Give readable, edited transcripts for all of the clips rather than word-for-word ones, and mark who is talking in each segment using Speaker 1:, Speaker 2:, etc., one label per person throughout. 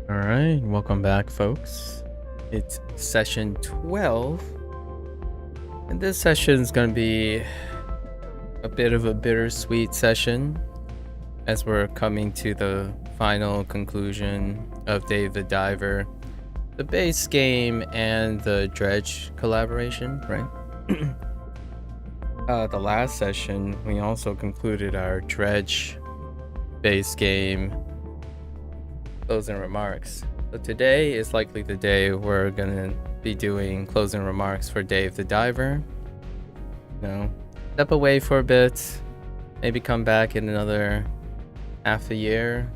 Speaker 1: All right, welcome back, folks. It's session 12, and this session is going to be a bit of a bittersweet session as we're coming to the final conclusion of Dave the Diver, the base game, and the Dredge collaboration, right? The last session, we also concluded our Dredge base game closing remarks. So today is likely the day we're gonna be doing closing remarks for Dave the Diver. Step away for a bit, maybe come back in another half a year,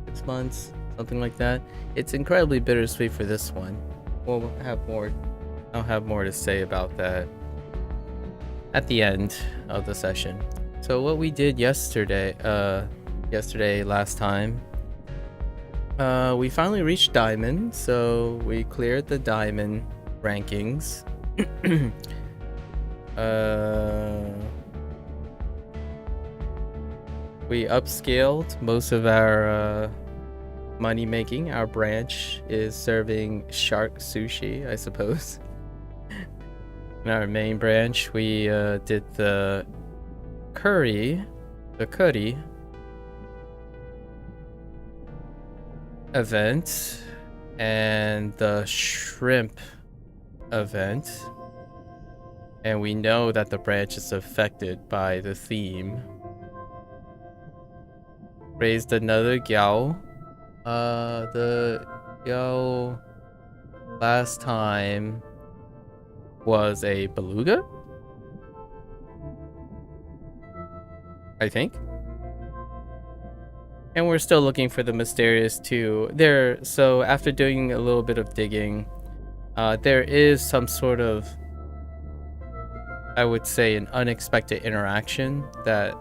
Speaker 1: 6 months, something like that. It's incredibly bittersweet for this one. I'll have more to say about that at the end of the session. So what we did yesterday, last time, we finally reached Diamond, so we cleared the Diamond rankings. We upscaled most of our money making. Our branch is serving shark sushi, I suppose. In our main branch, we did the curry event and the shrimp event, and we know that the branch is affected by the theme. Raised another gyao. The gyao last time was a beluga, I think. And we're still looking for the mysterious two there. So after doing a little bit of digging, there is some sort of, I would say, an unexpected interaction that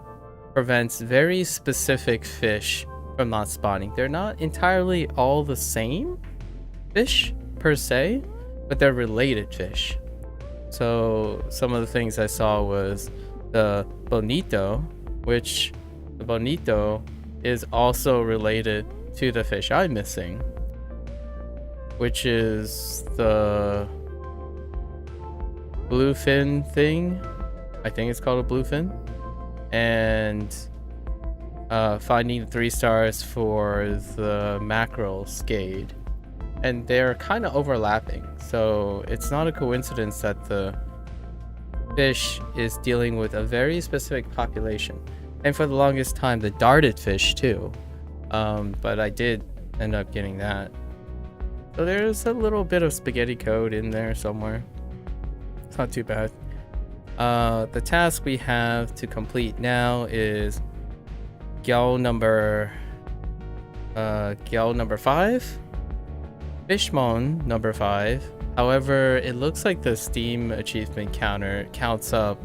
Speaker 1: prevents very specific fish from not spawning. They're not entirely all the same fish per se, but they're related fish. So some of the things I saw was the bonito, which the bonito is also related to the fish I'm missing, which is the bluefin thing. I think it's called a bluefin. And finding the 3 stars for the mackerel scade. And they're kind of overlapping, so it's not a coincidence that the fish is dealing with a very specific population. And for the longest time, the darted fish too, but I did end up getting that. So there's a little bit of spaghetti code in there somewhere. It's not too bad. The task we have to complete now is gyao number 5, Fishmon number 5. However, it looks like the Steam achievement counter counts up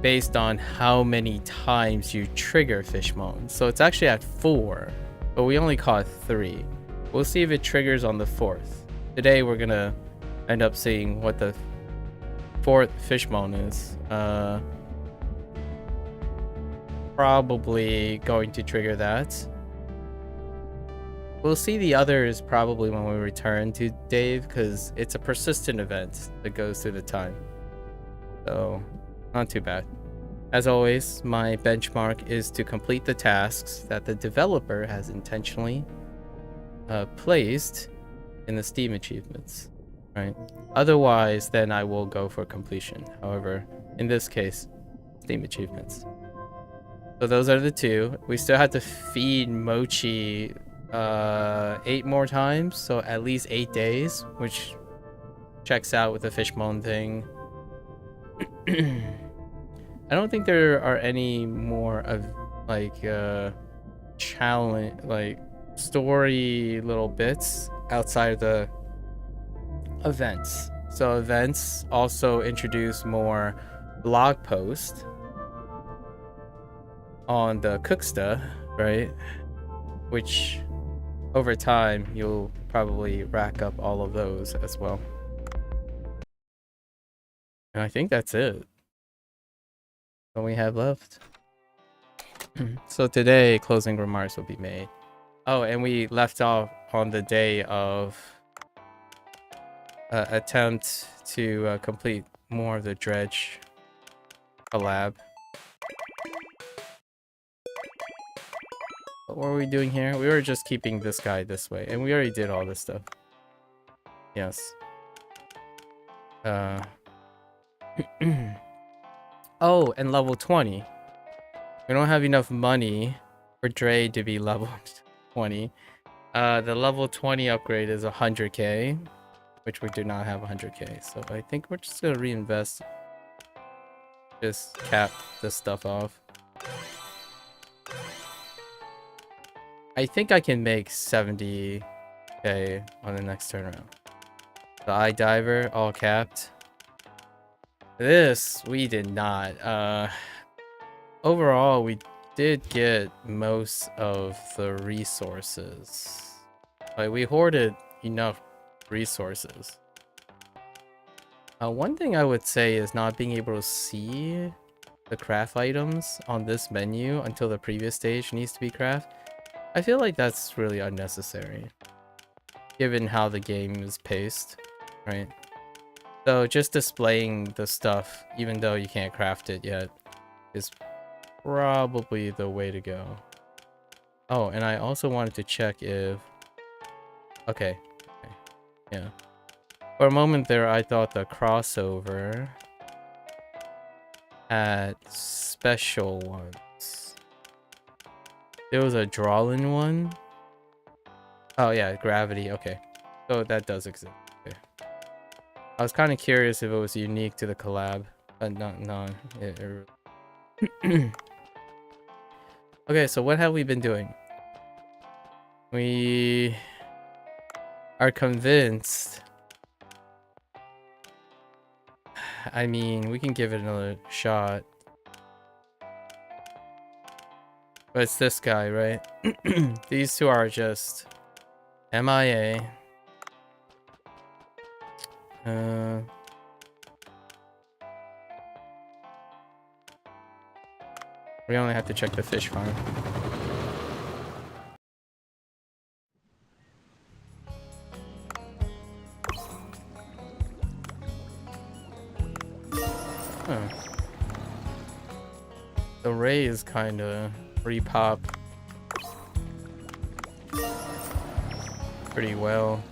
Speaker 1: based on how many times you trigger Fishmon. So it's actually at 4, but we only caught 3. We'll see if it triggers on the 4th. Today we're gonna end up seeing what the 4th Fishmon is. Probably going to trigger that. We'll see the others probably when we return to Dave, because it's a persistent event that goes through the time. So, not too bad. As always, my benchmark is to complete the tasks that the developer has intentionally placed in the Steam achievements, right? Otherwise, then I will go for completion. However, in this case, Steam achievements. So those are the 2. We still have to feed Mochi 8 more times, so at least 8 days, which checks out with the Fishmon thing. I don't think there are any more of challenge, story little bits outside of the events. So events also introduce more blog posts on the Cooksta, right? Which over time you'll probably rack up all of those as well. And I think that's it. What we have left. So today, closing remarks will be made. Oh, and we left off on the day of attempt to complete more of the dredge collab. What were we doing here? We were just keeping this guy this way, and we already did all this stuff. Yes. Oh, and level 20. We don't have enough money for Dre to be level 20. The level 20 upgrade is 100k, which we do not have 100k. So I think we're just gonna reinvest. Just cap this stuff off. I think I can make 70k on the next turnaround. The DIVER all capped. This we did not. Overall, we did get most of the resources. Like, we hoarded enough resources. One thing I would say is not being able to see the craft items on this menu until the previous stage needs to be craft. I feel like that's really unnecessary, given how the game is paced, right? So just displaying the stuff, even though you can't craft it yet, is probably the way to go. Oh, and I also wanted to check if... Okay. Yeah. For a moment there, I thought the crossover had special ones. There was a drawing one. Oh yeah, gravity. Okay. So that does exist. Okay. I was kind of curious if it was unique to the collab, but no. Okay, so what have we been doing? We are convinced. I mean, we can give it another shot. But it's this guy, right? These two are just MIA. We only have to check the fish farm. Huh. The ray is kind of repop pretty well.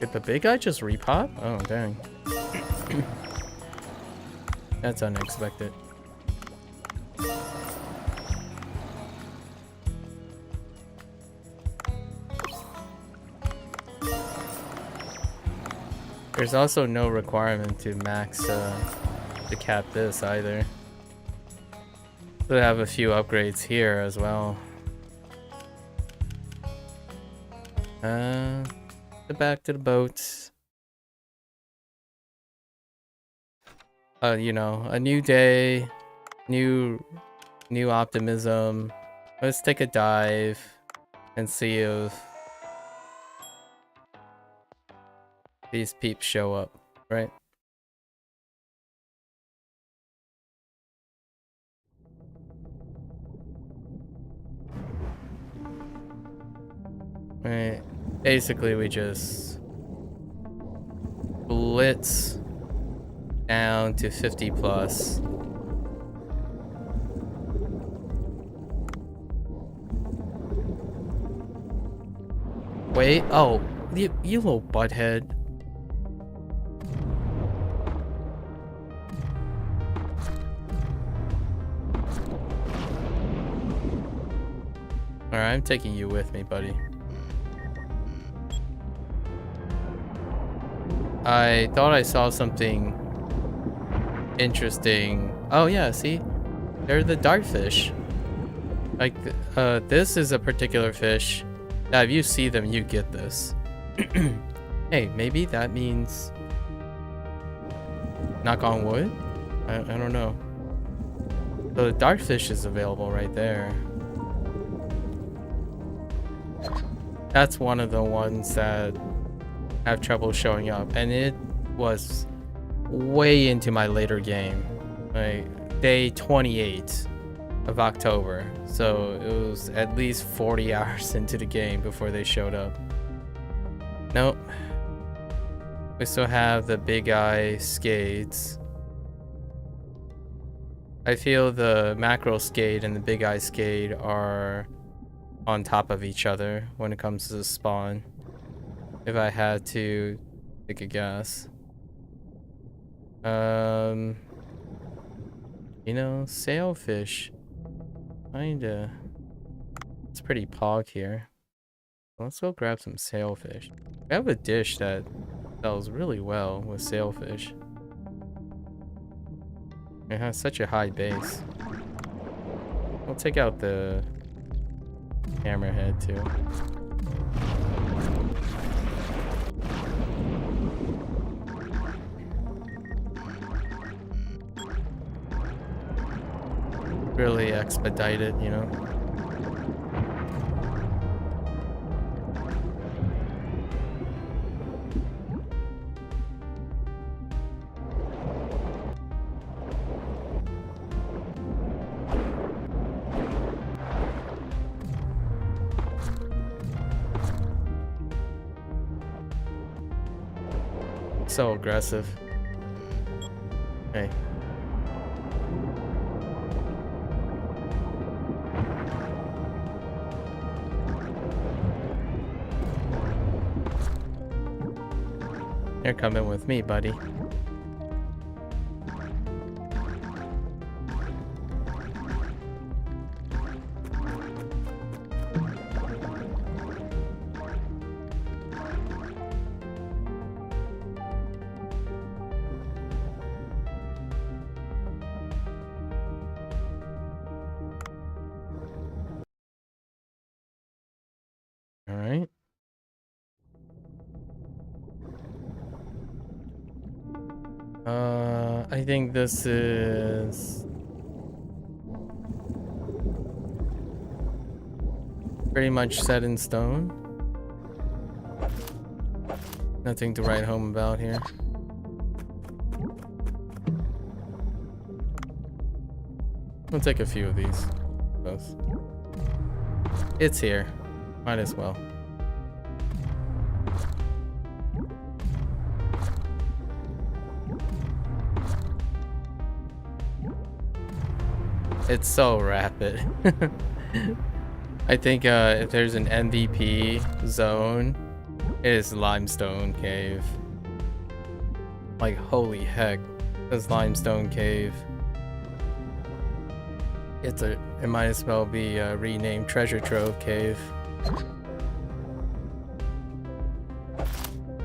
Speaker 1: Did the big guy just repop? Oh, dang. That's unexpected. There's also no requirement to max to cap this either. So they have a few upgrades here as well. Back to the boats. You know, a new day, new optimism. Let's take a dive and see if these peeps show up, right? Right. Basically, we just blitz down to 50 plus. Wait, oh, you little butthead. Alright, I'm taking you with me, buddy. I thought I saw something interesting. Oh yeah, see? They're the dartfish. Like, this is a particular fish that if you see them, you get this. Hey, maybe that means... Knock on wood? I don't know. So the dartfish is available right there. That's one of the ones that have trouble showing up, and it was way into my later game, like day 28 of October, so it was at least 40 hours into the game before they showed up. Nope. We still have the big eye scades. I feel the mackerel scade and the big eye scade are on top of each other when it comes to the spawn, if I had to take a guess. You know, sailfish. Kinda. It's pretty pog here. Let's go grab some sailfish. I have a dish that sells really well with sailfish. It has such a high base. We'll take out the hammerhead too. Really expedite it, you know? So aggressive. Hey. You're coming with me, buddy. All right. I think this is pretty much set in stone. Nothing to write home about here. We'll take a few of these. It's here. Might as well. It's so rapid. I think if there's an MVP zone, it is Limestone Cave. Like, holy heck, this Limestone Cave. It might as well be renamed Treasure Trove Cave.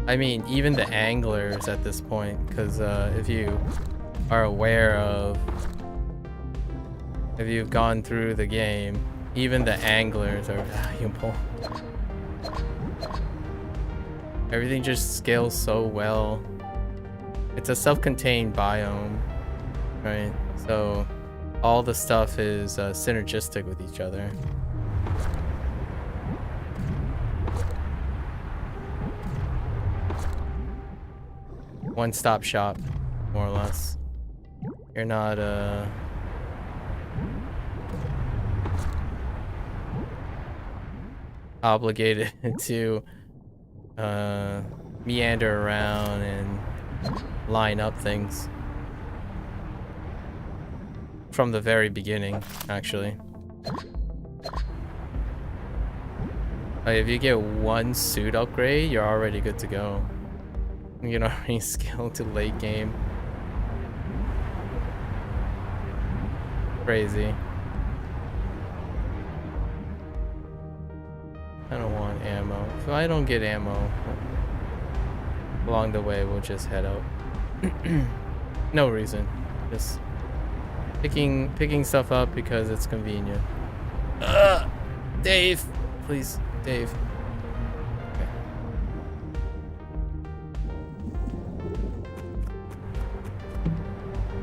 Speaker 1: I mean, even the anglers at this point, because if you are aware of, if you've gone through the game, even the anglers are valuable. Everything just scales so well. It's a self-contained biome, right? So all the stuff is synergistic with each other. One-stop shop, more or less. You're not obligated to meander around and line up things from the very beginning, actually. Like, if you get one suit upgrade, you're already good to go. You can already scale to late game. Crazy. I don't want ammo. If I don't get ammo along the way, we'll just head out. No reason. Just picking stuff up because it's convenient. Dave! Please, Dave.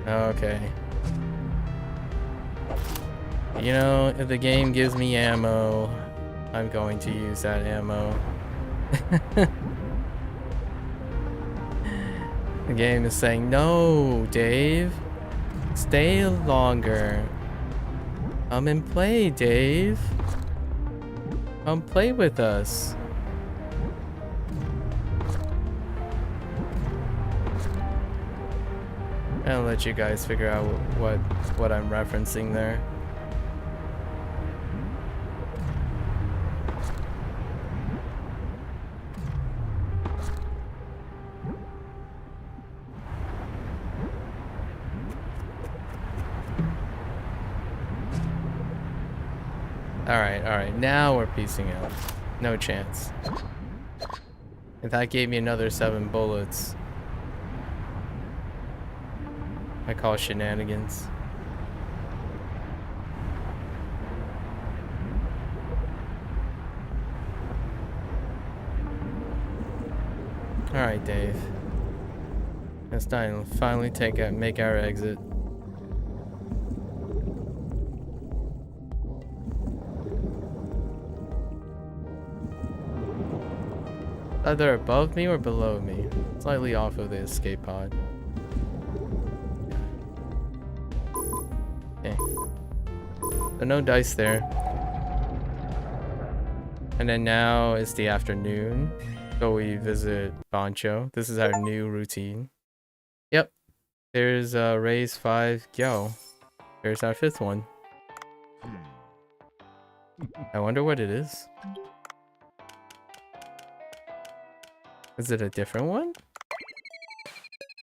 Speaker 1: Okay. You know, if the game gives me ammo, I'm going to use that ammo. The game is saying, no, Dave. Stay longer. Come and play, Dave. Come play with us. I'll let you guys figure out what I'm referencing there. Alright, now we're piecing out. No chance. If that gave me another 7 bullets, I call shenanigans. Alright, Dave. It's time to finally make our exit. Either above me or below me. Slightly off of the escape pod. Okay. So no dice there. And then now it's the afternoon. So we visit Bancho. This is our new routine. Yep. There's raise 5 Gyo. There's our 5th one. I wonder what it is. Is it a different one?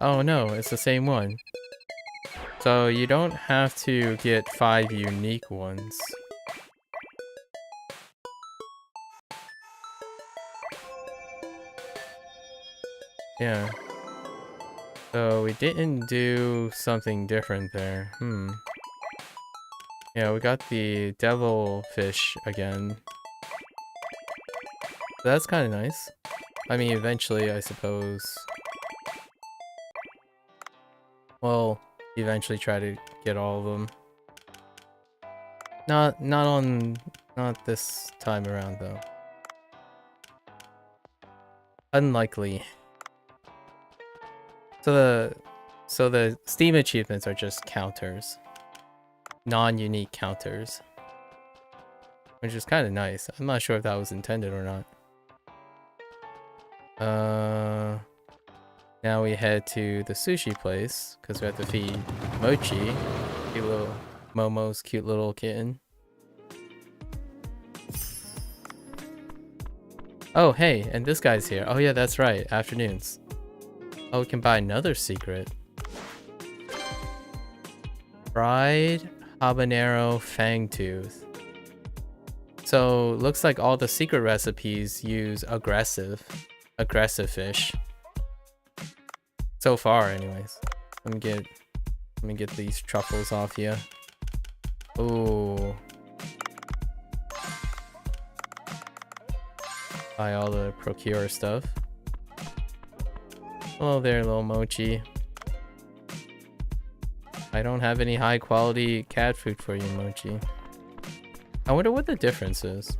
Speaker 1: Oh no, it's the same one. So you don't have to get 5 unique ones. Yeah. So we didn't do something different there. Yeah, we got the devil fish again. So that's kind of nice. I mean, eventually, I suppose. Well, eventually try to get all of them. Not this time around though. Unlikely. So the Steam achievements are just counters. Non-unique counters. Which is kind of nice. I'm not sure if that was intended or not. Now we head to the sushi place because we have to feed Mochi, cute little Momo's cute little kitten. Oh hey, and this guy's here. Oh yeah, that's right. Afternoons. Oh, we can buy another secret. Fried habanero fangtooth. So looks like all the secret recipes use aggressive fish. So far, anyways. Let me get these truffles off here. Ooh. Buy all the procure stuff. Oh, there, little Mochi. I don't have any high quality cat food for you, Mochi. I wonder what the difference is.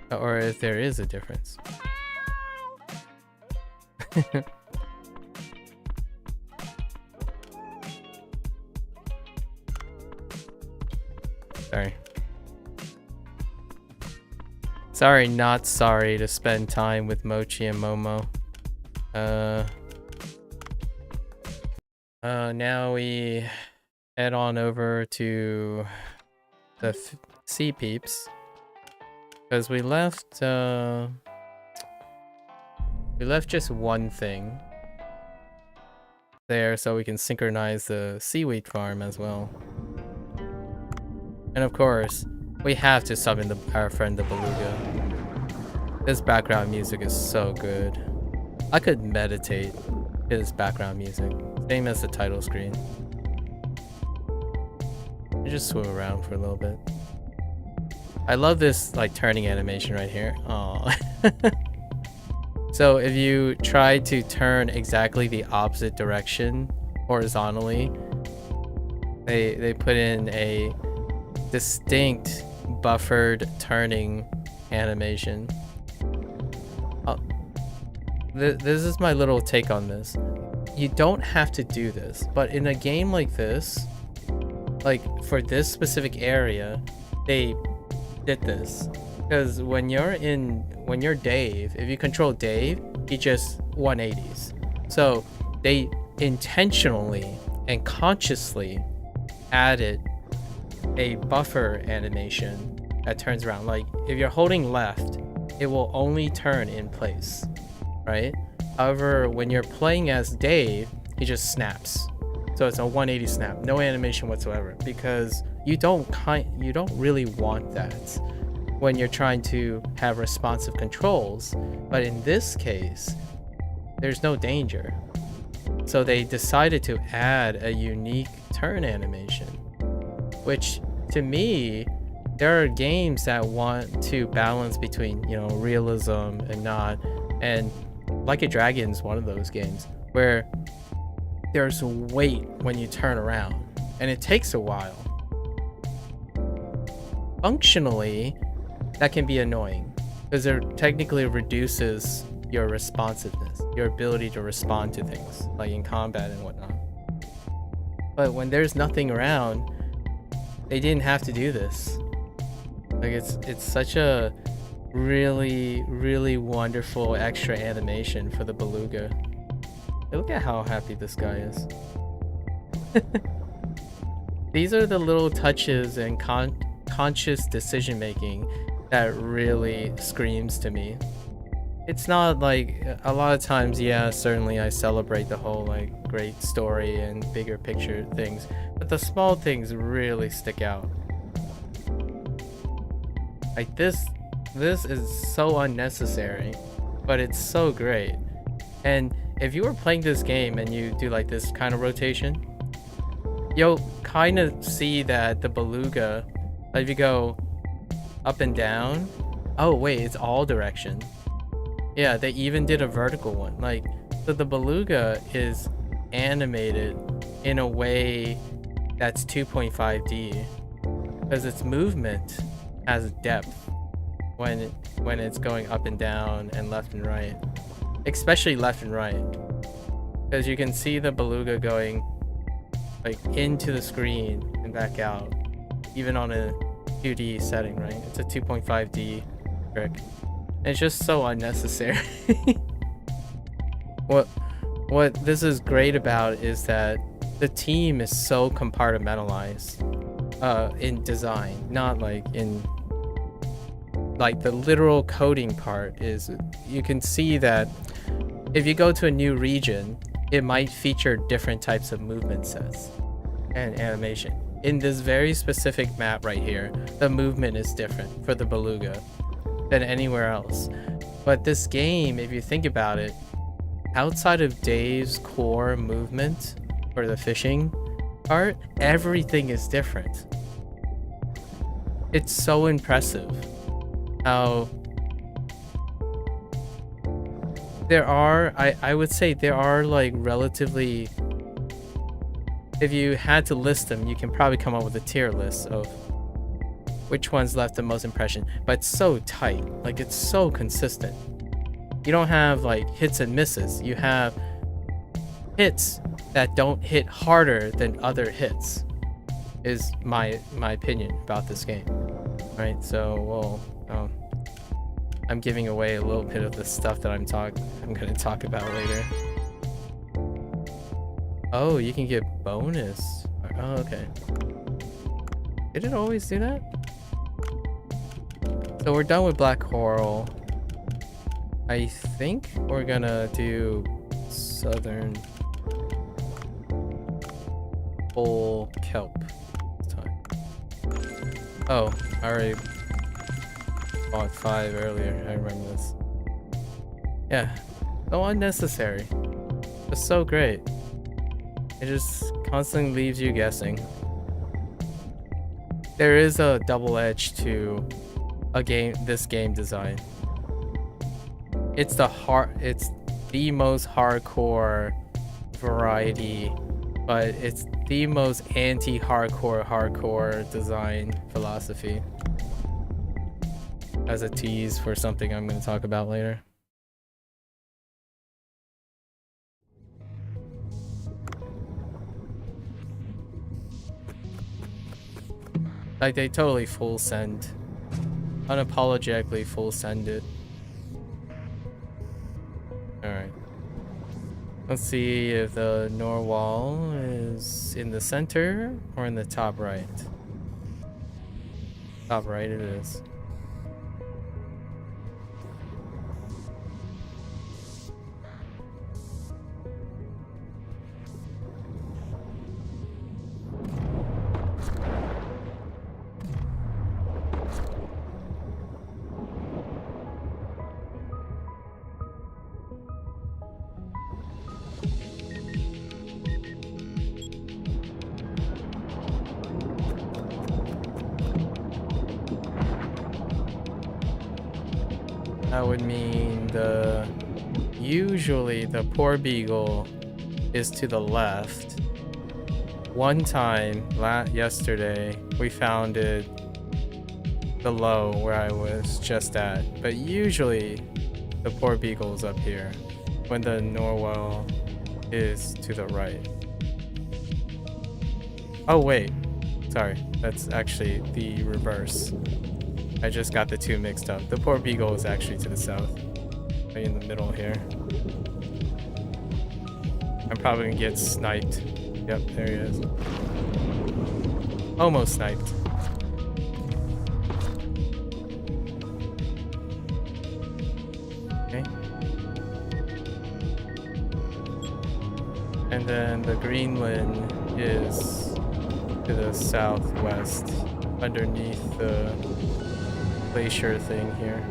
Speaker 1: Or if there is a difference. Sorry. Sorry, not sorry to spend time with Mochi and Momo. Now we head on over to the Sea Peeps. Because we left just one thing there so we can synchronize the seaweed farm as well. And of course, we have to summon our friend the beluga. This background music is so good. I could meditate to this background music. Same as the title screen. I just swim around for a little bit. I love this like turning animation right here. Aww. So if you try to turn exactly the opposite direction horizontally, they put in a distinct buffered turning animation. This is my little take on this. You don't have to do this, but in a game like this, like for this specific area, they did this. Because when you're Dave, if you control Dave, he just 180s. So they intentionally and consciously added a buffer animation that turns around. Like if you're holding left, it will only turn in place, right? However, when you're playing as Dave, he just snaps. So it's a 180 snap, no animation whatsoever, because you don't really want that when you're trying to have responsive controls. But in this case, there's no danger. So they decided to add a unique turn animation, which to me, there are games that want to balance between, you know, realism and not. And Like a Dragon's one of those games where there's weight when you turn around and it takes a while. Functionally, that can be annoying because it technically reduces your responsiveness, your ability to respond to things like in combat and whatnot. But when there's nothing around, they didn't have to do this. Like it's such a really wonderful extra animation for the beluga. Hey, look at how happy this guy is. These are the little touches and conscious decision making that really screams to me. It's not like a lot of times, yeah, certainly I celebrate the whole like great story and bigger picture things, but the small things really stick out. Like this is so unnecessary, but it's so great. And if you were playing this game and you do like this kind of rotation, you'll kind of see that the beluga, if you go up and down, oh wait, it's all direction. Yeah, they even did a vertical one. Like, so the beluga is animated in a way that's 2.5D because its movement has depth when it's going up and down and left and right, especially left and right, because you can see the beluga going like into the screen and back out, even on a 2D setting, right? It's a 2.5D trick. It's just so unnecessary. What this is great about is that the team is so compartmentalized in design, not like in like the literal coding part. Is you can see that if you go to a new region, it might feature different types of movement sets and animation. In this very specific map right here, the movement is different for the beluga than anywhere else. But this game, if you think about it, outside of Dave's core movement for the fishing part, everything is different. It's so impressive how there are, I would say there are like relatively, if you had to list them, you can probably come up with a tier list of which ones left the most impression, but it's so tight, like it's so consistent. You don't have like hits and misses, you have hits that don't hit harder than other hits, is my opinion about this game. Right, so well, I'm giving away a little bit of the stuff that I'm gonna talk about later. Oh, you can get bonus. Oh, okay. Did it always do that? So we're done with black coral. I think we're gonna do southern full kelp this time. Oh, I already bought 5 earlier. I remember this. Yeah, so unnecessary. It's so great. It just constantly leaves you guessing. There is a double edge to this game design. It's the most hardcore variety, but it's the most anti-hardcore design philosophy. as a tease for something I'm going to talk about later. Like, they totally full send. Unapologetically full send it. Alright. Let's see if the Norwal is in the center or in the top right. Top right it is. That would mean usually the poor beagle is to the left. One time, yesterday, we found it below where I was just at. But usually, the poor beagle is up here when the Norwell is to the right. Oh wait, sorry, that's actually the reverse. I just got the two mixed up. The poor beagle is actually to the south, right in the middle here. I'm probably gonna get sniped. Yep, there he is. Almost sniped. Okay. And then the Greenland is to the southwest, underneath the glacier thing here.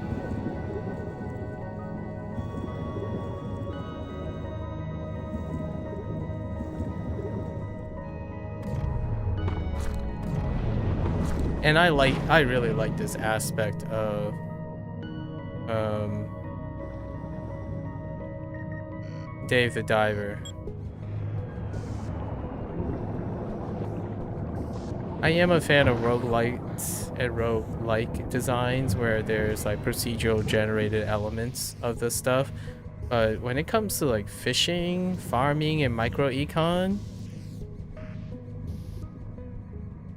Speaker 1: And I really like this aspect of Dave the Diver. I am a fan of roguelites and roguelike designs where there's like procedural generated elements of the stuff. But when it comes to like fishing, farming, and micro-econ,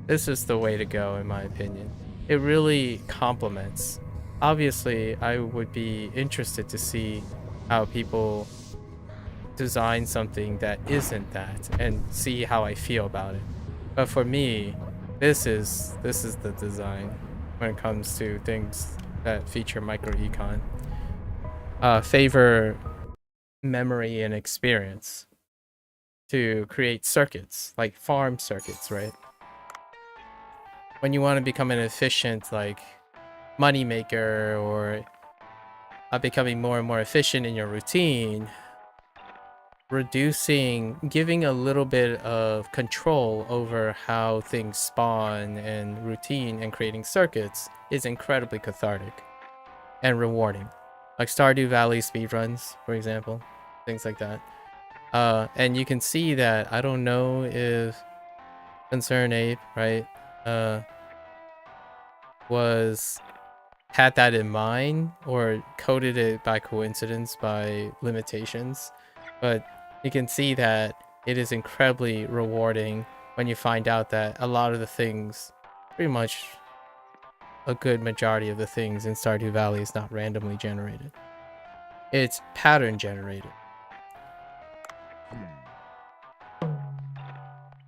Speaker 1: this is the way to go in my opinion. It really complements. Obviously, I would be interested to see how people design something that isn't that and see how I feel about it. But for me, this is the design when it comes to things that feature micro-econ. Favor memory and experience to create circuits, like farm circuits, right? When you want to become an efficient, like, money maker or becoming more and more efficient in your routine, giving a little bit of control over how things spawn and routine and creating circuits is incredibly cathartic and rewarding. Like Stardew Valley speedruns, for example, things like that. And you can see that, I don't know if Concern Ape, right, had that in mind or coded it by coincidence by limitations, but you can see that it is incredibly rewarding when you find out that a lot of the things, pretty much a good majority of the things in Stardew Valley is not randomly generated. It's pattern generated.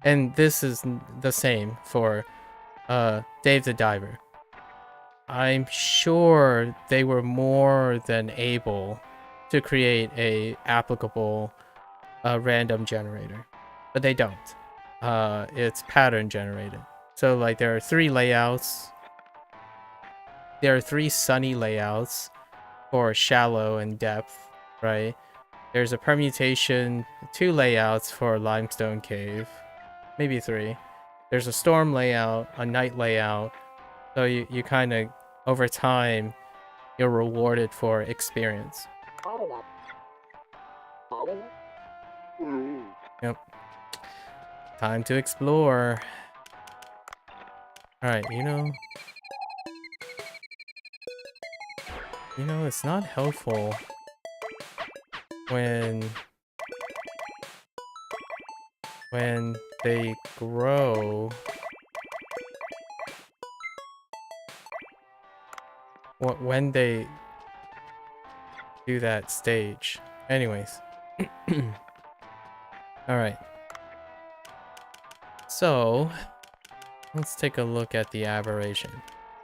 Speaker 1: And this is the same for Dave the Diver. I'm sure they were more than able to create a applicable random generator, but they don't. It's pattern generated. So like there are three layouts. There are three sunny layouts for shallow and depth, right? There's a permutation, 2 layouts for limestone cave, maybe 3. There's a storm layout, a night layout. So you kind of, over time, you're rewarded for experience. Yep. Time to explore. Alright, you know. You know, it's not helpful when they grow. When they do that stage. Anyways. Alright. So, let's take a look at the aberration.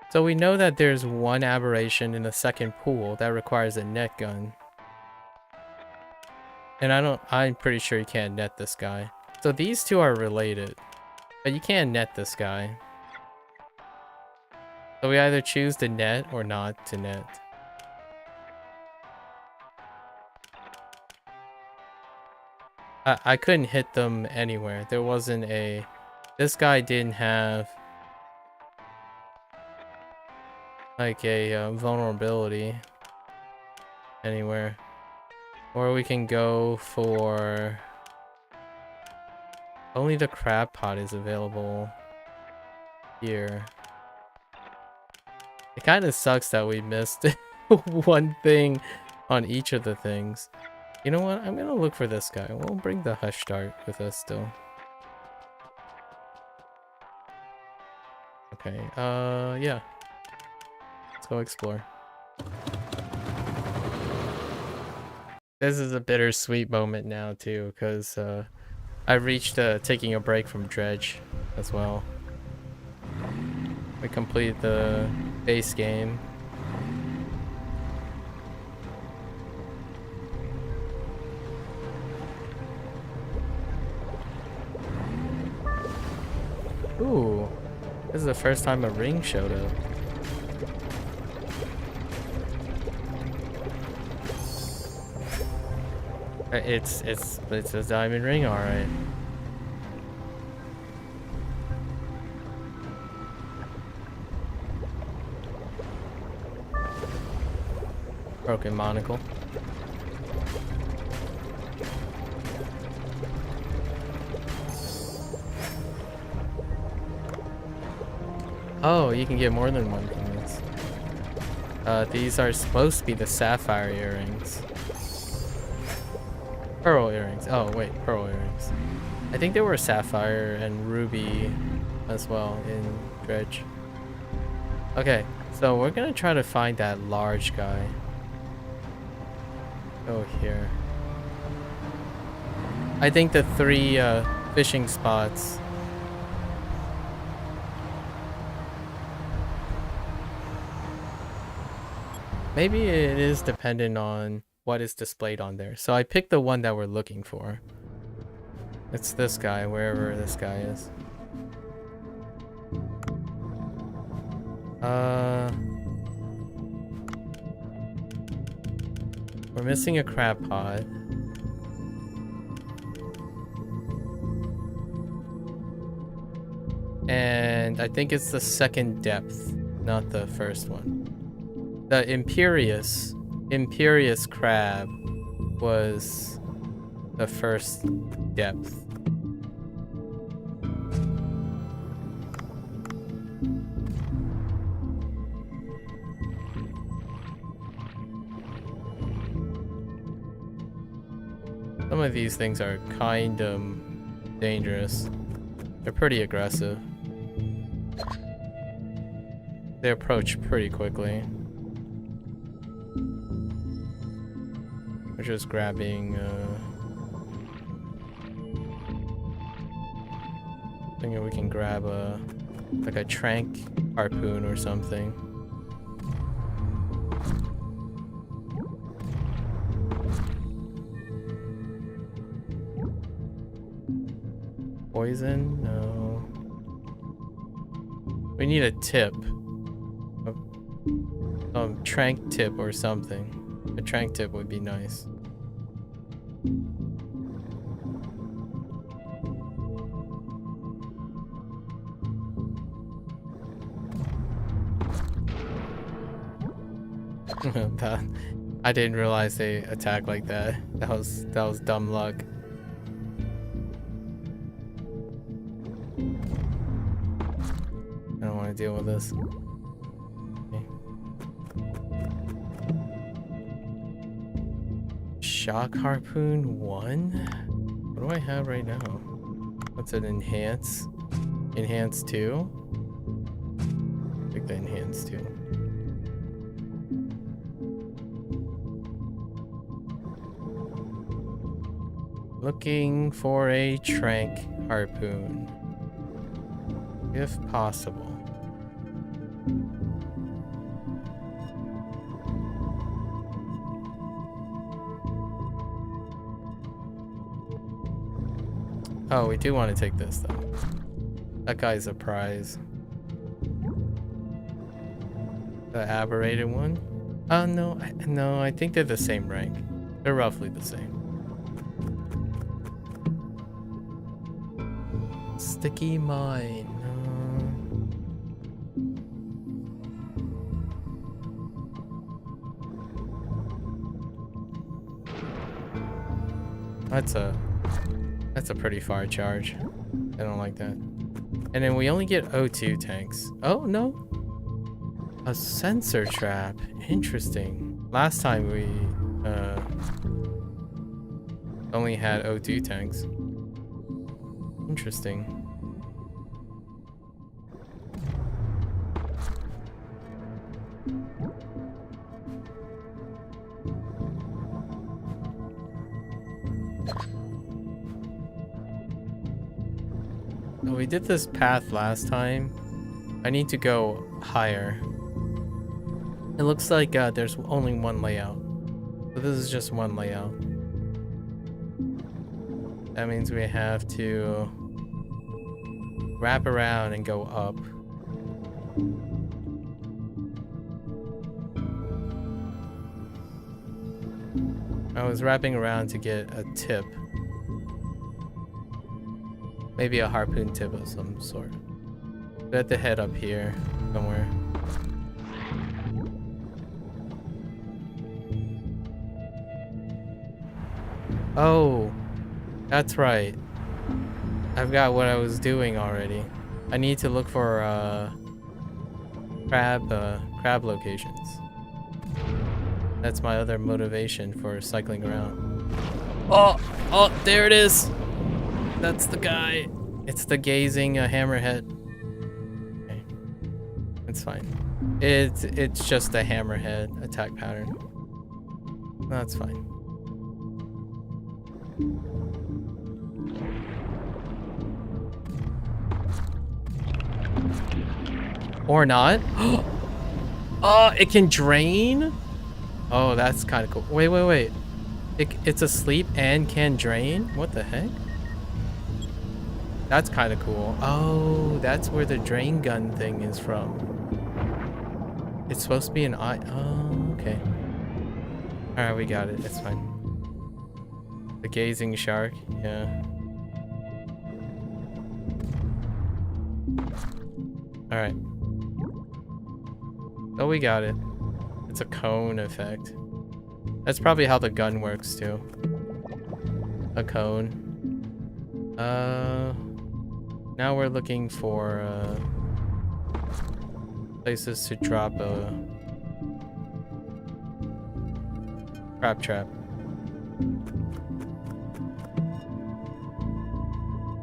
Speaker 1: So we know that there's one aberration in the second pool that requires a net gun. And I'm pretty sure you can't net this guy. So these two are related. But you can't net this guy. So we either choose to net or not to net. I couldn't hit them anywhere. There wasn't a... This guy didn't have... like a vulnerability anywhere. Or we can go for... Only the crab pot is available here. It kind of sucks that we missed one thing on each of the things. You know what? I'm gonna look for this guy. We'll bring the Hush Dart with us still. Okay, yeah. Let's go explore. This is a bittersweet moment now too, because I reached taking a break from Dredge as well. We completed the base game. Ooh, this is the first time a ring showed up. It's a diamond ring, all right. Broken monocle. Oh, you can get more than one from this. These are supposed to be the sapphire earrings. Pearl earrings. Oh, wait, pearl earrings. I think there were sapphire and ruby as well in Dredge. Okay, so we're gonna try to find that large guy. Go here. I think the 3 fishing spots. Maybe it is dependent on what is displayed on there. So I picked the one that we're looking for. It's this guy, wherever this guy is. We're missing a crab pot. And I think it's the second depth, not the first one. The Imperious crab was the first depth. Some of these things are kind of dangerous. They're pretty aggressive. They approach pretty quickly. We're just grabbing thinking we can grab like a trank harpoon or something. Poison? No. We need a tip. A trank tip or something. A trank tip would be nice. I didn't realize they attack like that. That was dumb luck. I don't want to deal with this. Okay. Shock Harpoon 1? What do I have right now? What's an enhance? Enhance 2? I think the enhance 2. Looking for a trank harpoon. If possible. Oh, we do want to take this though. That guy's a prize. The aberrated one? Oh no, no, I think they're the same rank. They're roughly the same. Sticky mine. That's a pretty far charge. I don't like that. And then we only get O2 tanks. Oh no. A sensor trap. Interesting. Last time we only had O2 tanks. Interesting. Oh, we did this path last time. I need to go higher. It looks like there's only one layout. So this is just one layout. That means we have to wrap around and go up. I was wrapping around to get a tip. Maybe a harpoon tip of some sort. We have to head up here somewhere. Oh, that's right. I've got what I was doing already. I need to look for crab locations. That's my other motivation for cycling around. Oh, there it is. That's the guy. It's the gazing hammerhead. Okay, it's fine. It's just a hammerhead attack pattern. That's fine. Or not. Oh, it can drain? Oh, that's kind of cool. Wait. It's asleep and can drain? What the heck? That's kind of cool. Oh, that's where the drain gun thing is from. It's supposed to be an eye. Oh, okay. Alright, we got it. It's fine. The gazing shark. Yeah. Alright. Oh, we got it. It's a cone effect. That's probably how the gun works too. A cone. Now we're looking for places to drop a crab trap.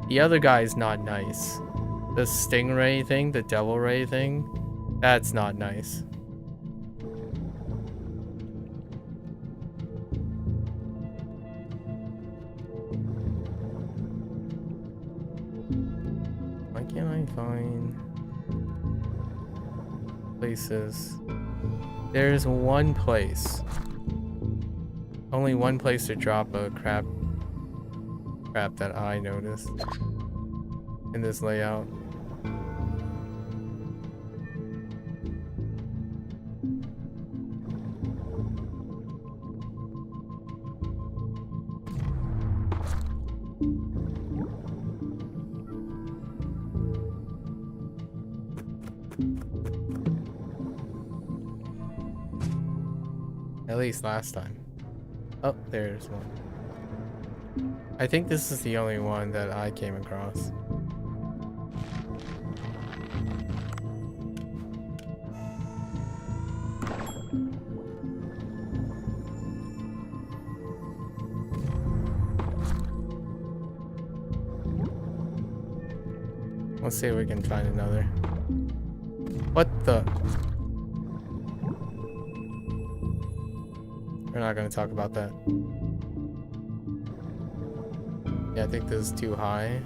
Speaker 1: The other guy's not nice. The stingray thing, the devil ray thing, that's not nice. Why can't I find places? There's one place. Only one place to drop a crab that I noticed in this layout. At least last time. Oh, there's one. I think this is the only one that I came across. Let's see if we can find another. What the? We're not gonna talk about that. Yeah, I think this is too high.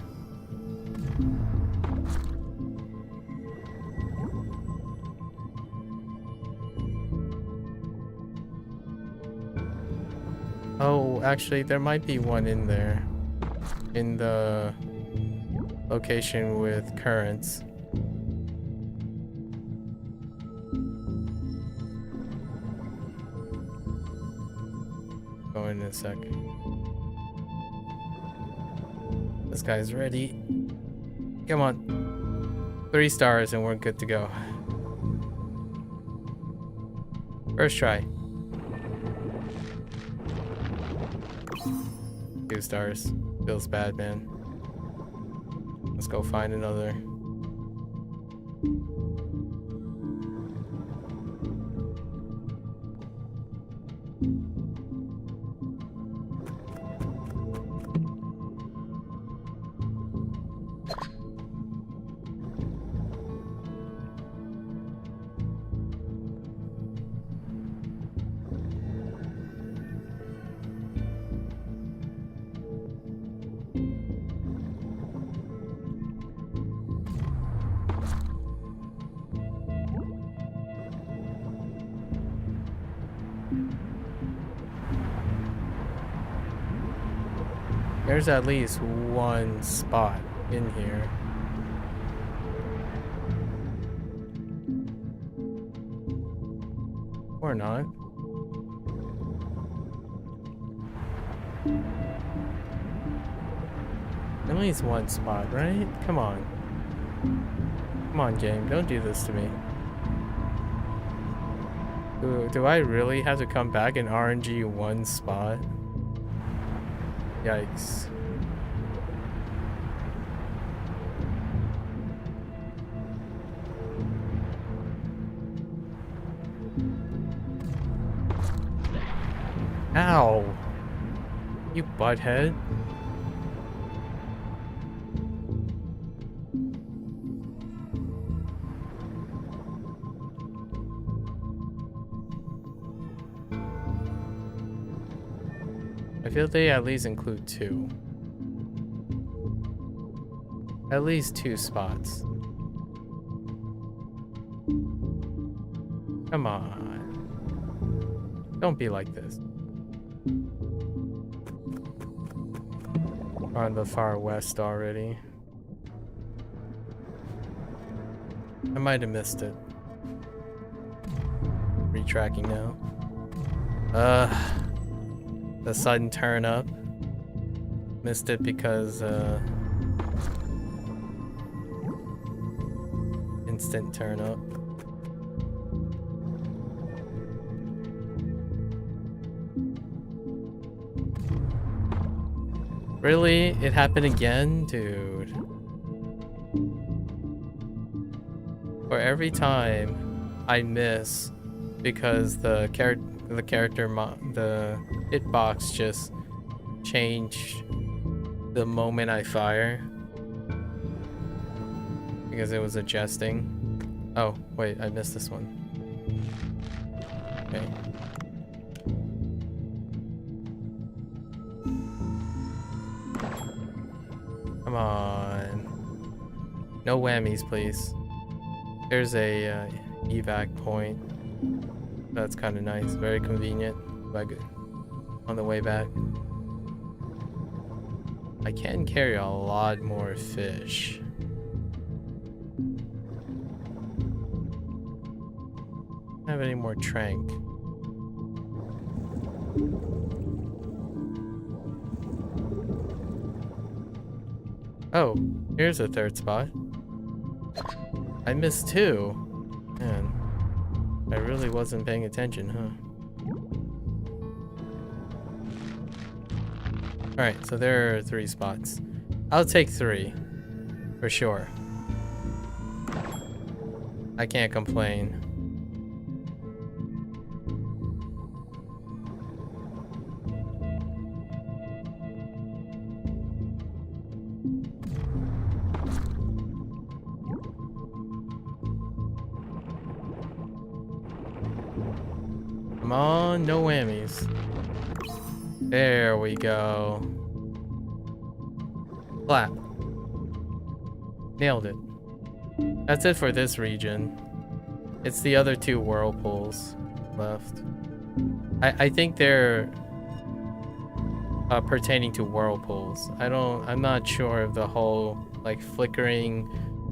Speaker 1: Oh, actually, there might be one in there. In the location with currents. Go in a sec. This guy's ready. Come on. 3 stars and we're good to go. First try. 2 stars. Feels bad, man. Let's go find another. There's at least one spot in here. Or not. At least one spot, right? Come on. Come on, game. Don't do this to me. Do I really have to come back and RNG one spot? Yikes. Ow! You butthead. I feel they at least include 2. At least 2 spots. Come on. Don't be like this. We're on the far west already. I might have missed it. Retracking now. The sudden turn up. Missed it because instant turn up. Really? It happened again? Dude. For every time I miss because the hitbox just changed the moment I fire because it was adjusting. Oh, wait, I missed this one. Okay. Come on. No whammies, please. There's a evac point. That's kind of nice. Very convenient. On the way back. I can carry a lot more fish. Don't have any more trank. Oh, here's a 3rd spot. I missed 2. Man, I really wasn't paying attention, huh? Alright, so there are 3 spots. I'll take 3. For sure. I can't complain. on, no whammies. There we go. Clap. Nailed it. That's it for this region. It's the other two whirlpools left. I think they're pertaining to whirlpools. I'm not sure of the whole like flickering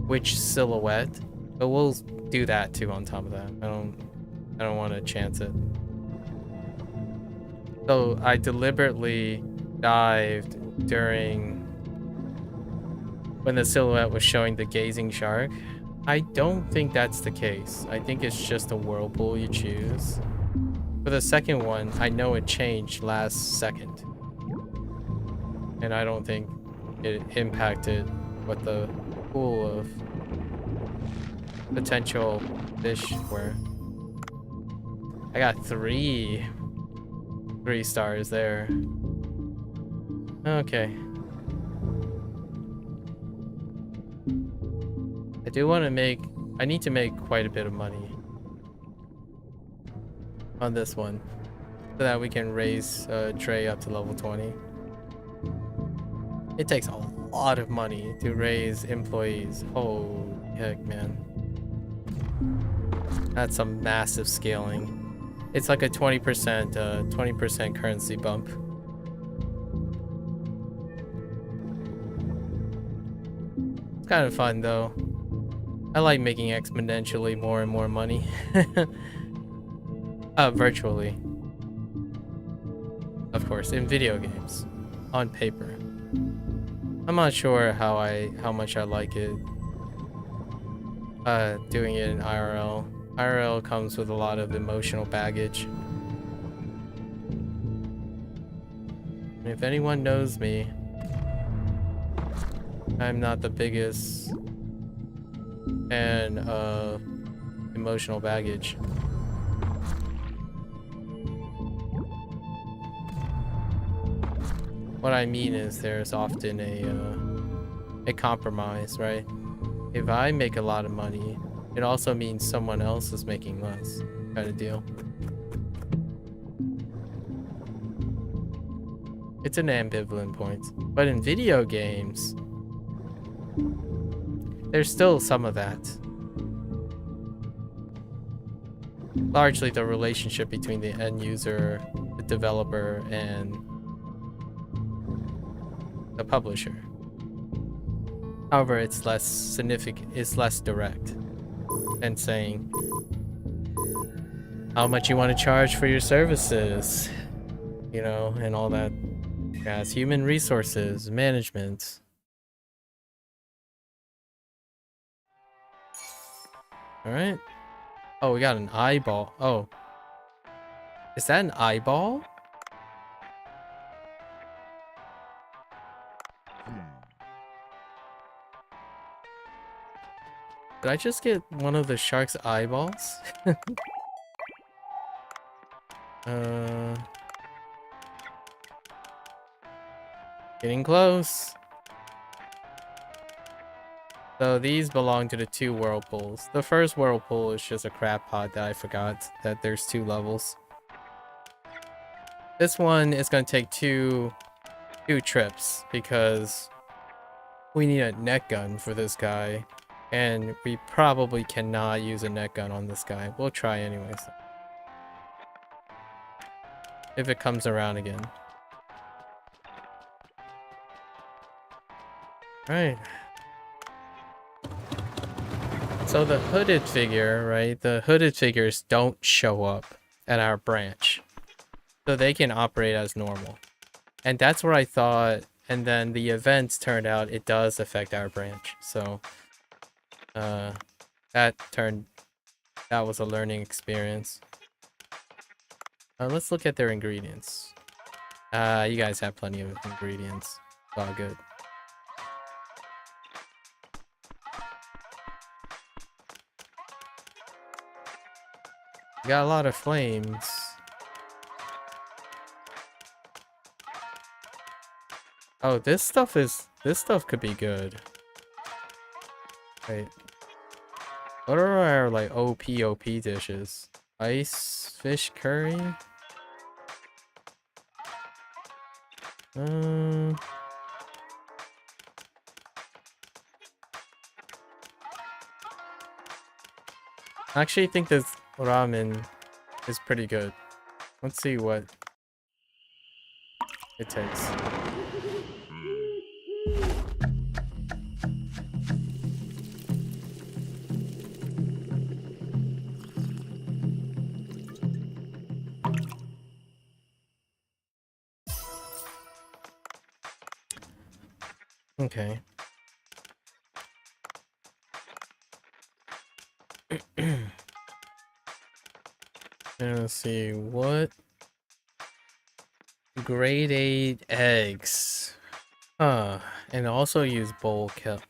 Speaker 1: witch silhouette, but we'll do that too on top of that. I don't want to chance it. So I deliberately dived during when the silhouette was showing the gazing shark. I don't think that's the case. I think it's just a whirlpool you choose. For the second one, I know it changed last second. And I don't think it impacted what the pool of potential fish were. I got three stars there. Okay. I need to make quite a bit of money on this one so that we can raise Trey up to level 20. It takes a lot of money to raise employees. Holy heck, man. That's some massive scaling. It's like a 20% currency bump. It's kind of fun though. I like making exponentially more and more money. Virtually. Of course, in video games. On paper. I'm not sure how much I like it. Doing it in IRL. IRL comes with a lot of emotional baggage. And if anyone knows me, I'm not the biggest fan of emotional baggage. What I mean is there's often a compromise, right? If I make a lot of money, it also means someone else is making less, kind of deal. It's an ambivalent point. But in video games, there's still some of that. Largely the relationship between the end user, the developer, and the publisher. However, it's less significant, it's less direct than saying how much you want to charge for your services, you know, and all that. As human resources management. All right. Oh, we got an eyeball. Oh, is that an eyeball? Did I just get one of the shark's eyeballs? Getting close. So these belong to the two whirlpools. The first whirlpool is just a crab pot that I forgot that there's 2 levels. This one is going to take two trips because we need a net gun for this guy. And we probably cannot use a net gun on this guy. We'll try anyways. If it comes around again. Alright. So the hooded figure, right? The hooded figures don't show up at our branch. So they can operate as normal. And that's where I thought, and then the events turned out it does affect our branch. So that was a learning experience. Let's look at their ingredients. You guys have plenty of ingredients. It's all good. We got a lot of flames. Oh, this stuff could be good. Wait. What are our like OP dishes? Ice fish curry? I actually think this ramen is pretty good. Let's see what it takes. Okay. Let's see what grade 8 eggs. And also use bowl kelp.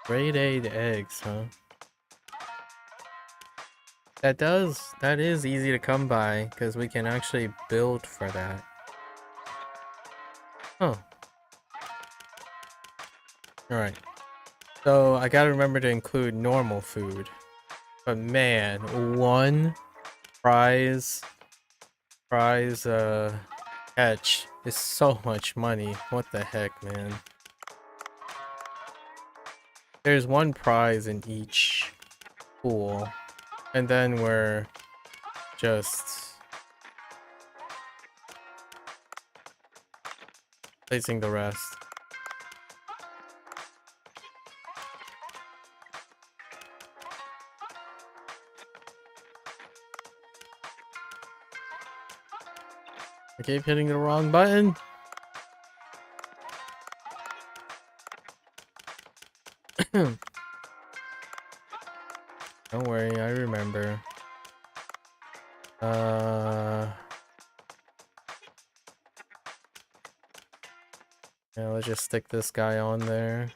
Speaker 1: Grade 8 eggs, huh? That is easy to come by because we can actually build for that. Huh. Alright. So I gotta remember to include normal food. But man, one prize catch is so much money. What the heck, man? There's one prize in each pool. And then we're just placing the rest. I keep hitting the wrong button. Don't worry, I remember. Yeah, let's just stick this guy on there.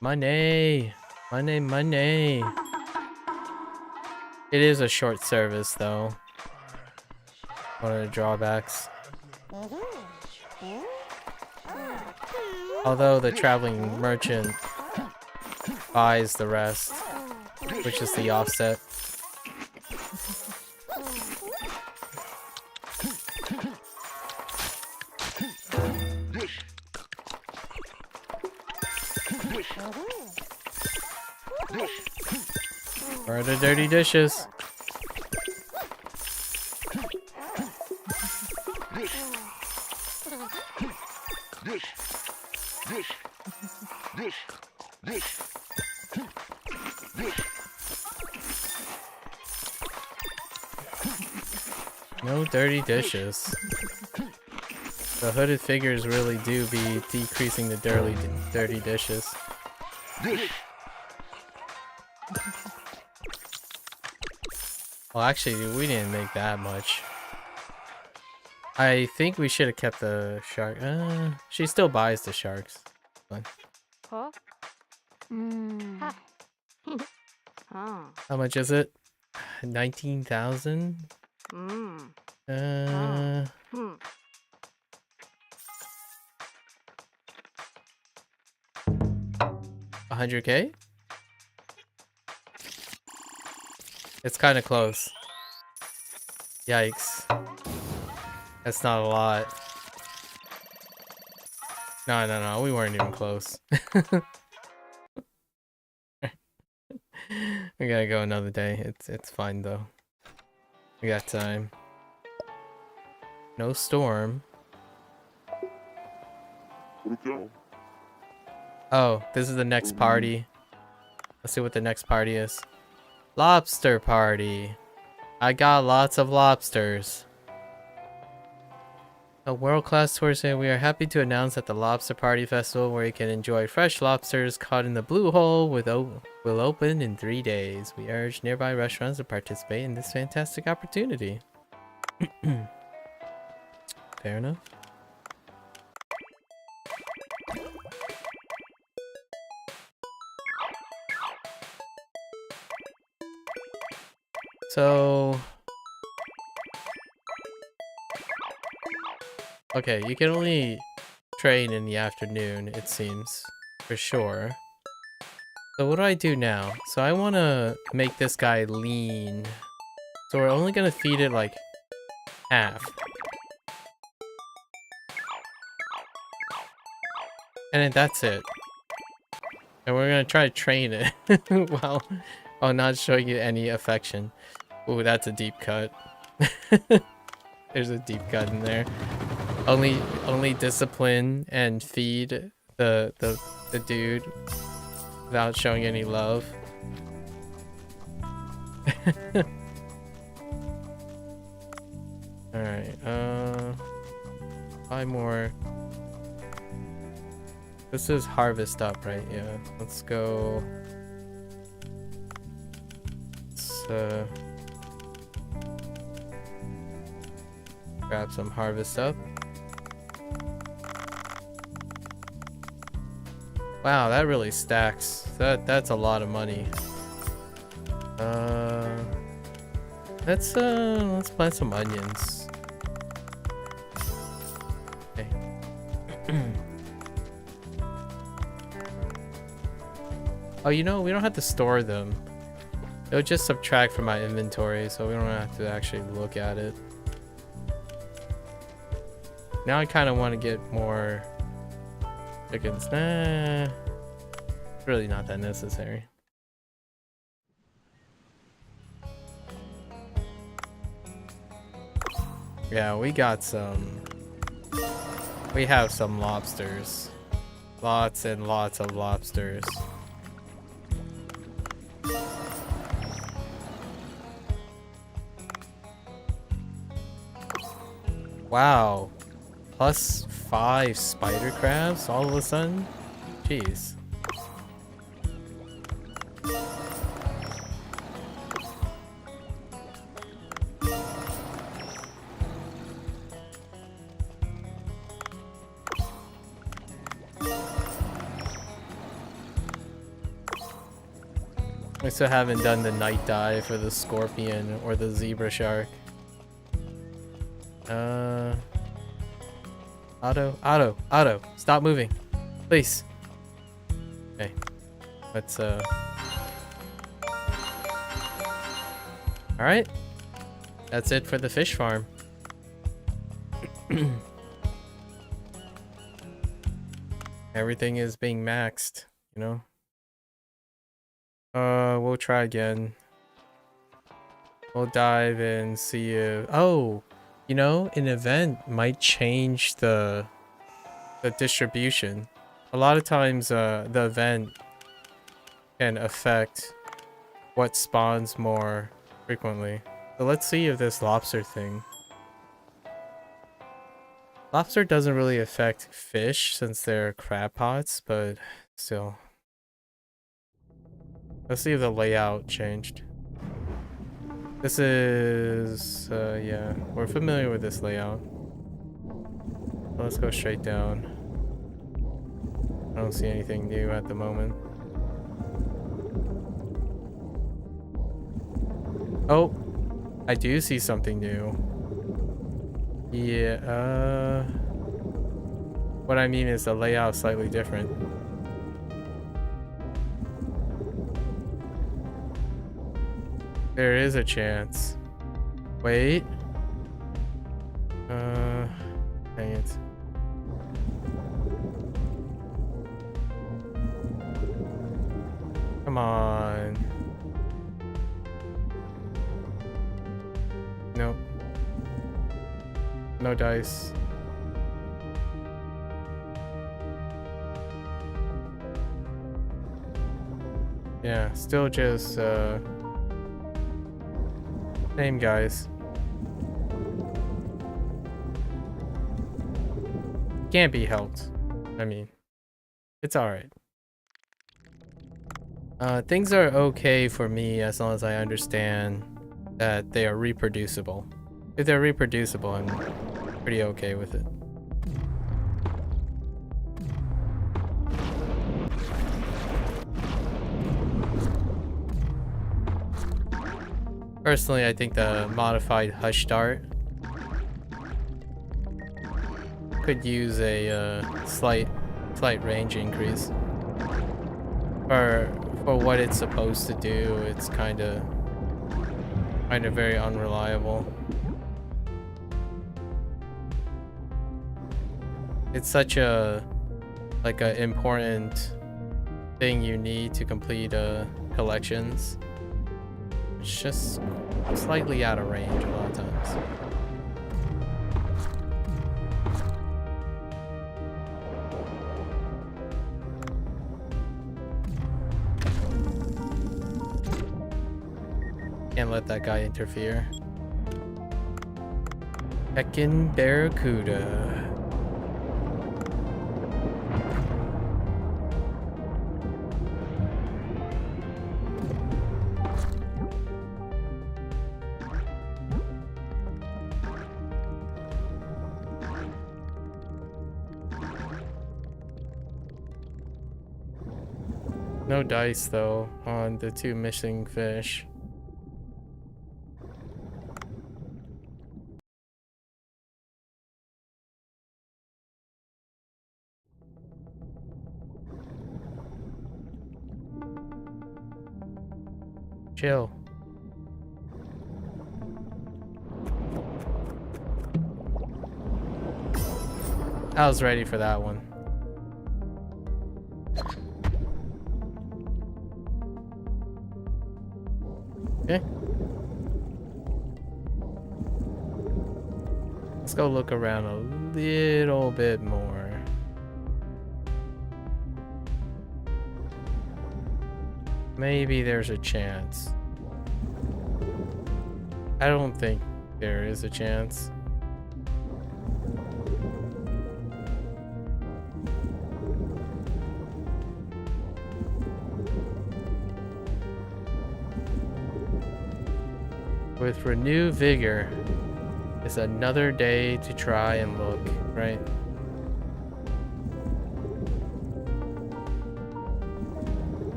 Speaker 1: Money! Money, money! It is a short service, though. One of the drawbacks. Although the traveling merchant buys the rest, which is the offset. Where are the dirty dishes? No dirty dishes. The hooded figures really do be decreasing the dirty dishes. Well, actually, we didn't make that much. I think we should have kept the shark. She still buys the sharks. Fine.
Speaker 2: Huh?
Speaker 1: How much is it? 19,000? 100K? It's kind of close. Yikes. That's not a lot. No, we weren't even close. We gotta go another day. It's fine though. We got time. No storm. Oh, this is the next party. Let's see what the next party is. Lobster party. I got lots of lobsters. A world-class tourist, and we are happy to announce that the Lobster Party Festival, where you can enjoy fresh lobsters caught in the blue hole, will open in 3 days. We urge nearby restaurants to participate in this fantastic opportunity. Fair enough. So Okay, you can only train in the afternoon, it seems. For sure. So what do I do now? So I want to make this guy lean. So we're only going to feed it like half. And then that's it. And we're going to try to train it while not showing you any affection. Ooh, that's a deep cut. There's a deep cut in there. Only discipline and feed the dude without showing any love. Alright, 5 more. This is harvest up, right? Yeah. Let's go. Let's grab some harvest up. Wow, that really stacks. That's a lot of money. Let's plant some onions. Okay. Oh, you know, we don't have to store them. It'll just subtract from my inventory, so we don't have to actually look at it. Now I kind of want to get more chickens. Nah, it's really not that necessary. Yeah, we got some. We have some lobsters. Lots and lots of lobsters. Wow. +5 spider crabs all of a sudden? Jeez. I still haven't done the night dive for the scorpion or the zebra shark. Auto, stop moving, please. Okay, let's all right, that's it for the fish farm. Everything is being maxed, you know. We'll try again. We'll dive and see if, oh, you know, an event might change the distribution. A lot of times the event can affect what spawns more frequently. So let's see if this lobster thing. Lobster doesn't really affect fish since they're crab pots, but still. Let's see if the layout changed. This is, yeah, we're familiar with this layout. Let's go straight down. I don't see anything new at the moment. Oh, I do see something new. Yeah, what I mean is the layout is slightly different. There is a chance. Wait. Dang it. Come on. Nope. No dice. Yeah, still just, same guys. Can't be helped. I mean, it's alright. Things are okay for me as long as I understand that they are reproducible. If they're reproducible, I'm pretty okay with it. Personally, I think the modified hush dart could use a slight range increase. For what it's supposed to do, it's kind of very unreliable. It's such a important thing you need to complete collections. It's just slightly out of range a lot of times. Can't let that guy interfere. Heckin' Barracuda. No dice though on the 2 missing fish. Chill. I was ready for that one. Okay. Let's go look around a little bit more. Maybe there's a chance. I don't think there is a chance. With renewed vigor, it's another day to try and look, right?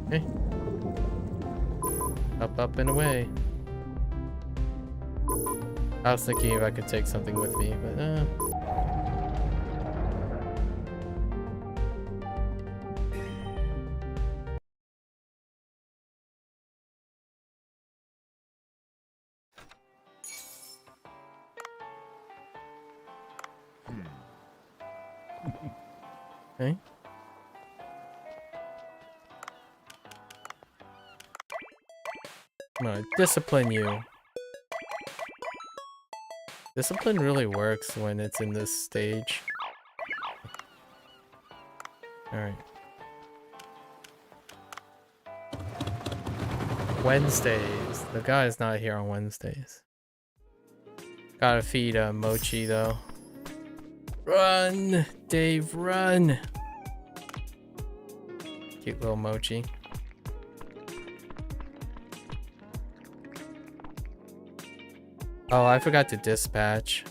Speaker 1: Okay. Up and away. I was thinking if I could take something with me, but okay. I'm gonna discipline you. Discipline really works when it's in this stage. Alright. Wednesdays. The guy's not here on Wednesdays. Gotta feed Mochi though. Run! Dave, run! Cute little Mochi. Oh, I forgot to dispatch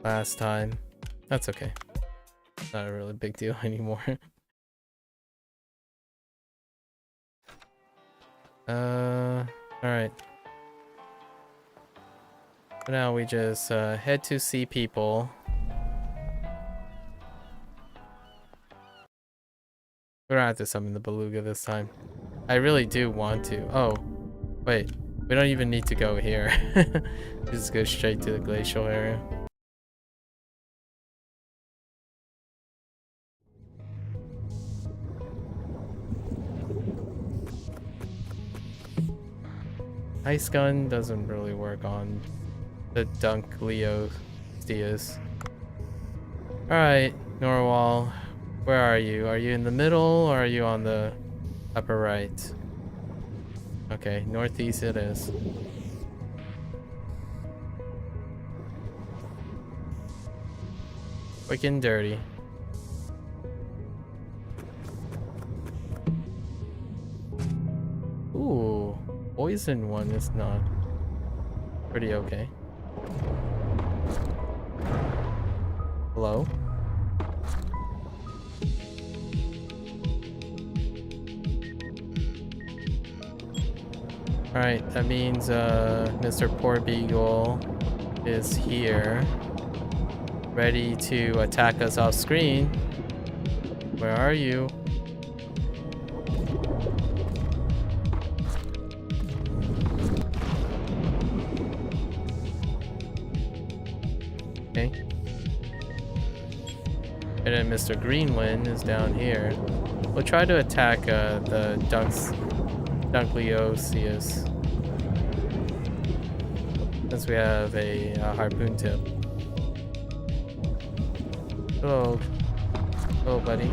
Speaker 1: last time. That's okay. Not a really big deal anymore. Alright. For now we just head to see people. We don't have to summon the beluga this time. I really do want to. Oh, wait. We don't even need to go here. Just go straight to the glacial area. Ice gun doesn't really work on the Dunk Leo Steas. Alright, Norwal. Where are you? Are you in the middle or are you on the upper right? Okay, northeast it is. Quick and dirty. Ooh, poison one is not pretty okay. Hello? Alright, that means Mr. Poor Beagle is here. ready to attack us off screen. Where are you? Okay. And then Mr. Greenland is down here. We'll try to attack the Dunkleosteus. Since we have a harpoon tip. Hello. Hello, buddy.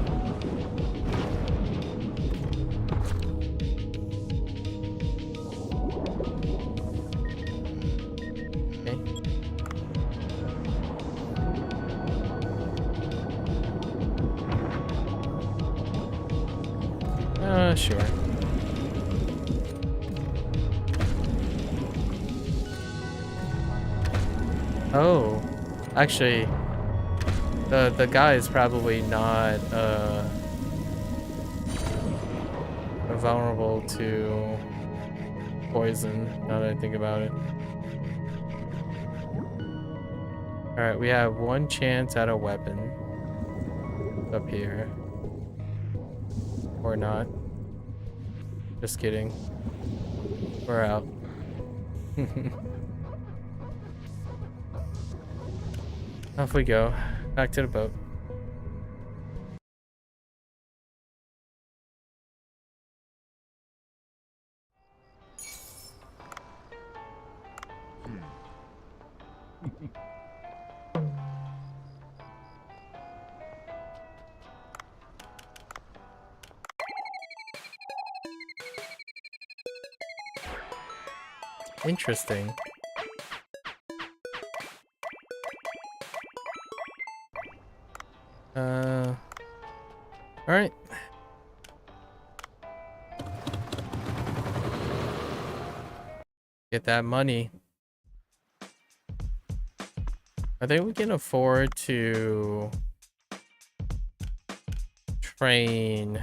Speaker 1: Okay. Sure. Oh, actually, the guy is probably not vulnerable to poison, now that I think about it. Alright, we have one chance at a weapon up here. Or not. Just kidding. We're out. Off we go. Back to the boat. Interesting. All right. Get that money. I think we can afford to train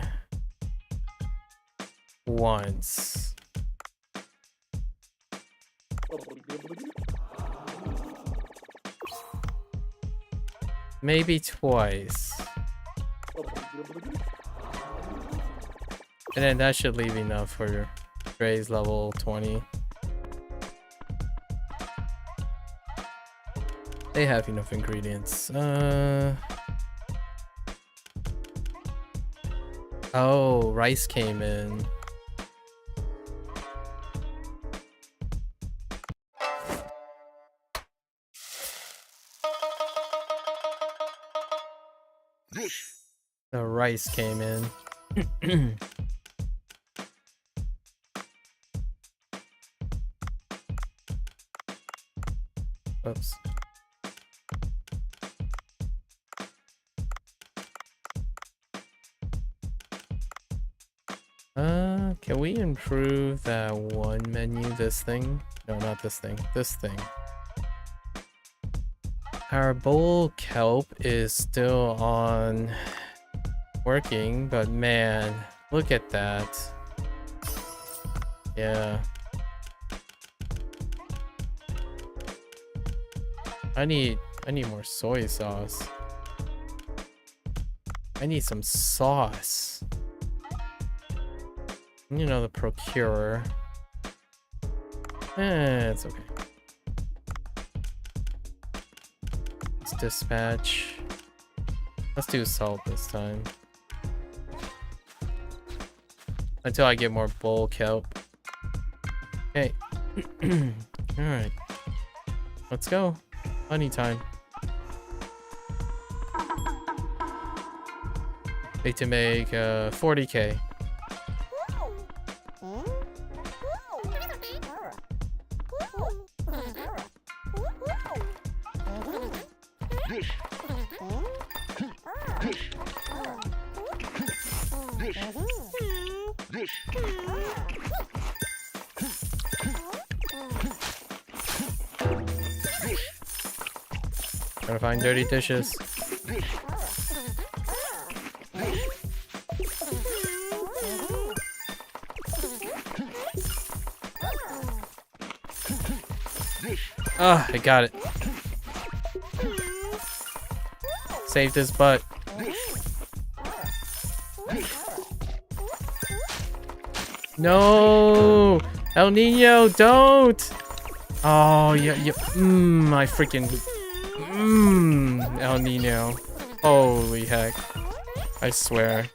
Speaker 1: once. Maybe twice. And then that should leave enough for Gray's level 20. They have enough ingredients. Oh, rice came in. The rice came in. Oops. Can we improve that one menu? This thing? No, not this thing. This thing. Our bowl kelp is still on working, but man, look at that. Yeah. I need more soy sauce. I need some sauce. You know, the procurer. It's okay. Let's dispatch. Let's do salt this time. Until I get more bowl kelp. Okay. Alright. Let's go. Honey time. Need to make 40k. Gotta find dirty dishes. Ah, I got it. Saved his butt. No! El Nino, don't! Oh, yeah, yeah. I freaking... El Nino. Holy heck. I swear.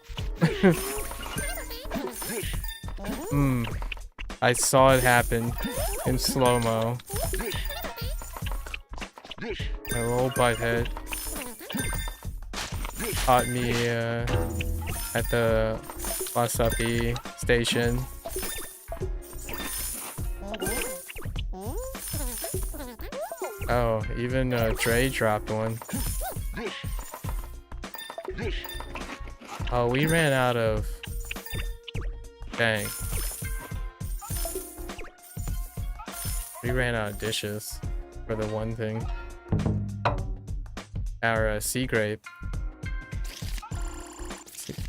Speaker 1: I saw it happen in slow-mo. My little butthead caught me at the Wasabi station. Oh, even Dre dropped one. Oh, we ran out of... Dang. We ran out of dishes for the one thing. Our sea grape.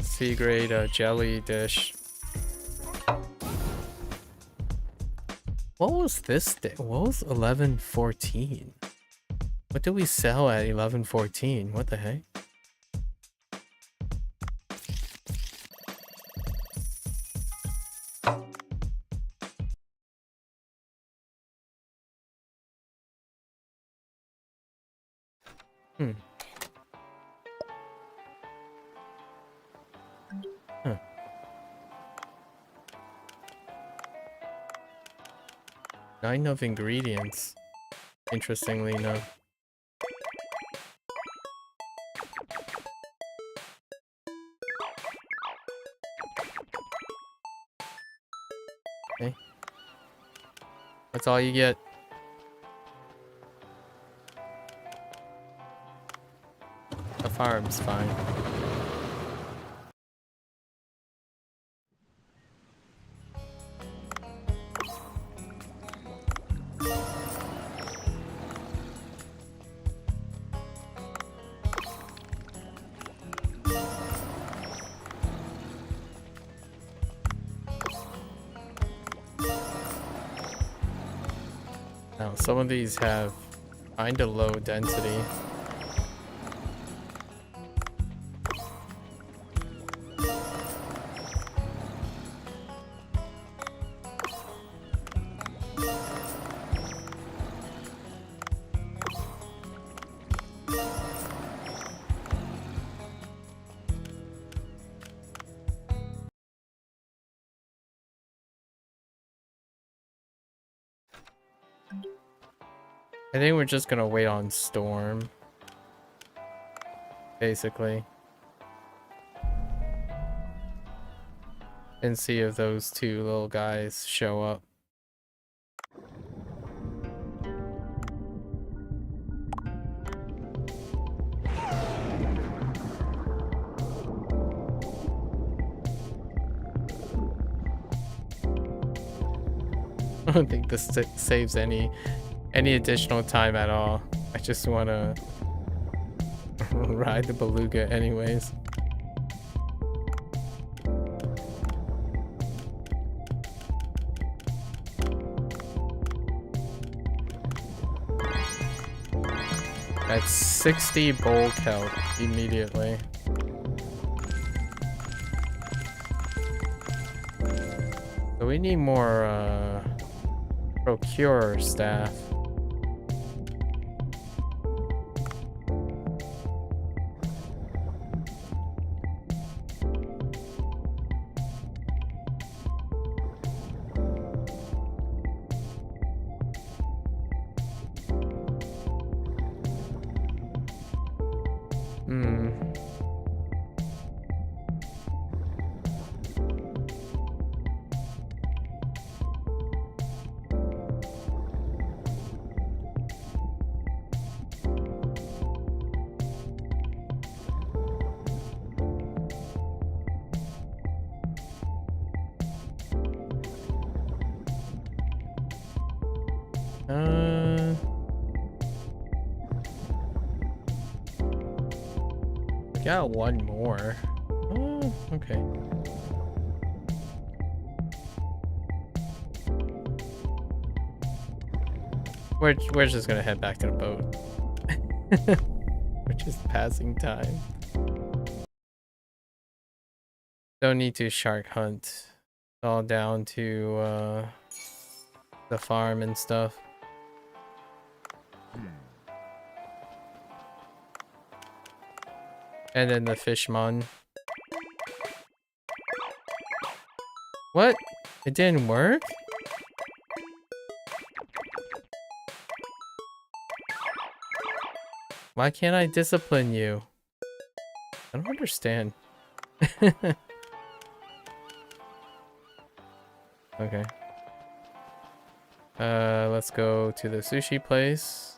Speaker 1: Sea grade jelly dish. What was this thing? What was 1114? What did we sell at 1114? What the heck? Huh. 9 of ingredients. Interestingly enough. Okay. That's all you get. The farm's fine. Now, some of these have kinda low density. I think we're just gonna wait on Storm. Basically. And see if those two little guys show up. I don't think this saves any additional time at all. I just want to ride the beluga anyways. That's 60 bulk health immediately. So we need more procure staff. Got one more. Oh, okay. We're just gonna head back to the boat. We're Just passing time. Don't need to shark hunt. It's all down to the farm and stuff. And then the fishmon. What? It didn't work? Why can't I discipline you? I don't understand. Okay. Let's go to the sushi place.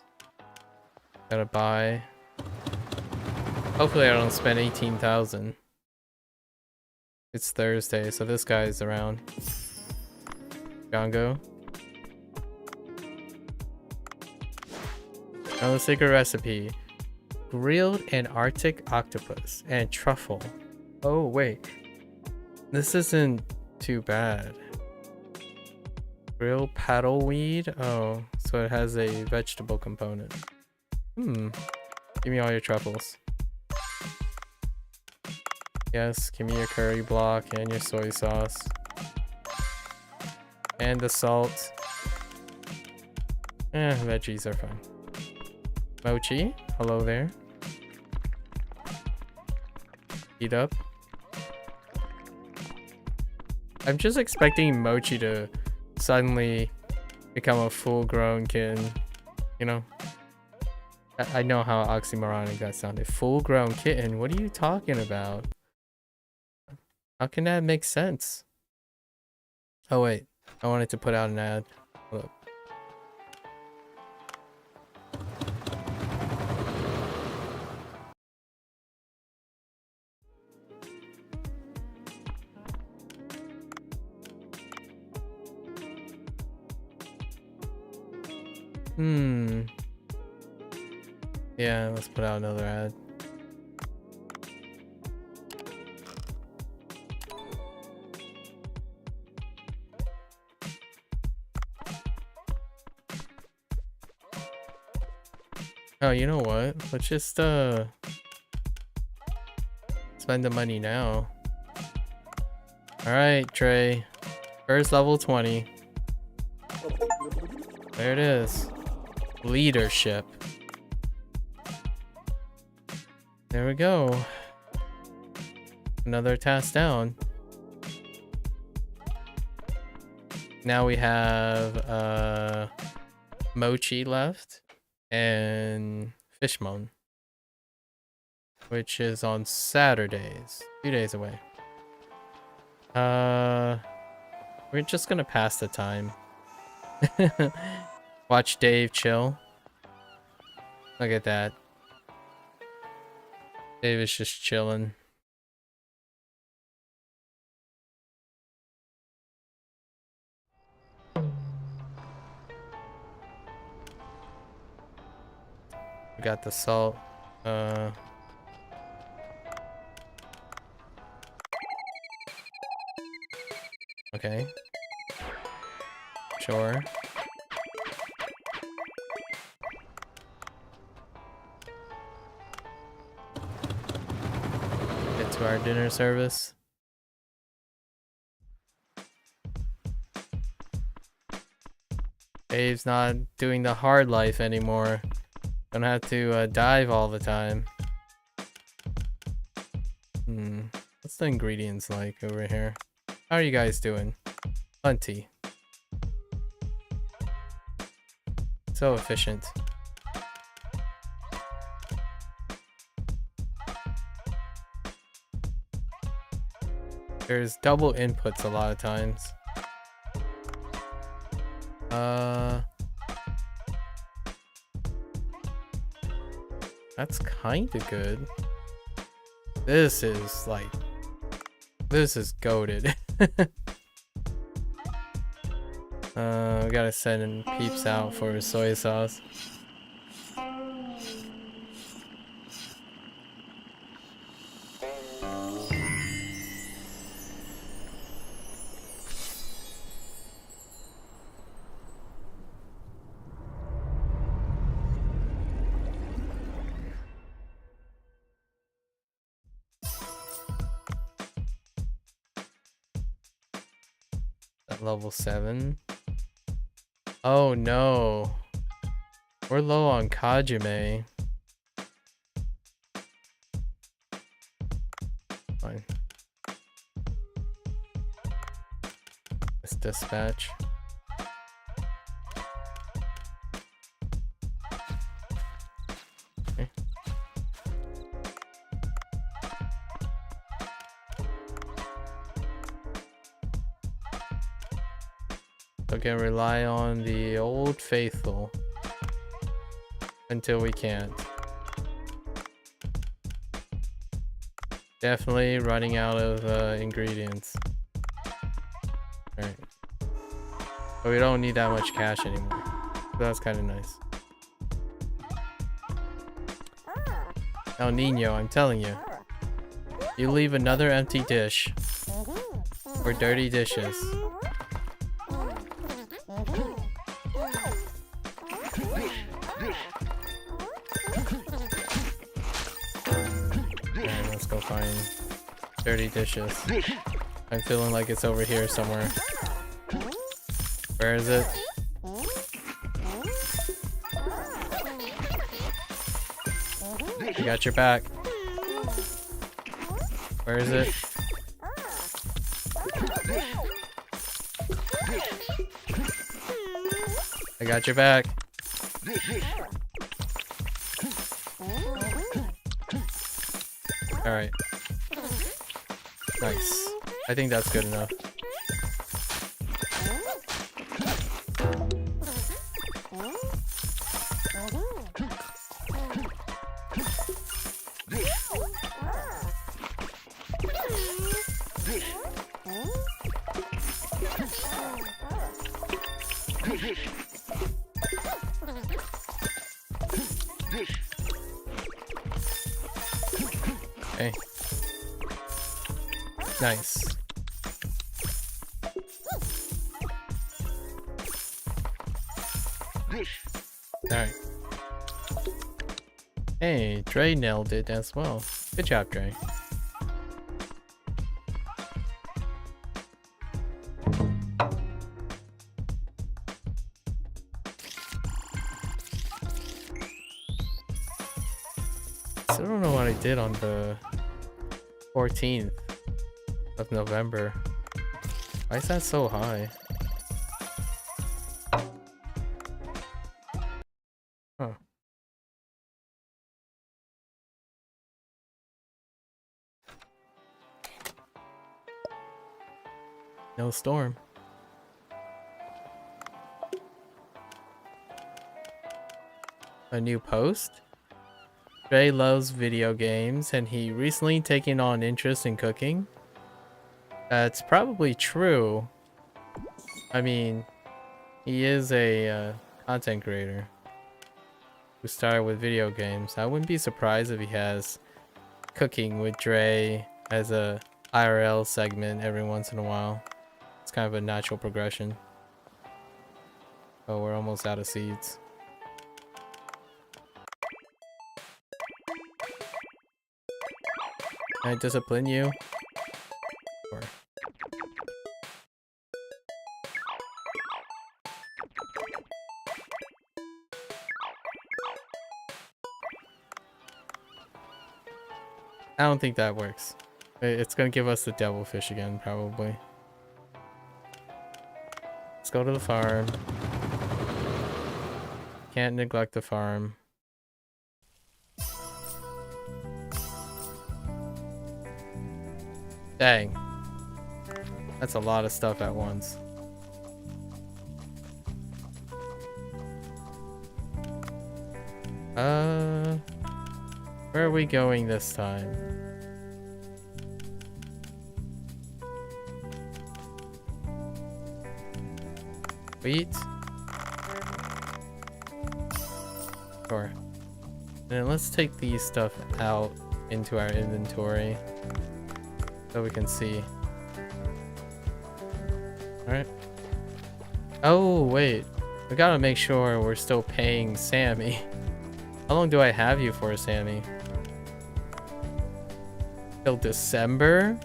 Speaker 1: Gotta buy. Hopefully I don't spend 18,000. It's Thursday, so this guy's around. Django. Now the secret recipe. Grilled Antarctic octopus and truffle. Oh wait. This isn't too bad. Grilled paddleweed? Oh, so it has a vegetable component. Give me all your truffles. Yes, give me your curry block and your soy sauce. And the salt. Veggies are fine. Mochi, hello there. Heat up. I'm just expecting Mochi to suddenly become a full-grown kitten, you know? I know how oxymoronic that sounded. Full-grown kitten? What are you talking about? How can that make sense? Oh wait, I wanted to put out an ad. Hold up. Yeah, let's put out another ad. Oh, you know what? Let's just spend the money now. Alright, Trey. First level 20. There it is. Leadership. There we go. Another task down. Now we have Mochi left and Fishmon, which is on Saturdays, 2 days away. We're just gonna pass the time. Watch Dave chill. Look at that. Dave is just chilling. We got the salt. Okay. Sure. Get to our dinner service. Dave's not doing the hard life anymore. Don't have to dive all the time. What's the ingredients like over here? How are you guys doing? Plenty. So efficient. There's double inputs a lot of times. That's kind of good. This is like... This is goated. We gotta send Peeps out for soy sauce. Level 7. Oh no. We're low on Kajime. Fine. Let's dispatch. Okay. So can rely on the old faithful until we can't. Definitely running out of ingredients. Alright. But we don't need that much cash anymore. So that's kind of nice. El Nino, I'm telling you. You leave another empty dish or dirty dishes. Alright, let's go find dirty dishes. I'm feeling like it's over here somewhere. Where is it? I got your back. Where is it? I got your back. Alright. Nice. I think that's good enough. Okay. Nice. Alright. Hey, Dre nailed it as well. Good job, Dre. Still don't know what I did on the 14th of November. Why is that so high? Huh. No storm. A new post? Ray loves video games and he recently taken on interest in cooking. That's probably true. I mean, he is a content creator who started with video games. I wouldn't be surprised if he has cooking with Dre as a IRL segment every once in a while. It's kind of a natural progression. Oh, we're almost out of seeds. Can I discipline you? Or... I don't think that works. It's gonna give us the devilfish again, probably. Let's go to the farm. Can't neglect the farm. Dang. That's a lot of stuff at once. Where are we going this time? Wheat? Sure. And let's take these stuff out into our inventory so we can see. Alright. Oh, wait. We gotta make sure we're still paying Sammy. How long do I have you for, Sammy? Till December?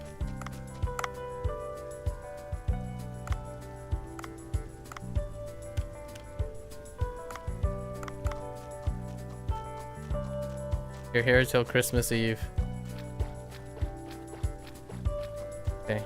Speaker 1: You're here till Christmas Eve. Okay.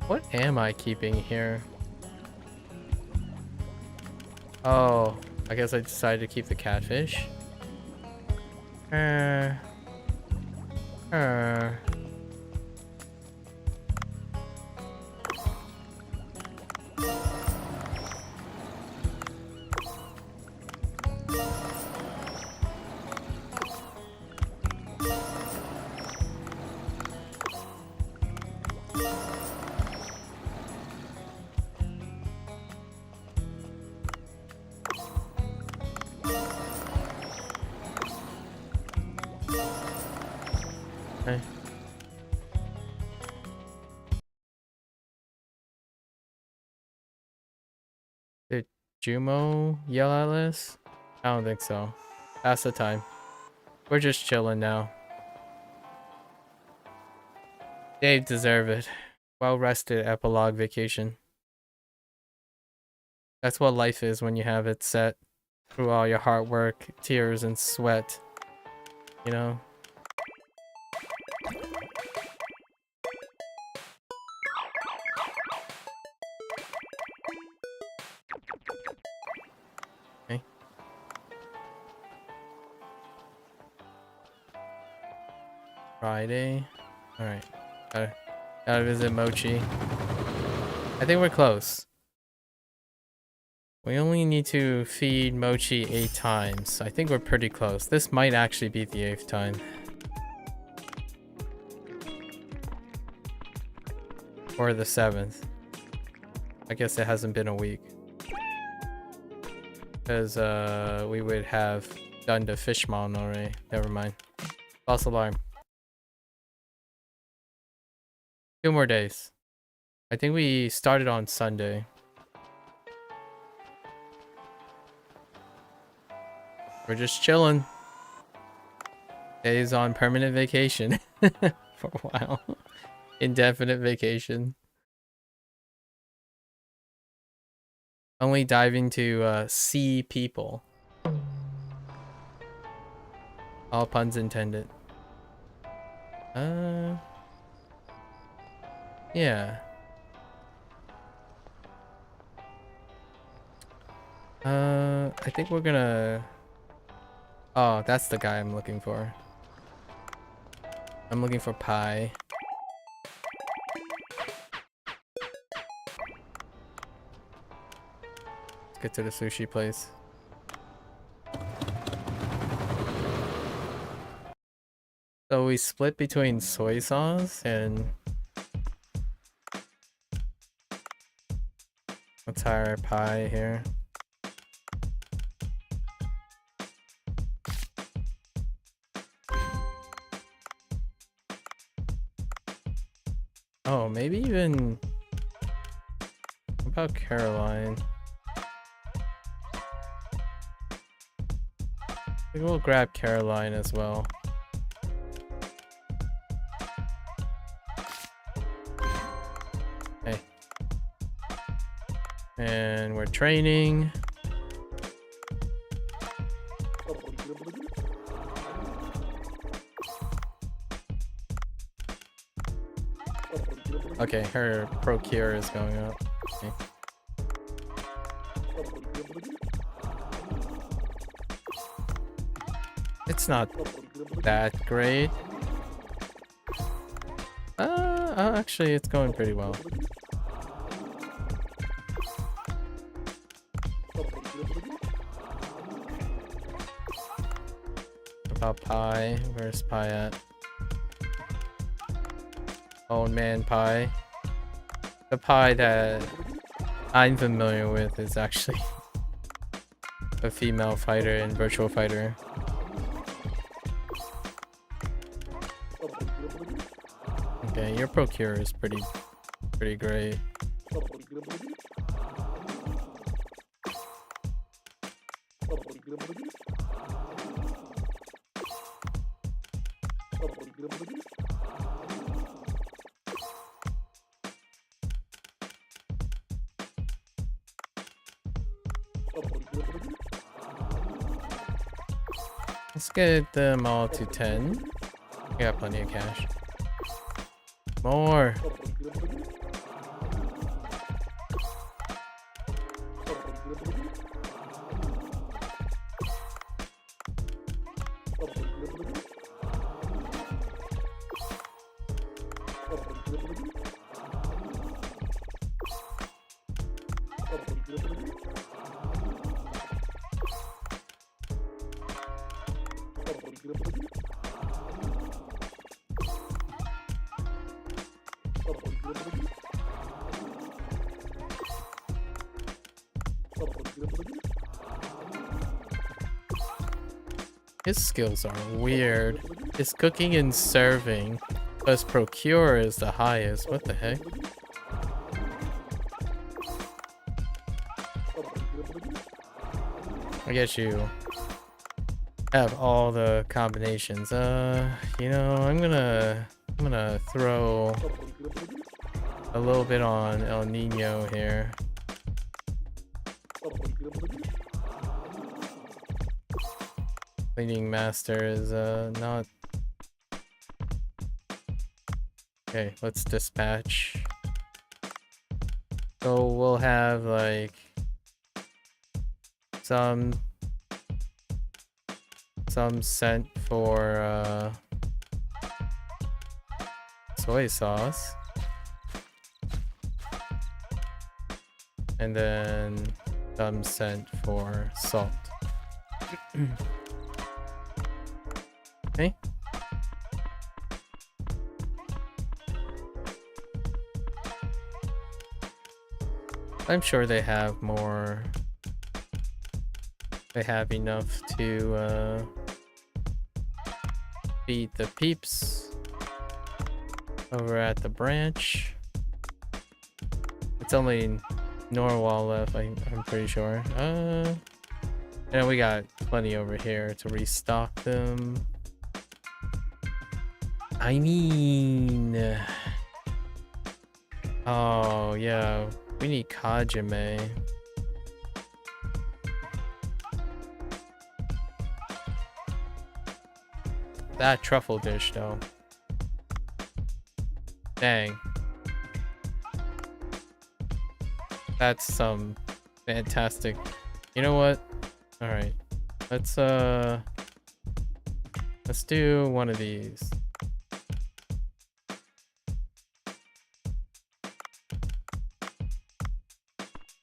Speaker 1: What am I keeping here? Oh, I guess I decided to keep the catfish. Uh. Okay. Did Jumo yell at us? I don't think so. That's the time. We're just chilling now. They deserve it. Well rested epilogue vacation. That's what life is when you have it set through all your hard work, tears, and sweat. You know? Okay. Friday. Alright. Gotta visit Mochi. I think we're close. We only need to feed Mochi 8 times. I think we're pretty close. This might actually be the 8th time. Or the 7th. I guess it hasn't been a week. Because we would have done the Fishmon already. Never mind. False alarm. 2 more days. I think we started on Sunday. We're just chilling. Days on permanent vacation for a while. Indefinite vacation. Only diving to see people. All puns intended. Yeah. I think we're gonna... Oh, that's the guy I'm looking for. I'm looking for Pie. Let's get to the sushi place. So we split between soy sauce and... Let's hire Pie here. Oh, maybe even... What about Caroline? I think we'll grab Caroline as well. Okay. And we're training. Okay, her procure is going up. Okay. It's not that great. Actually, it's going pretty well. About Pie? Where's Pie at? Old man Pie. The Pie that I'm familiar with is actually a female fighter in Virtual Fighter. Okay, your procure is pretty great. Let's get them all to 10. We got plenty of cash. More. His skills are weird. His cooking and serving, plus procure is the highest. What the heck? I guess you have all the combinations. You know, I'm gonna throw a little bit on El Nino here. Cleaning master is not okay. Let's dispatch. So we'll have like some scent for soy sauce, and then some scent for salt. Okay. I'm sure they have more. They have enough to feed the peeps over at the branch. It's only Norwal left, I'm pretty sure. And we got plenty over here to restock them. I mean, oh yeah, we need Kajime. That truffle dish though. Dang. That's some fantastic. You know what? All right. Let's do one of these.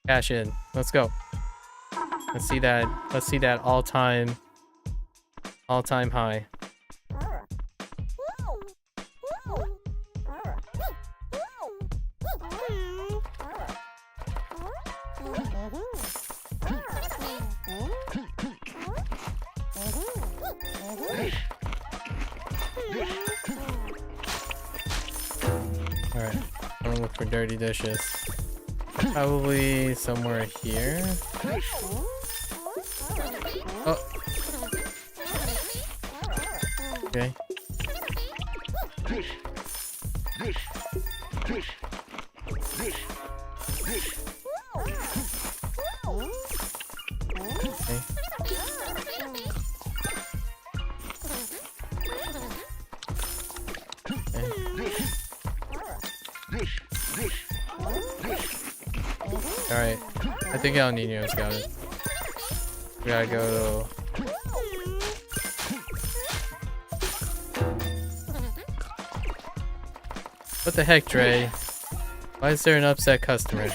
Speaker 1: Cash in. Let's go. Let's see that all-time high. Alright, I'm gonna look for dirty dishes. Probably somewhere here. Oh. Okay. Alright, I think El Nino's got it. We gotta go. What the heck, Dre? Why is there an upset customer?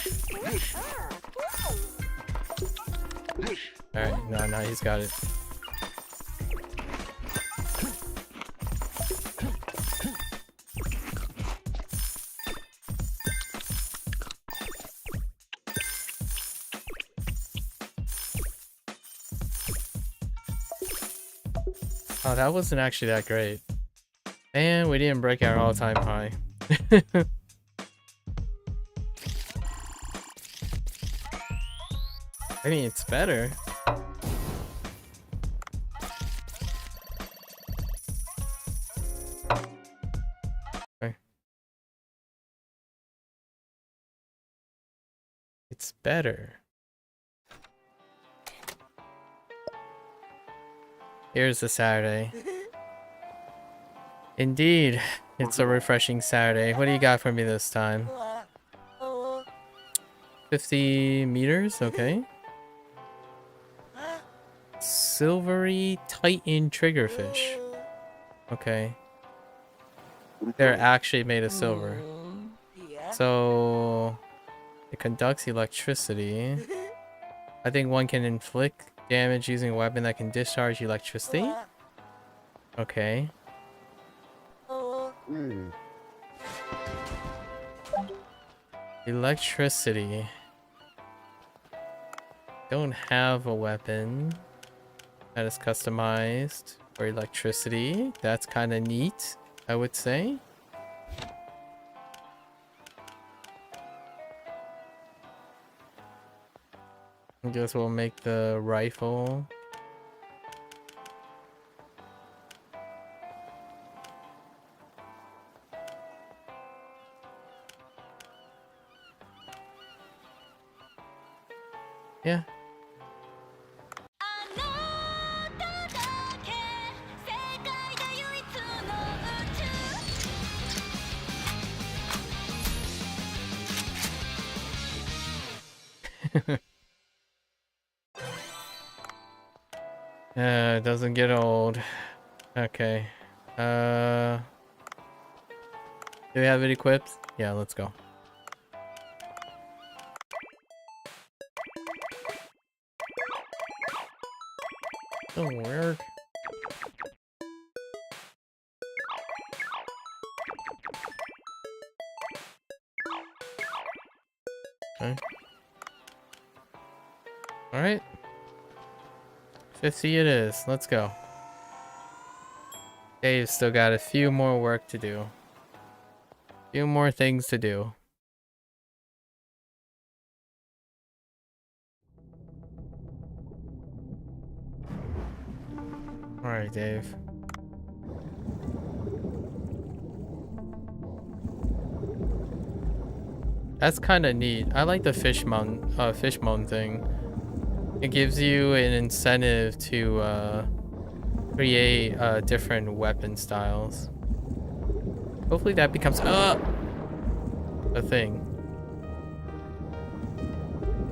Speaker 1: Alright, no, he's got it. Oh, that wasn't actually that great. And we didn't break our all-time high. I mean, it's better. gets better. Here's the Saturday. Indeed, it's a refreshing Saturday. What do you got for me this time? 50 meters, okay. Silvery Titan triggerfish. Okay. They're actually made of silver. So it conducts electricity. I think one can inflict damage using a weapon that can discharge electricity. Okay. Electricity. Don't have a weapon that is customized for electricity. That's kind of neat, I would say. I guess we'll make the rifle. Yeah. It doesn't get old. Okay. Do we have it equipped? Yeah, let's go. Don't work. Okay. Alright. 50 it is. Let's go. Dave's still got a few more work to do. Few more things to do. Alright, Dave. That's kind of neat. I like the fishbone thing. It gives you an incentive to create different weapon styles. Hopefully that becomes a thing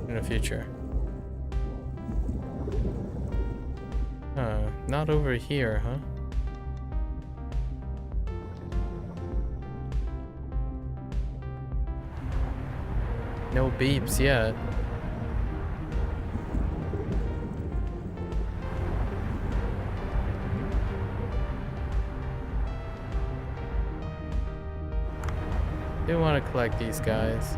Speaker 1: in the future. Not over here, huh? No beeps yet. Do want to collect these guys.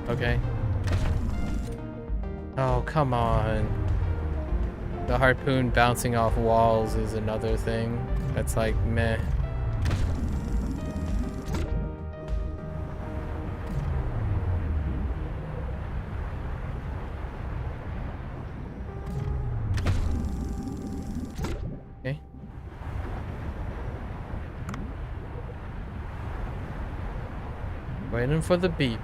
Speaker 1: Okay. Oh, come on. The harpoon bouncing off walls is another thing. That's like meh. Okay. Waiting for the beep.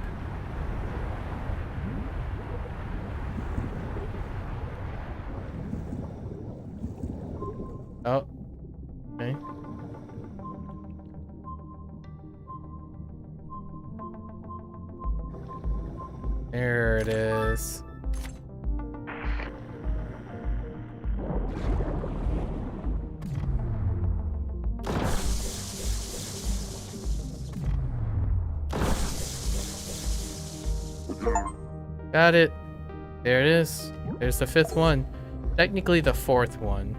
Speaker 1: Oh. Okay. There it is. Got it. There it is. There's the fifth one. Technically the fourth one.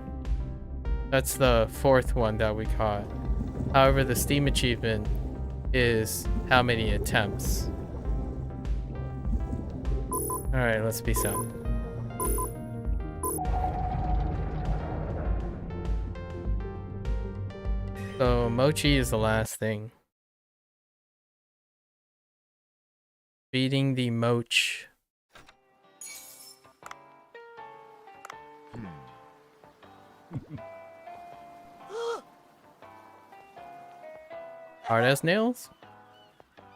Speaker 1: That's the fourth one that we caught. However, the Steam achievement is how many attempts. Alright, let's peace out. So, mochi is the last thing. Feeding the moch. Hard as nails?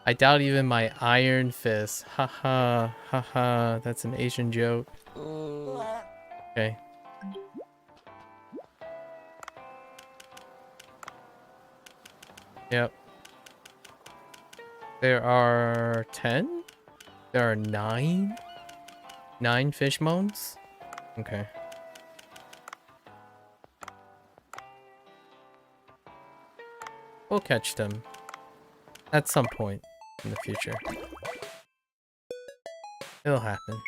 Speaker 1: I doubt even my iron fist. Haha, haha, that's an Asian joke. Okay. Yep. There are 10? There are 9? 9 fish moans? Okay. We'll catch them at some point in the future. It'll happen.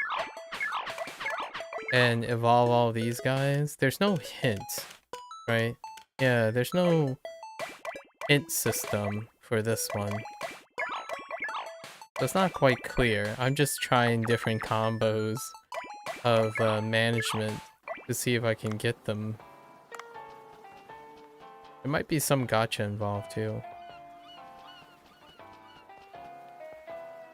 Speaker 1: And evolve all these guys. There's no hint, right? Yeah, there's no hint system for this one. So it's not quite clear. I'm just trying different combos of management to see if I can get them. There might be some gacha involved too.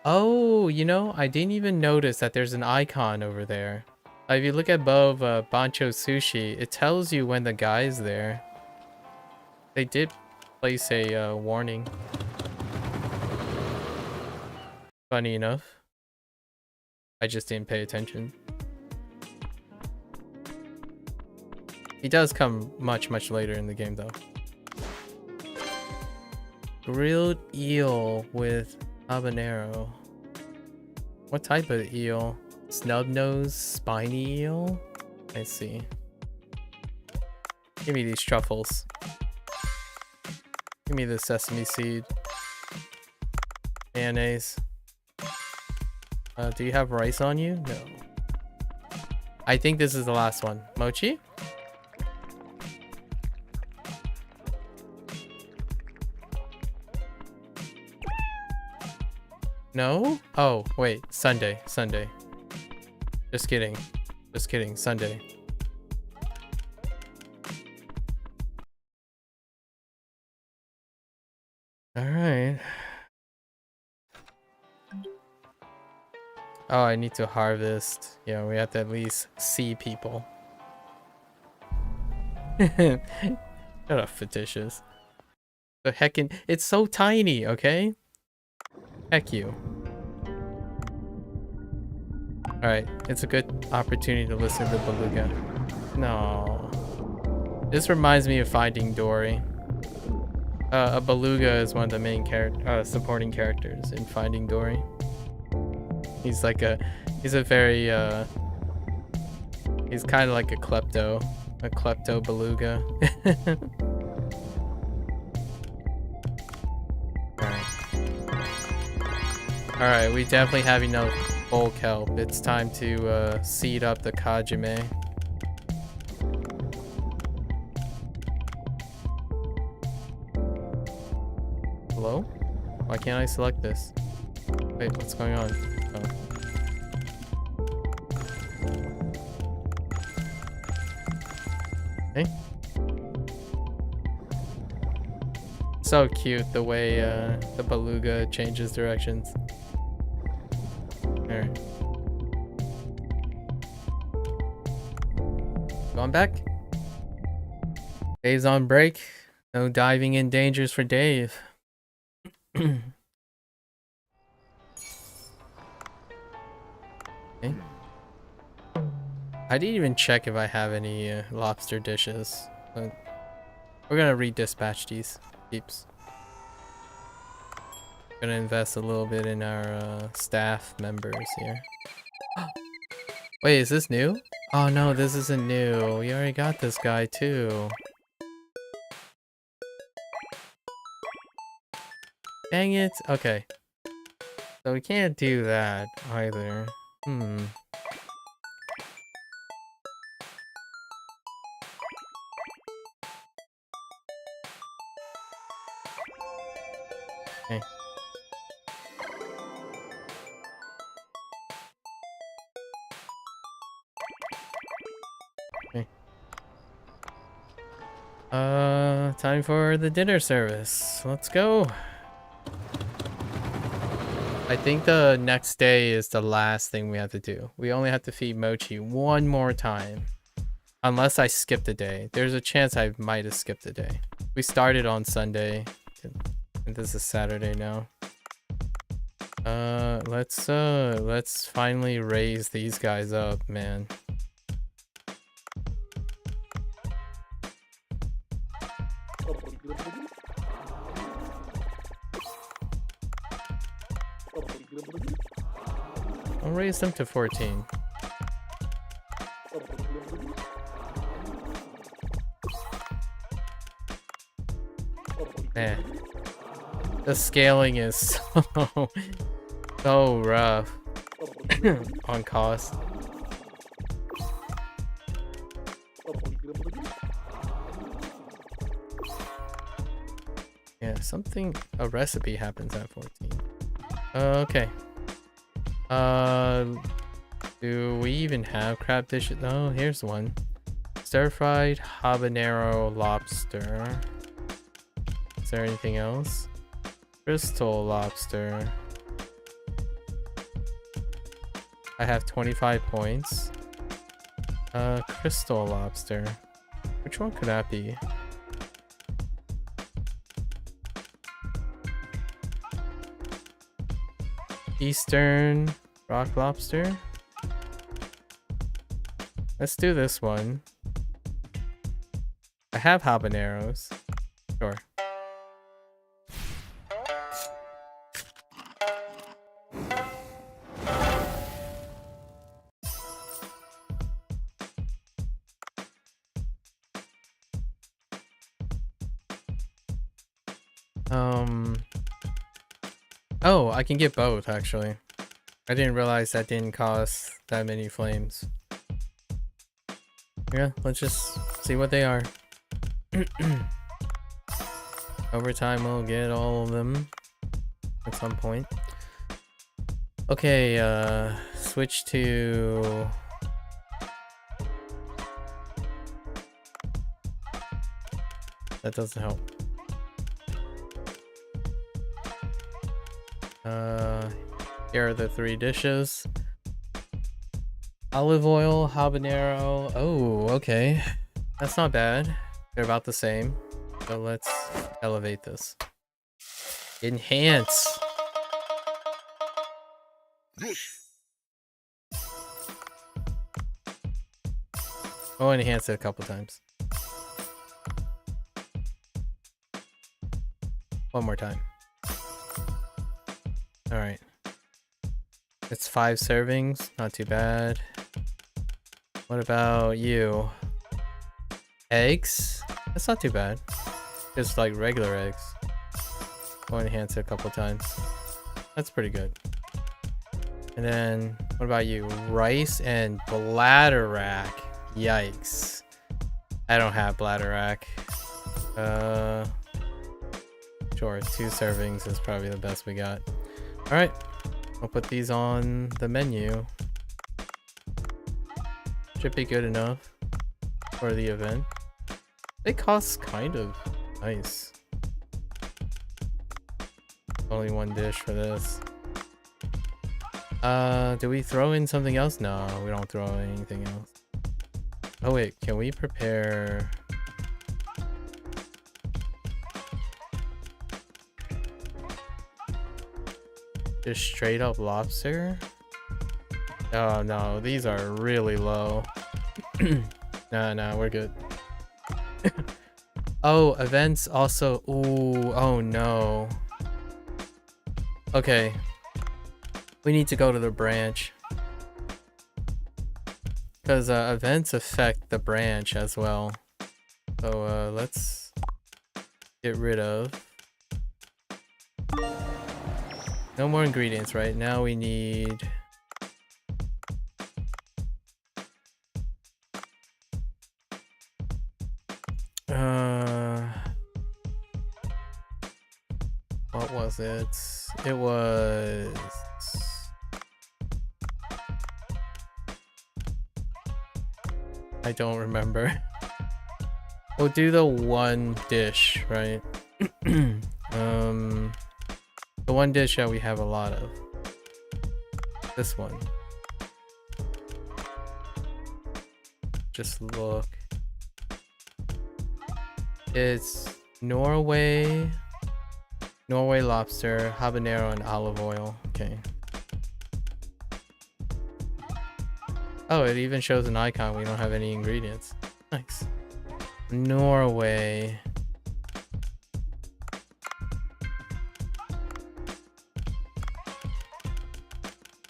Speaker 1: Oh, you know, I didn't even notice that there's an icon over there. If you look above Bancho Sushi, it tells you when the guy's there. They did place a warning. Funny enough. I just didn't pay attention. He does come much later in the game though. Grilled eel with habanero. What type of eel? Snub-nosed spiny eel? I see. Give me these truffles. Give me the sesame seed. Mayonnaise. Do you have rice on you? No. I think this is the last one. Mochi? No? Oh, wait. Sunday. Sunday. Just kidding. Just kidding. Sunday. Alright. Oh, I need to harvest. Yeah, we have to at least see people. Shut up, fictitious. The heckin'... It's so tiny, okay? Heck you. Alright, it's a good opportunity to listen to Beluga. No. This reminds me of Finding Dory. A Beluga is one of the main supporting characters in Finding Dory. He's like he's a very, he's kind of like a klepto beluga. Alright, we definitely have enough bulk help. It's time to seed up the Kajime. Hello? Why can't I select this? Wait, what's going on? Oh. Okay. So cute the way the Beluga changes directions. There. Going back. Dave's on break. No diving in dangers for Dave. Okay. I didn't even check if I have any lobster dishes. But we're gonna redispatch these peeps. Gonna invest a little bit in our staff members here. Wait, is this new? Oh no, this isn't new. We already got this guy too. Dang it. Okay. So we can't do that either. Okay. Okay. Time for the dinner service. Let's go. I think the next day is the last thing we have to do. We only have to feed Mochi one more time. Unless I skipped a day. There's a chance I might have skipped a day. We started on Sunday. And this is Saturday now. Let's finally raise these guys up, man. I'll raise them to 14. Man, the scaling is so rough on cost. Yeah, a recipe happens at 14. Okay. Do we even have crab dishes? Oh, here's one. Stir-fried habanero lobster. Is there anything else? Crystal lobster. I have 25 points. Crystal lobster. Which one could that be? Eastern rock lobster. Let's do this one. I have habaneros. Sure. Oh, I can get both actually. I didn't realize that didn't cost that many flames. Yeah, let's just see what they are. Over time we'll get all of them at some point. Okay, switch to that doesn't help. Here are the 3 dishes. Olive oil, habanero. Oh, okay. That's not bad. They're about the same. So let's elevate this. Enhance. Oh, enhance it a couple times. One more time. All right. It's 5 servings, not too bad. What about you? Eggs? That's not too bad. Just like regular eggs. Go enhance it a couple times. That's pretty good. And then, what about you? Rice and bladderwrack. Yikes. I don't have bladderwrack. Sure, 2 servings is probably the best we got. Alright. I'll put these on the menu. Should be good enough for the event. It costs kind of nice. Only 1 dish for this. Do we throw in something else? No, we don't throw anything else. Oh wait, can we prepare... just straight up lobster? Oh no, these are really low. Nah, we're good. Oh, events also. Ooh, oh no. Okay. We need to go to the branch. Because events affect the branch as well. So let's get rid of. No more ingredients, right? Now we need... what was it? It was... I don't remember. We'll do the 1 dish, right? The 1 dish that we have a lot of. This one. Just look. It's Norway lobster, habanero, and olive oil. Okay. Oh, it even shows an icon. We don't have any ingredients. Nice. Norway.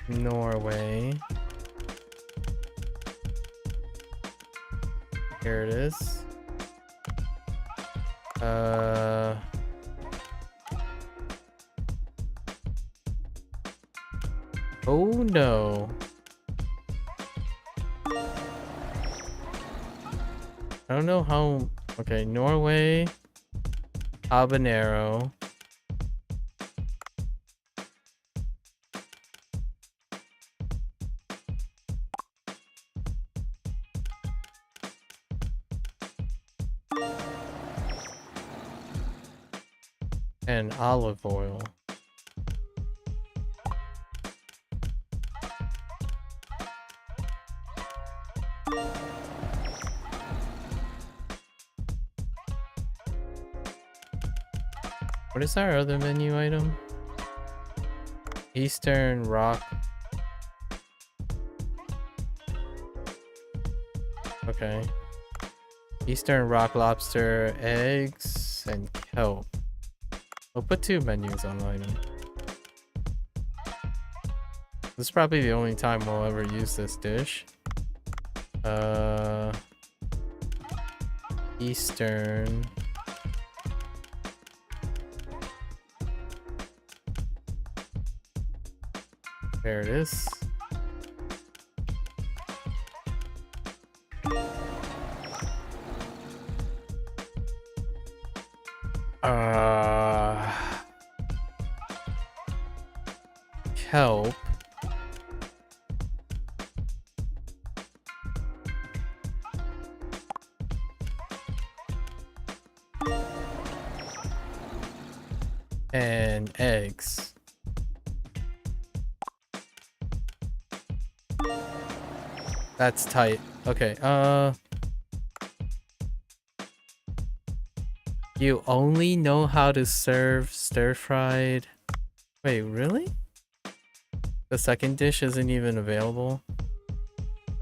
Speaker 1: Norway. Here it is. Oh no. I don't know how. Okay, Norway, habanero. And olive oil. What is our other menu item? Eastern rock. Okay. Eastern rock lobster, eggs, and kelp. We'll put 2 menus on item. This is probably the only time we'll ever use this dish. Eastern. There it is. Kelp. And eggs. That's tight. Okay, you only know how to serve stir-fried. Wait, really? The second dish isn't even available?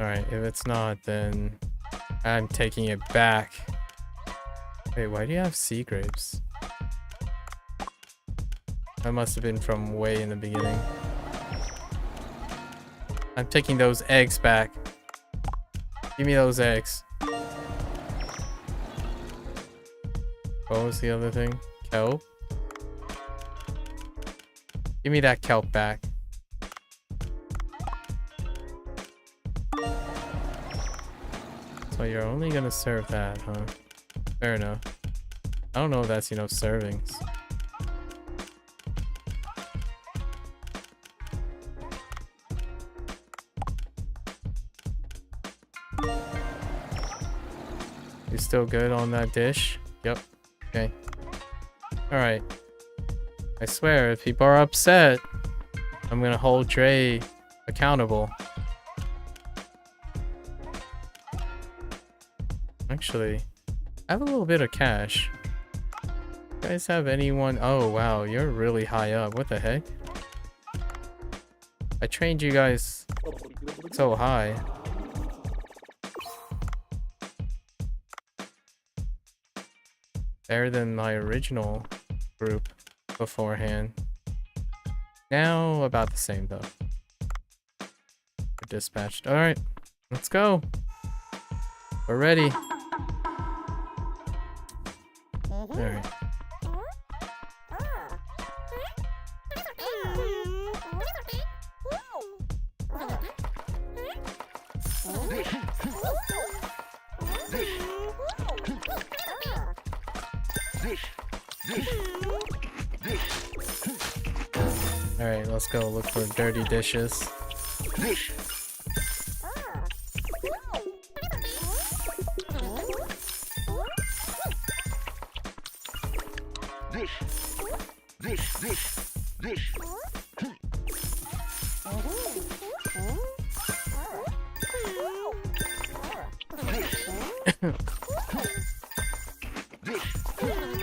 Speaker 1: Alright, if it's not, then I'm taking it back. Wait, why do you have sea grapes? That must have been from way in the beginning. I'm taking those eggs back. Give me those eggs. What was the other thing? Kelp? Give me that kelp back. So you're only gonna serve that, huh? Fair enough. I don't know if that's enough servings. You still good on that dish? Yep. Okay. Alright. I swear, if people are upset, I'm gonna hold Dre accountable. Actually, I have a little bit of cash. You guys have anyone? Oh wow, you're really high up. What the heck? I trained you guys so high. Better than my original group beforehand. Now about the same though. We're dispatched. Alright, let's go. We're ready. Alright. Alright, let's go look for dirty dishes.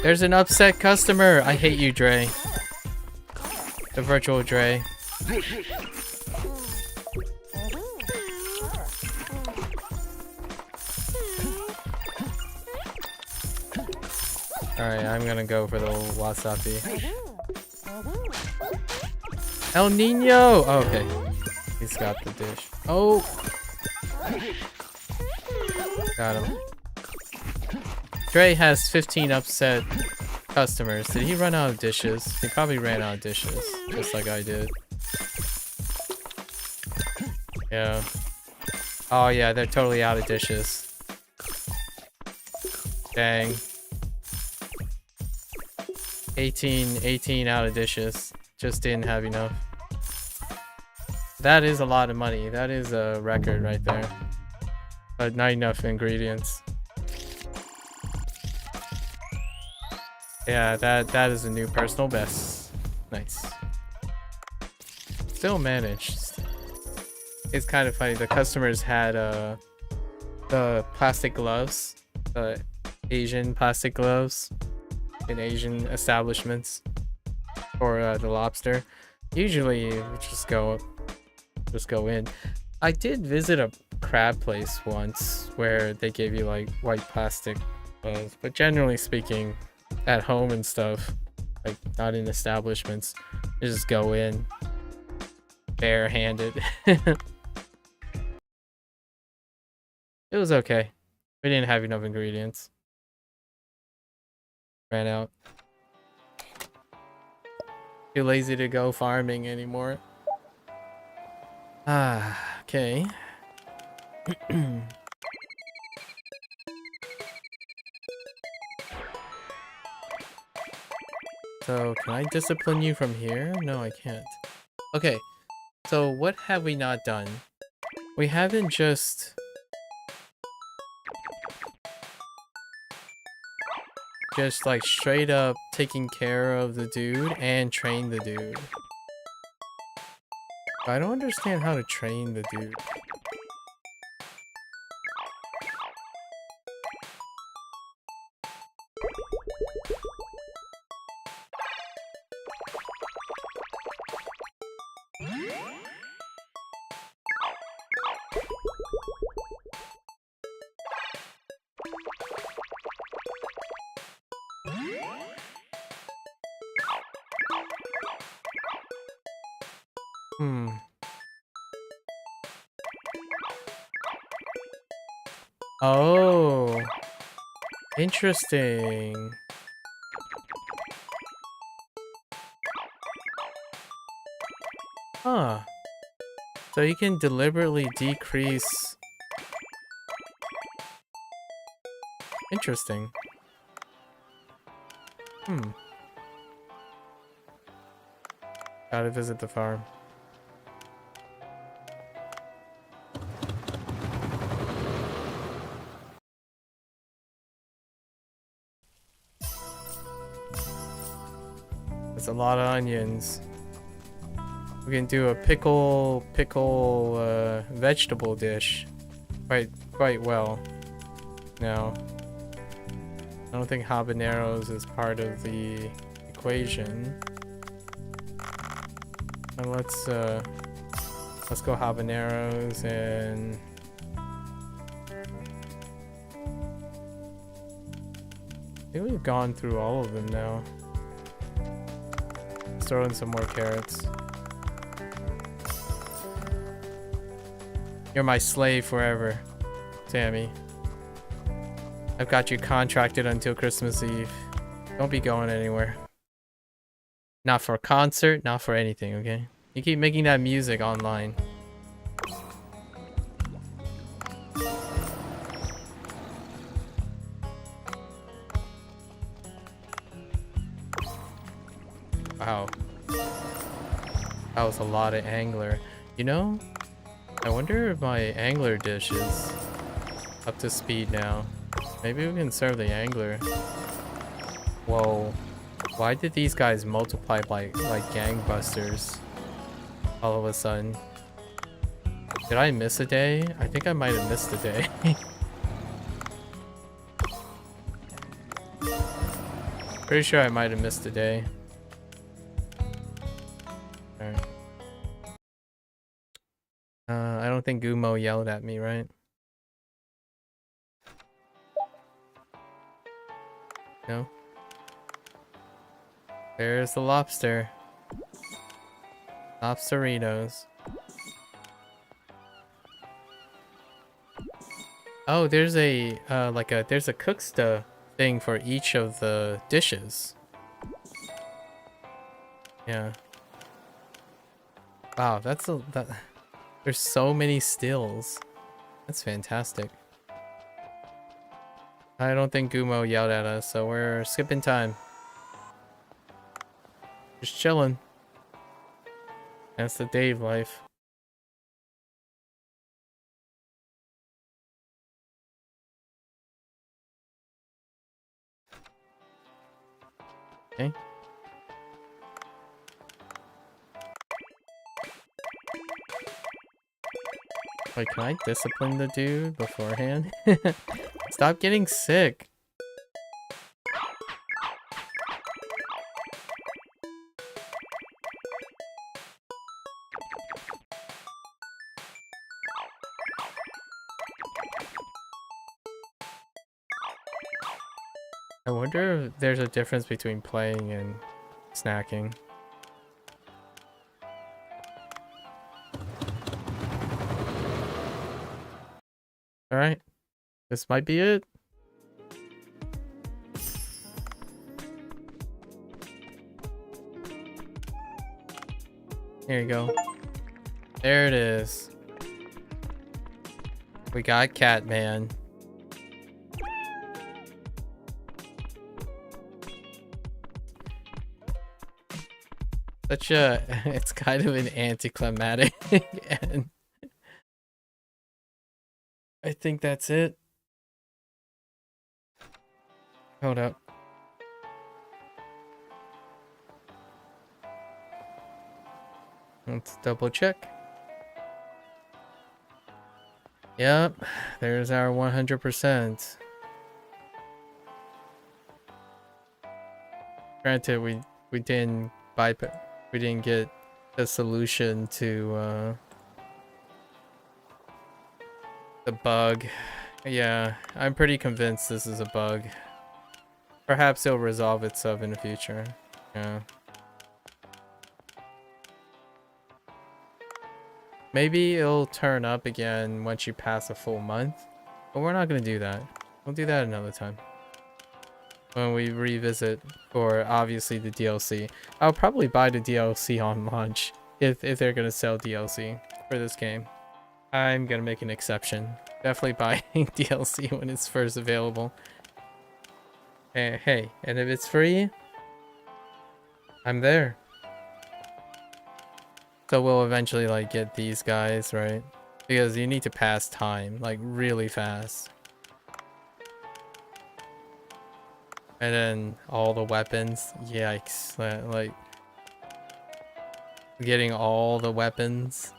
Speaker 1: There's an upset customer. I hate you, Dre. The virtual Dre. Alright, I'm gonna go for the wasabi. El Nino! Oh, okay. He's got the dish. Oh! Got him. Dre has 15 upset customers. Did he run out of dishes? He probably ran out of dishes, just like I did. Yeah. Oh yeah, they're totally out of dishes. Dang. 18 out of dishes. Just didn't have enough. That is a lot of money. That is a record right there. But not enough ingredients. Yeah, that is a new personal best. Nice. Still managed. It's kind of funny. The customers had the plastic gloves, the Asian plastic gloves in Asian establishments for the lobster. Usually you just go in. I did visit a crab place once where they gave you like white plastic gloves, but generally speaking, at home and stuff, like not in establishments, you just go in barehanded. It was okay. We didn't have enough ingredients. Ran out. Too lazy to go farming anymore. Ah, okay. So, can I discipline you from here? No, I can't. Okay, so what have we not done? We haven't just like straight up taking care of the dude and train the dude. I don't understand how to train the dude. Oh, interesting. Huh. So you can deliberately decrease. Interesting. Gotta visit the farm. That's a lot of onions. We can do a pickle vegetable dish quite well. No, I don't think habaneros is part of the equation. And let's go habaneros and I think we've gone through all of them now. Let's throw in some more carrots. You're my slave forever, Tammy. I've got you contracted until Christmas Eve. Don't be going anywhere. Not for a concert, not for anything, okay? You keep making that music online. Wow. That was a lot of angler. You know, I wonder if my angler dish is up to speed now. Maybe we can serve the angler. Whoa. Why did these guys multiply like gangbusters all of a sudden? Did I miss a day? I think I might have missed a day. Pretty sure I might have missed a day. Alright. I don't think Gumo yelled at me, right? No? There's the lobster. Lobsteritos. Oh, there's a there's a cooksta thing for each of the dishes. Yeah. Wow, there's so many stills. That's fantastic. I don't think Gumo yelled at us, so we're skipping time. Just chilling. That's the Dave life. Okay. Wait, can I discipline the dude beforehand? Stop getting sick. I wonder if there's a difference between playing and snacking. Alright. This might be it. Here you go. There it is. We got Catman. Such a... it's kind of an anticlimactic end. I think that's it. Hold up. Let's double check. Yep, there's our 100%. Granted, we didn't we didn't get the solution to the bug. Yeah, I'm pretty convinced this is a bug. Perhaps it'll resolve itself in the future. Yeah. Maybe it'll turn up again once you pass a full month. But we're not gonna do that. We'll do that another time. When we revisit for obviously the DLC. I'll probably buy the DLC on launch if they're gonna sell DLC for this game. I'm gonna make an exception. Definitely buying DLC when it's first available. Hey, and if it's free, I'm there. So we'll eventually like get these guys, right? Because you need to pass time like really fast. And then all the weapons, yikes, like getting all the weapons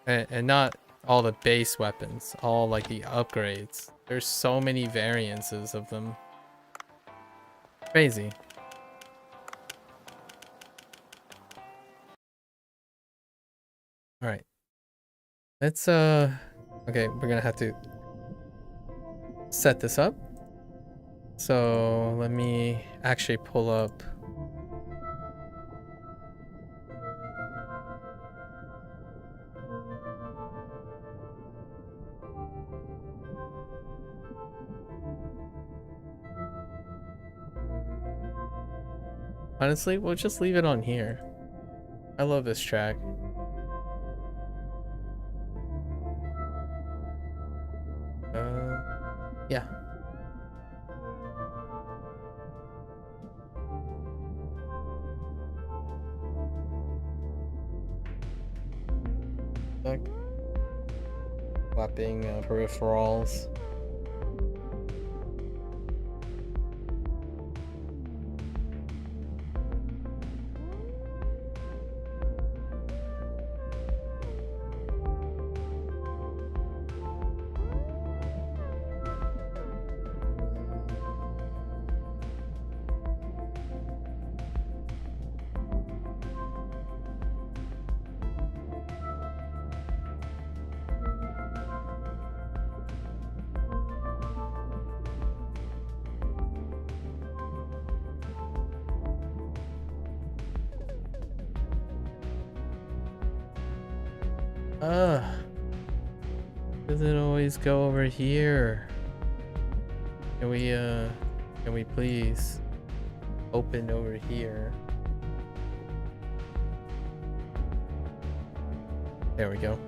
Speaker 1: and not all the base weapons, all like the upgrades. There's so many variances of them. Crazy. All right. Let's okay, we're gonna have to set this up. So let me actually pull up honestly, we'll just leave it on here. I love this track. Yeah. Swapping peripherals. Does it always go over here? Can we please open over here? There we go.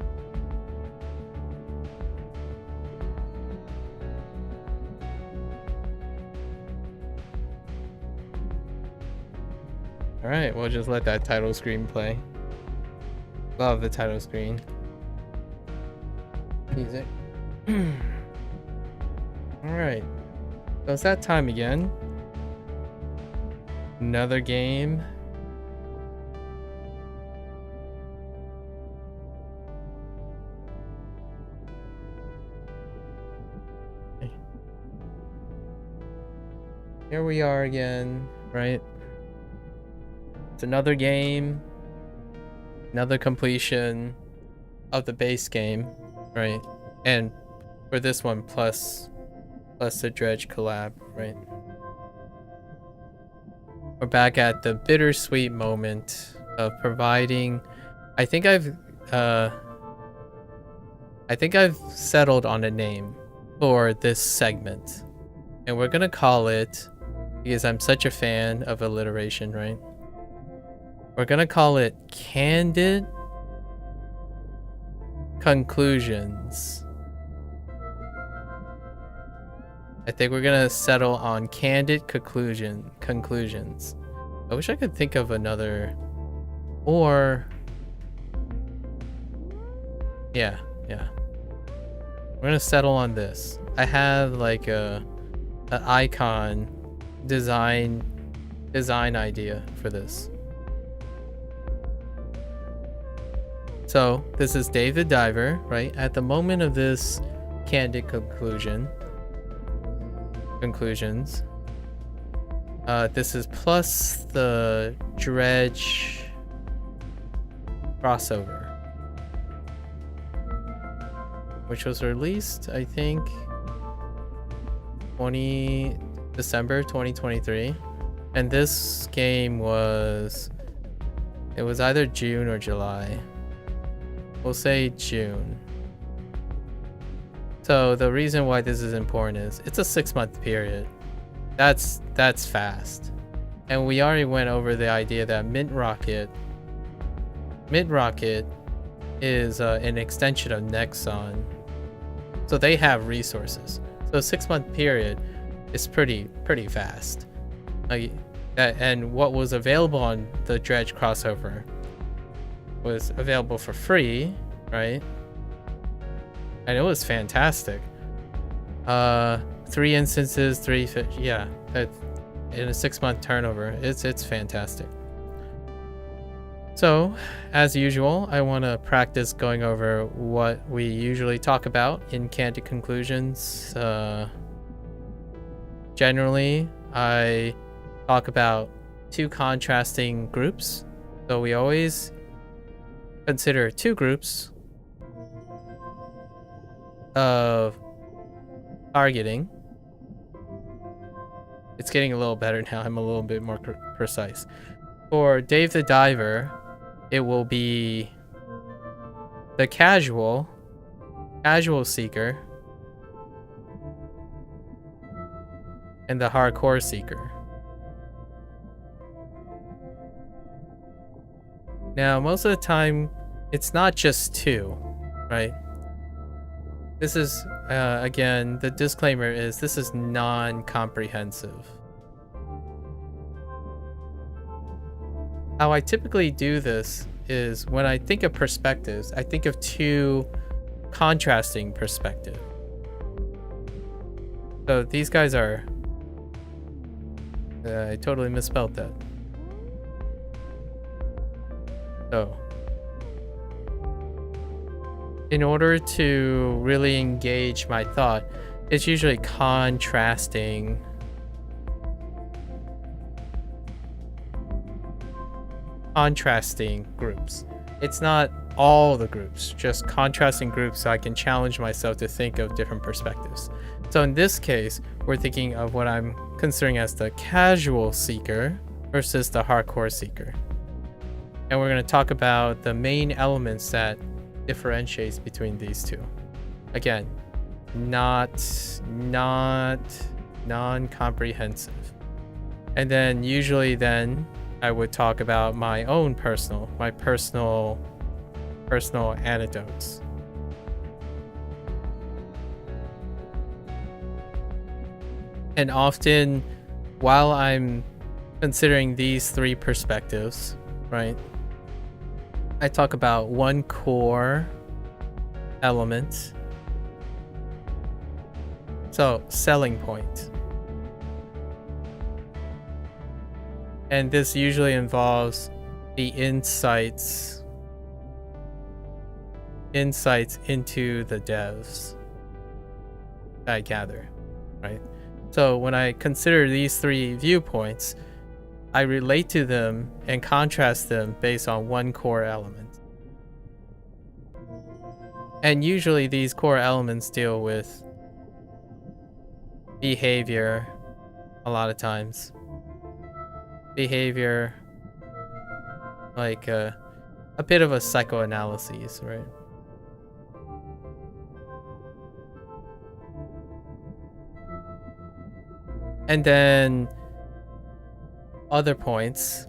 Speaker 1: Alright, we'll just let that title screen play. Love the title screen. Music. Alright. So it's that time again. Another game. Okay. Here we are again, right? It's another game. Another completion of the base game, right? And for this one, plus the Dredge collab, right? We're back at the bittersweet moment of providing. I think I've settled on a name for this segment, and we're gonna call it, because I'm such a fan of alliteration, right? We're gonna call it Candid Conclusions. I think we're gonna settle on Candid Conclusions. I wish I could think of another, or yeah. We're gonna settle on this. I have like an icon design idea for this. So this is Dave the Diver, right? At the moment of this Candid Conclusions. This is plus the Dredge crossover, which was released, I think, December 2023, and this game was either June or July. We'll say June. So the reason why this is important is it's a 6-month period. That's fast. And we already went over the idea that MINTROCKET is an extension of Nexon. So they have resources. So a 6-month period is pretty fast. And what was available on the Dredge crossover was available for free, right? And it was fantastic. 3 instances, yeah, in a 6-month turnover, it's fantastic. So, as usual, I want to practice going over what we usually talk about in Candid Conclusions. Generally, I talk about 2 contrasting groups. So we always consider 2 groups of targeting. It's getting a little better now. I'm a little bit more precise. For Dave the Diver, it will be the casual seeker and the hardcore seeker. Now, most of the time, it's not just 2, right? This is, again, the disclaimer is this is non-comprehensive. How I typically do this is when I think of perspectives, I think of 2 contrasting perspectives. So these guys are... I totally misspelled that. So, in order to really engage my thought, it's usually contrasting groups. It's not all the groups, just contrasting groups so I can challenge myself to think of different perspectives. So in this case, we're thinking of what I'm considering as the casual seeker versus the hardcore seeker. And we're going to talk about the main elements that differentiates between these two. Again, not non-comprehensive. And then usually then I would talk about my own personal anecdotes. And often while I'm considering these three perspectives, right, I talk about one core element. So, selling point. And this usually involves the insights into the devs that I gather, right? So when I consider these three viewpoints, I relate to them and contrast them based on one core element. And usually these core elements deal with behavior a lot of times. Behavior, like a bit of a psychoanalysis, right? And then other points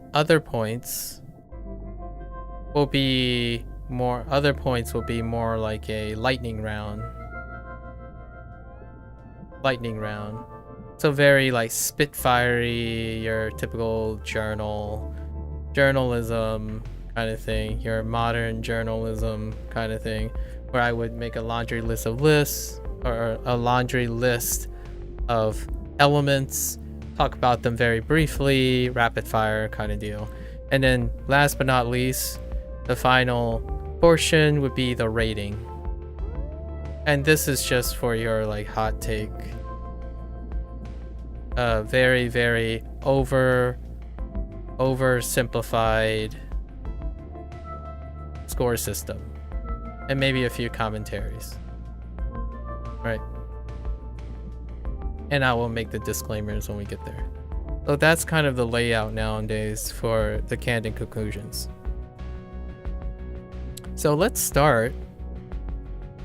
Speaker 1: will be more like a lightning round. So very like spitfirey, your typical journalism kind of thing, your modern journalism kind of thing, where I would make a laundry list of elements, talk about them very briefly, rapid fire kind of deal. And then last but not least, the final portion would be the rating. And this is just for your like hot take. Very, very oversimplified score system. And maybe a few commentaries. Right. And I will make the disclaimers when we get there. So that's kind of the layout nowadays for the candid conclusions. So let's start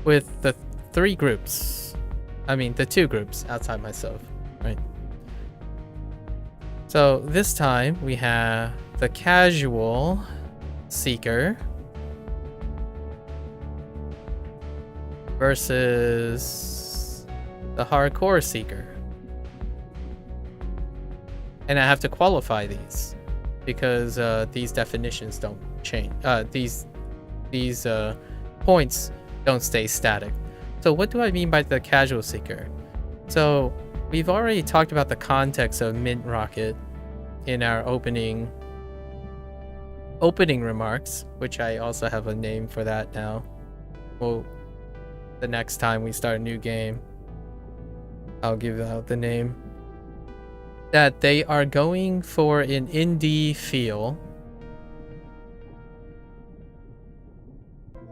Speaker 1: with the two groups outside myself, right? So this time we have the casual seeker versus the hardcore seeker. And I have to qualify these because these definitions don't change. These points don't stay static. So what do I mean by the casual seeker? So we've already talked about the context of MINTROCKET in our opening remarks, which I also have a name for that now. Well, the next time we start a new game, I'll give out the name. That they are going for an indie feel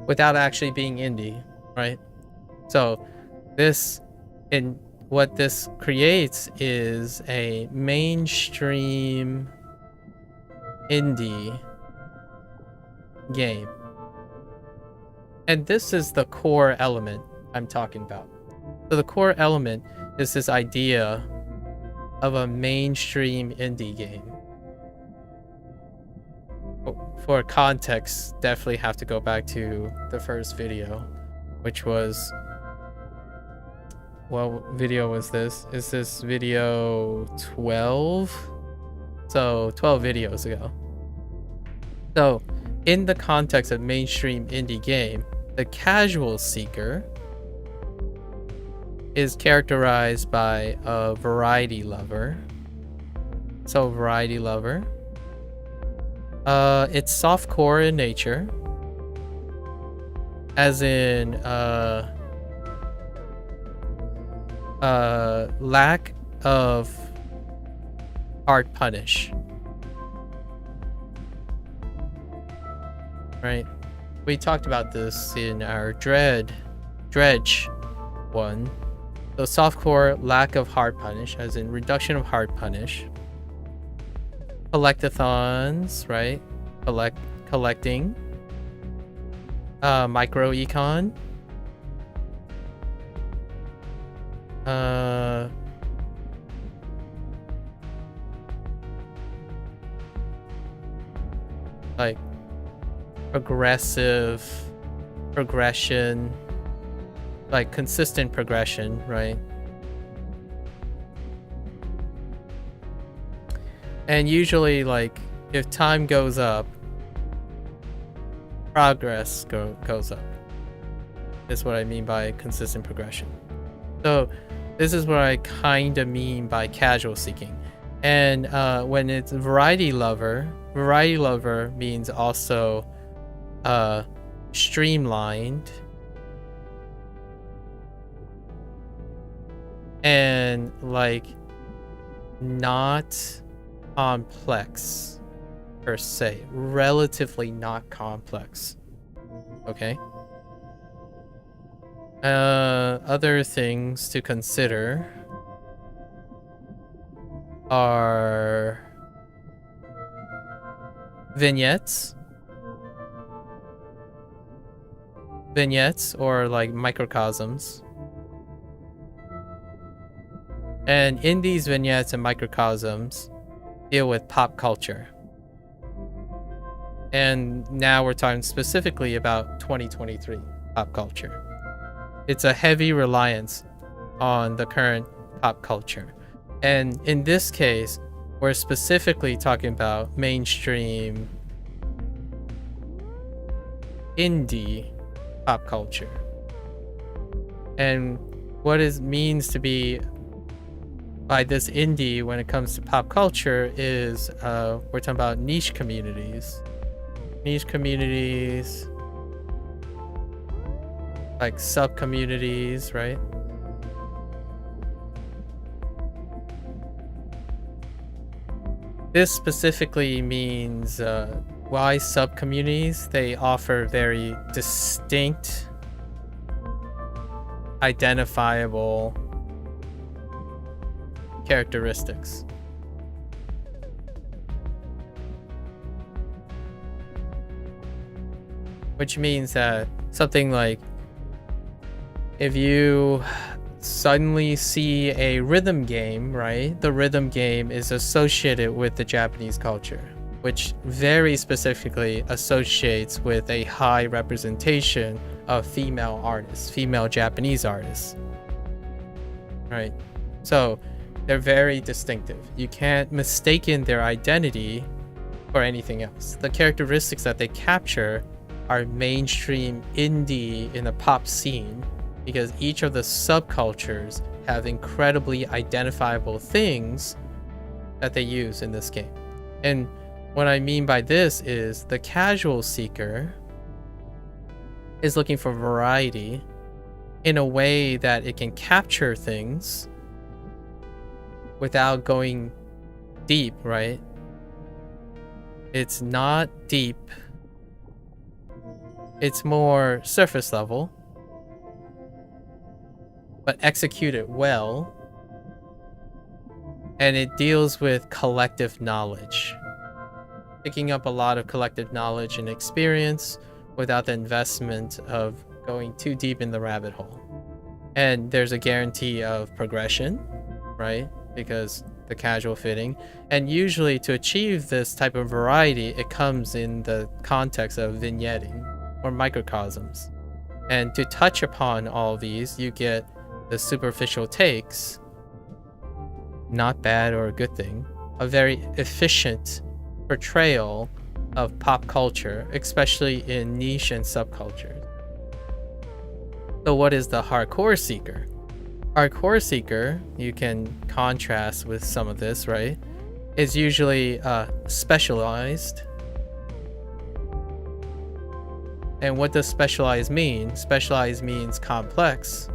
Speaker 1: without actually being indie, right? So what this creates is a mainstream indie game. And this is the core element I'm talking about. So the core element is this idea of a mainstream indie game. For context, definitely have to go back to the first video, which was, what video was this? Is this video 12? So 12 videos ago. So in the context of mainstream indie game, the casual seeker is characterized by a variety lover. So variety lover. It's softcore in nature. As in lack of hard punish. Right? We talked about this in our dredge one. So softcore, lack of hard punish, as in reduction of hard punish. Collectathons, right? Collecting. Microecon. Like progression, like consistent progression, right? And usually, like, if time goes up, progress goes up. Is what I mean by consistent progression. So this is what I kind of mean by casual seeking. And when it's variety lover means also streamlined and like not complex per se, relatively not complex. Okay. Other things to consider are vignettes or like microcosms. And in these vignettes and microcosms deal with pop culture. And now we're talking specifically about 2023 pop culture. It's a heavy reliance on the current pop culture. And in this case, we're specifically talking about mainstream indie pop culture. And what it means to be by this indie when it comes to pop culture is we're talking about niche communities, like sub-communities, right? This specifically means why sub-communities? They offer very distinct, identifiable characteristics. Which means that something like if you suddenly see a rhythm game, right? The rhythm game is associated with the Japanese culture, which very specifically associates with a high representation of female artists, female Japanese artists, right? So they're very distinctive. You can't mistake their identity for anything else. The characteristics that they capture are mainstream indie in the pop scene because each of the subcultures have incredibly identifiable things that they use in this game. And what I mean by this is the casual seeker is looking for variety in a way that it can capture things without going deep, right? It's not deep. It's more surface level, but executed well. And it deals with collective knowledge. Picking up a lot of collective knowledge and experience without the investment of going too deep in the rabbit hole. And there's a guarantee of progression, right? Because the casual fitting. And usually to achieve this type of variety, it comes in the context of vignetting or microcosms. And to touch upon all these, you get the superficial takes, not bad or a good thing, a very efficient portrayal of pop culture, especially in niche and subcultures. So what is the hardcore seeker? Hardcore seeker, you can contrast with some of this, right? Is usually specialized. And what does specialized mean? Specialized means complex.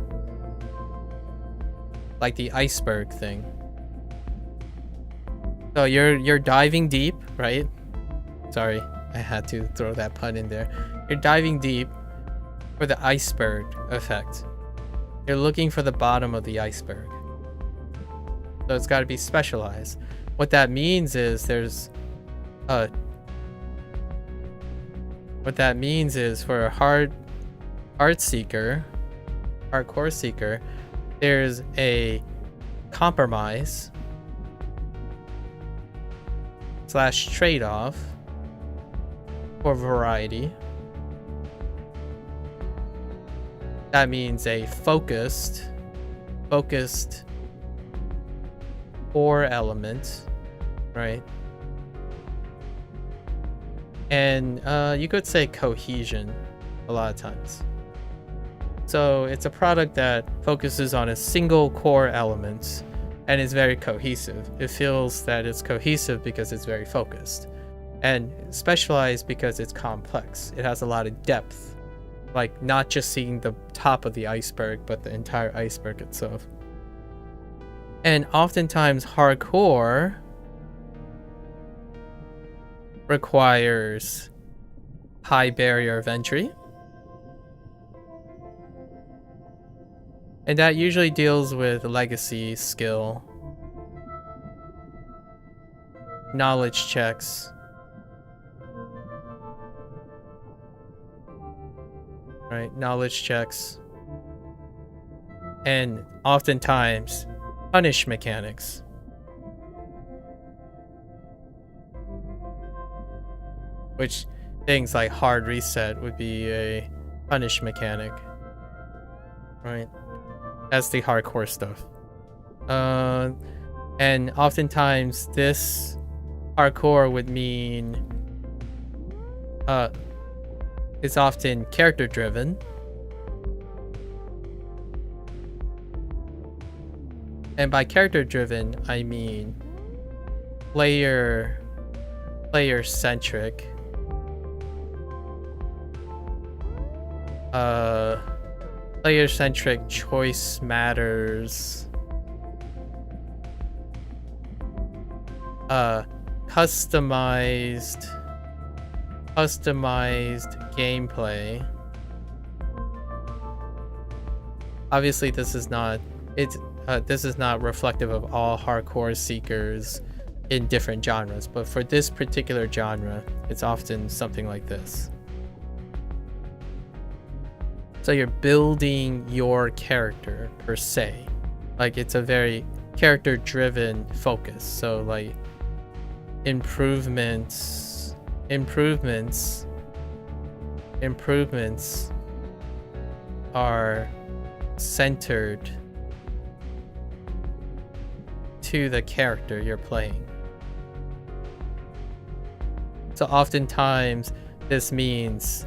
Speaker 1: Like the iceberg thing. So you're diving deep, right? Sorry, I had to throw that pun in there. You're diving deep for the iceberg effect. You're looking for the bottom of the iceberg. So it's got to be specialized. What that means is there's What that means is for a hardcore seeker, there's a compromise / trade-off for variety. That means a focused core element, right? And you could say cohesion a lot of times. So it's a product that focuses on a single core element and is very cohesive. It feels that it's cohesive because it's very focused, and specialized because it's complex. It has a lot of depth, like not just seeing the top of the iceberg, but the entire iceberg itself. And oftentimes hardcore requires high barrier of entry. And that usually deals with legacy, skill, knowledge checks, right? Knowledge checks. And oftentimes punish mechanics. Which things like hard reset would be a punish mechanic, right? That's the hardcore stuff. And oftentimes this hardcore would mean it's often character driven. And by character driven, I mean player centric. Player centric choice matters. Customized gameplay. Obviously this is not reflective of all hardcore seekers in different genres, but for this particular genre, it's often something like this. So you're building your character per se. Like it's a very character driven focus. So like improvements are centered to the character you're playing. So oftentimes this means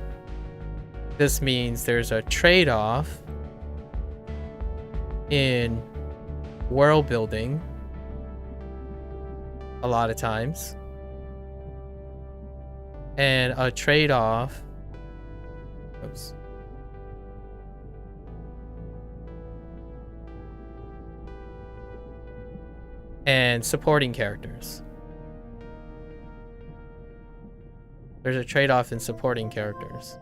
Speaker 1: there's a trade-off in world building a lot of times, and a trade-off and supporting characters. There's a trade-off in supporting characters.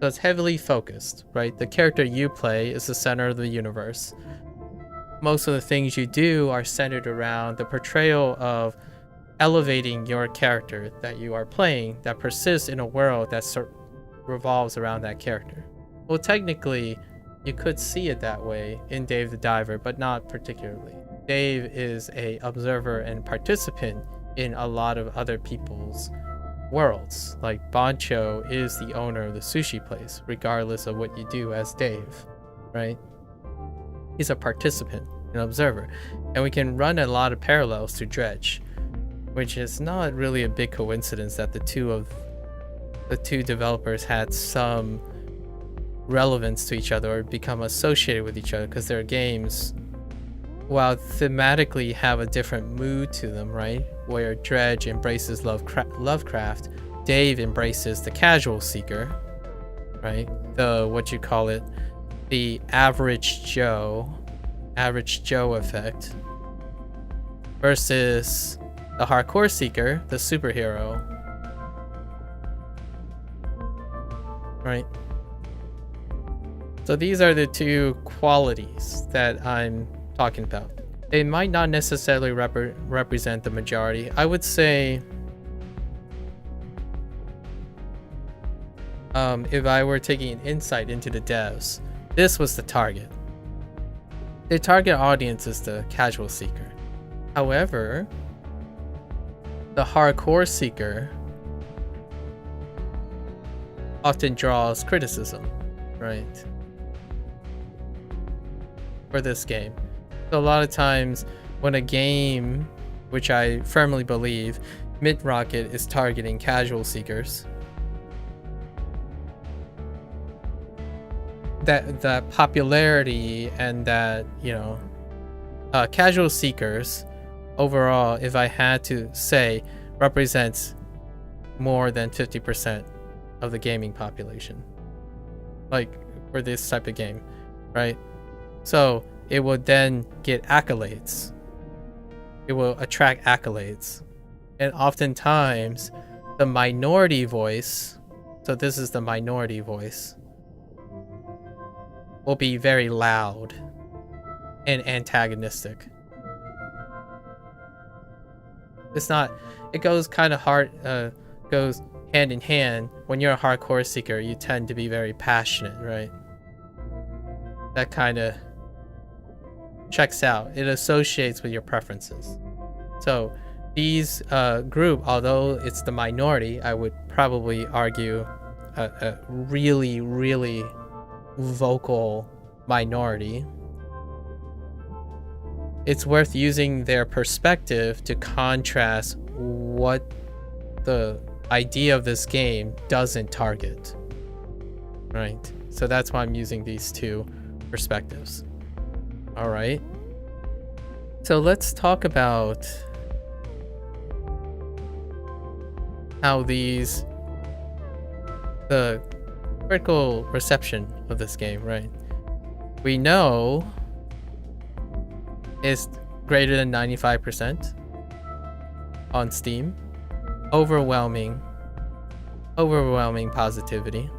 Speaker 1: So it's heavily focused, right? The character you play is the center of the universe. Most of the things you do are centered around the portrayal of elevating your character that you are playing that persists in a world that revolves around that character. Well, technically, you could see it that way in Dave the Diver, but not particularly. Dave is an observer and participant in a lot of other people's worlds. Like Bancho is the owner of the sushi place, regardless of what you do as Dave, right? He's a participant, an observer. And we can run a lot of parallels to Dredge, which is not really a big coincidence that the two developers had some relevance to each other or become associated with each other, because their games, while thematically have a different mood to them, right? Where Dredge embraces Lovecraft, Dave embraces the casual seeker, right? The average Joe effect, versus the hardcore seeker, the superhero, right? So these are the two qualities that I'm talking about. They might not necessarily represent the majority. I would say if I were taking an insight into the devs, this was the target. The target audience is the casual seeker. However, the hardcore seeker often draws criticism, right? For this game. So a lot of times when a game, which I firmly believe, MINTROCKET is targeting casual seekers, that popularity and that, you know, casual seekers overall, if I had to say, represents more than 50% of the gaming population, like for this type of game, right? So it will then get accolades. It will attract accolades. And oftentimes the minority voice, so this is the minority voice, will be very loud and antagonistic. It's not, it goes kind of hard, goes hand in hand. When you're a hardcore seeker, you tend to be very passionate, right? That kind of checks out. It associates with your preferences. So these group, although it's the minority, I would probably argue a really, really vocal minority. It's worth using their perspective to contrast what the idea of this game doesn't target, right? So that's why I'm using these two perspectives. All right, so let's talk about how the critical reception of this game, right? We know it's greater than 95% on Steam. Overwhelming positivity.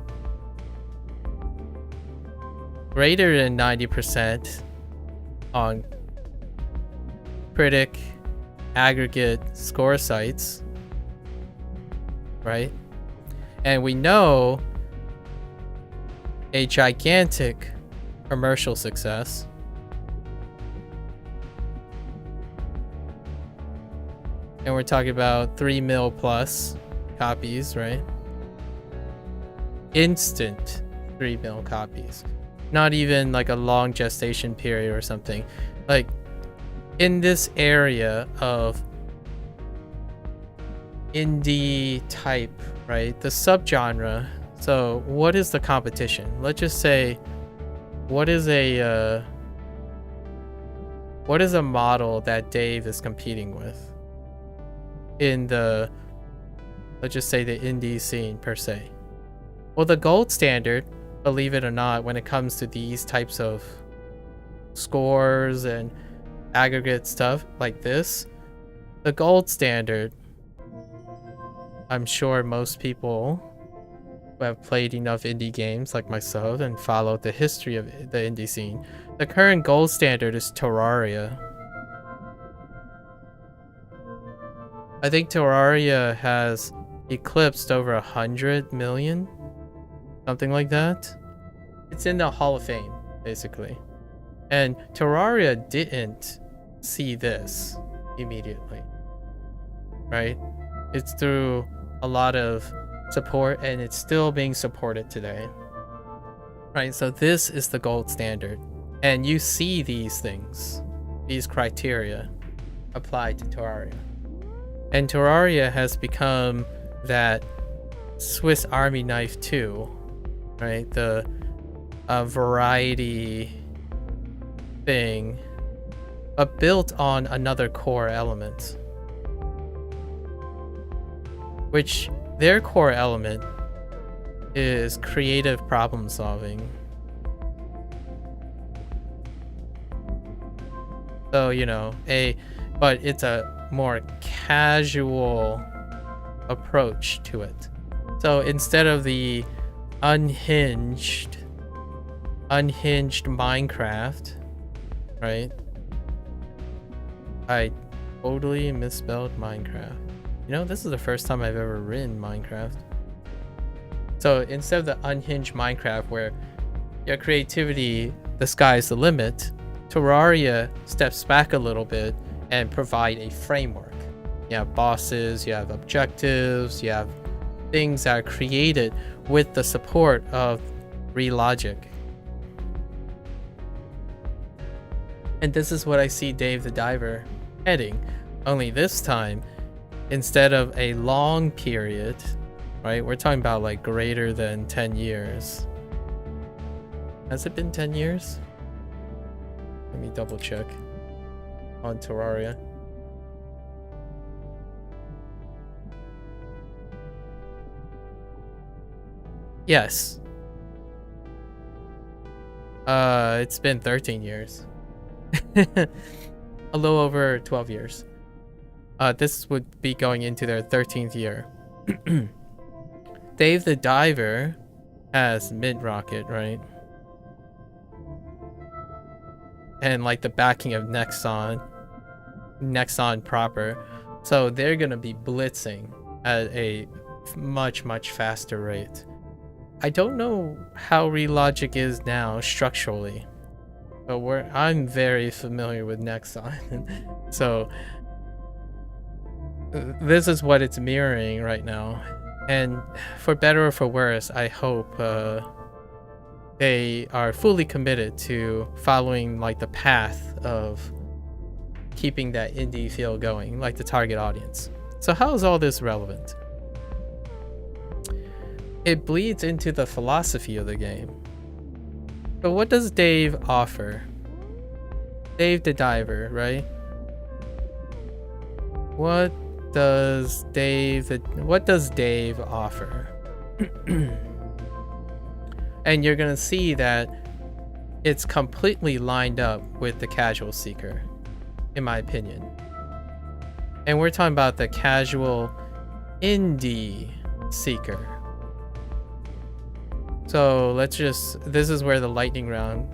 Speaker 1: Greater than 90% on critic aggregate score sites, right? And we know a gigantic commercial success. And we're talking about 3 mil plus copies, right? Instant 3 mil copies. Not even like a long gestation period or something. Like in this area of indie type, right? The subgenre. So what is the competition? Let's just say, what is a model that Dave is competing with in the, let's just say, the indie scene per se? Well, the gold standard, believe it or not, when it comes to these types of scores and aggregate stuff like this, the gold standard, I'm sure most people who have played enough indie games like myself and followed the history of the indie scene, the current gold standard is Terraria. I think Terraria has eclipsed over 100 million, something like that. It's in the Hall of Fame, basically. And Terraria didn't see this immediately, right? It's through a lot of support, and it's still being supported today, right? So this is the gold standard, and you see these things, these criteria applied to Terraria. And Terraria has become that Swiss Army knife too, right? The variety thing, but built on another core element, which their core element is creative problem solving. So, you know, but it's a more casual approach to it. So instead of the unhinged Minecraft, right? I totally misspelled Minecraft. You know, this is the first time I've ever written Minecraft. So instead of the unhinged Minecraft where your creativity, the sky's the limit, Terraria steps back a little bit and provide a framework. You have bosses, you have objectives, you have things that are created with the support of Relogic. And this is what I see Dave the Diver heading. Only this time, instead of a long period, right? We're talking about like greater than 10 years. Has it been 10 years? Let me double check on Terraria. Yes. It's been 13 years. A little over 12 years. This would be going into their 13th year. Dave the Diver has MINTROCKET, right? And like the backing of Nexon proper. So they're gonna be blitzing at a much faster rate. I don't know how Relogic is now structurally, but I'm very familiar with Nexon. So this is what it's mirroring right now. And for better or for worse, I hope they are fully committed to following like the path of keeping that indie feel going, like the target audience. So how is all this relevant? It bleeds into the philosophy of the game. But what does Dave offer? Dave the Diver, right? What does Dave offer? And you're gonna see that it's completely lined up with the casual seeker, in my opinion. And we're talking about the casual indie seeker. So this is where the lightning round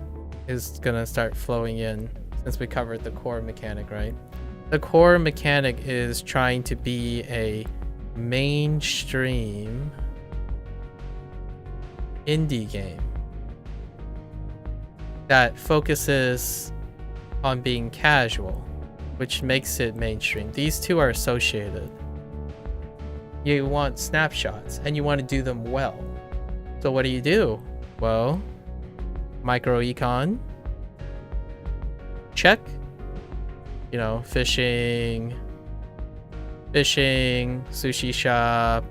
Speaker 1: is gonna start flowing in, since we covered the core mechanic, right? The core mechanic is trying to be a mainstream indie game that focuses on being casual, which makes it mainstream. These two are associated. You want snapshots and you want to do them well. So what do? Well, micro econ, check. You know, fishing, sushi shop,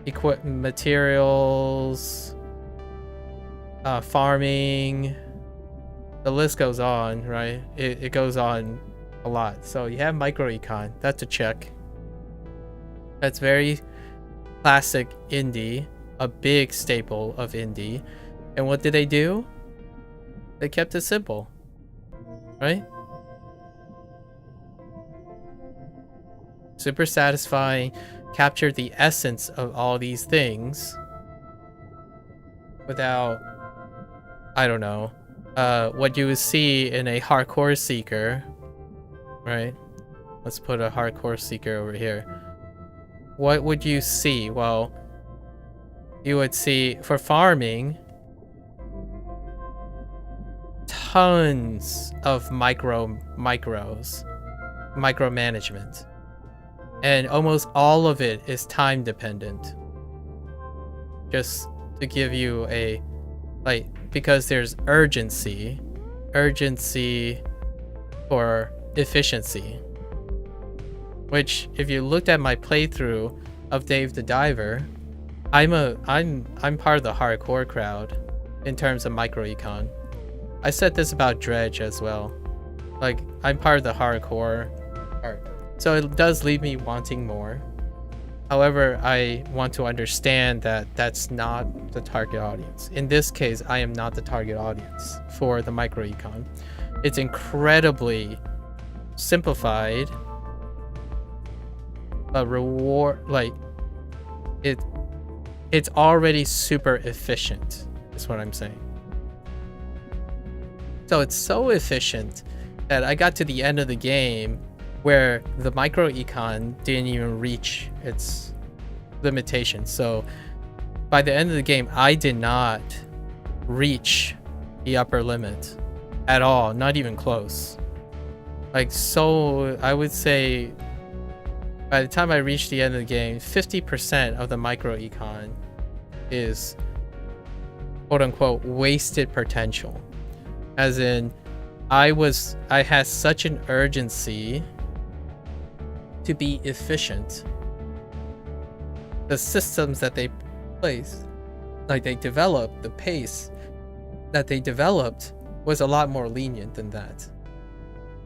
Speaker 1: equipment, materials, farming. The list goes on, right? It goes on a lot. So you have micro econ, that's a check. That's very classic indie, a big staple of indie. And what did they do? They kept it simple, right? Super satisfying, captured the essence of all these things without, I don't know, what you would see in a hardcore seeker, right? Let's put a hardcore seeker over here. What would you see? Well, you would see, for farming, tons of micromanagement, and almost all of it is time dependent. Just to give you a, like, because there's urgency for efficiency, which if you looked at my playthrough of Dave the Diver, I'm part of the hardcore crowd in terms of micro econ. I said this about Dredge as well. Like, I'm part of the hardcore part. So it does leave me wanting more. However, I want to understand that that's not the target audience. In this case, I am not the target audience for the micro econ. It's incredibly simplified, but it's already super efficient, is what I'm saying. So it's so efficient that I got to the end of the game where the micro econ didn't even reach its limitation. So by the end of the game, I did not reach the upper limit at all, not even close. Like, so I would say by the time I reached the end of the game, 50% of the micro econ is quote unquote wasted potential. As in, I had such an urgency to be efficient. The systems that they placed, like they developed, the pace that they developed was a lot more lenient than that.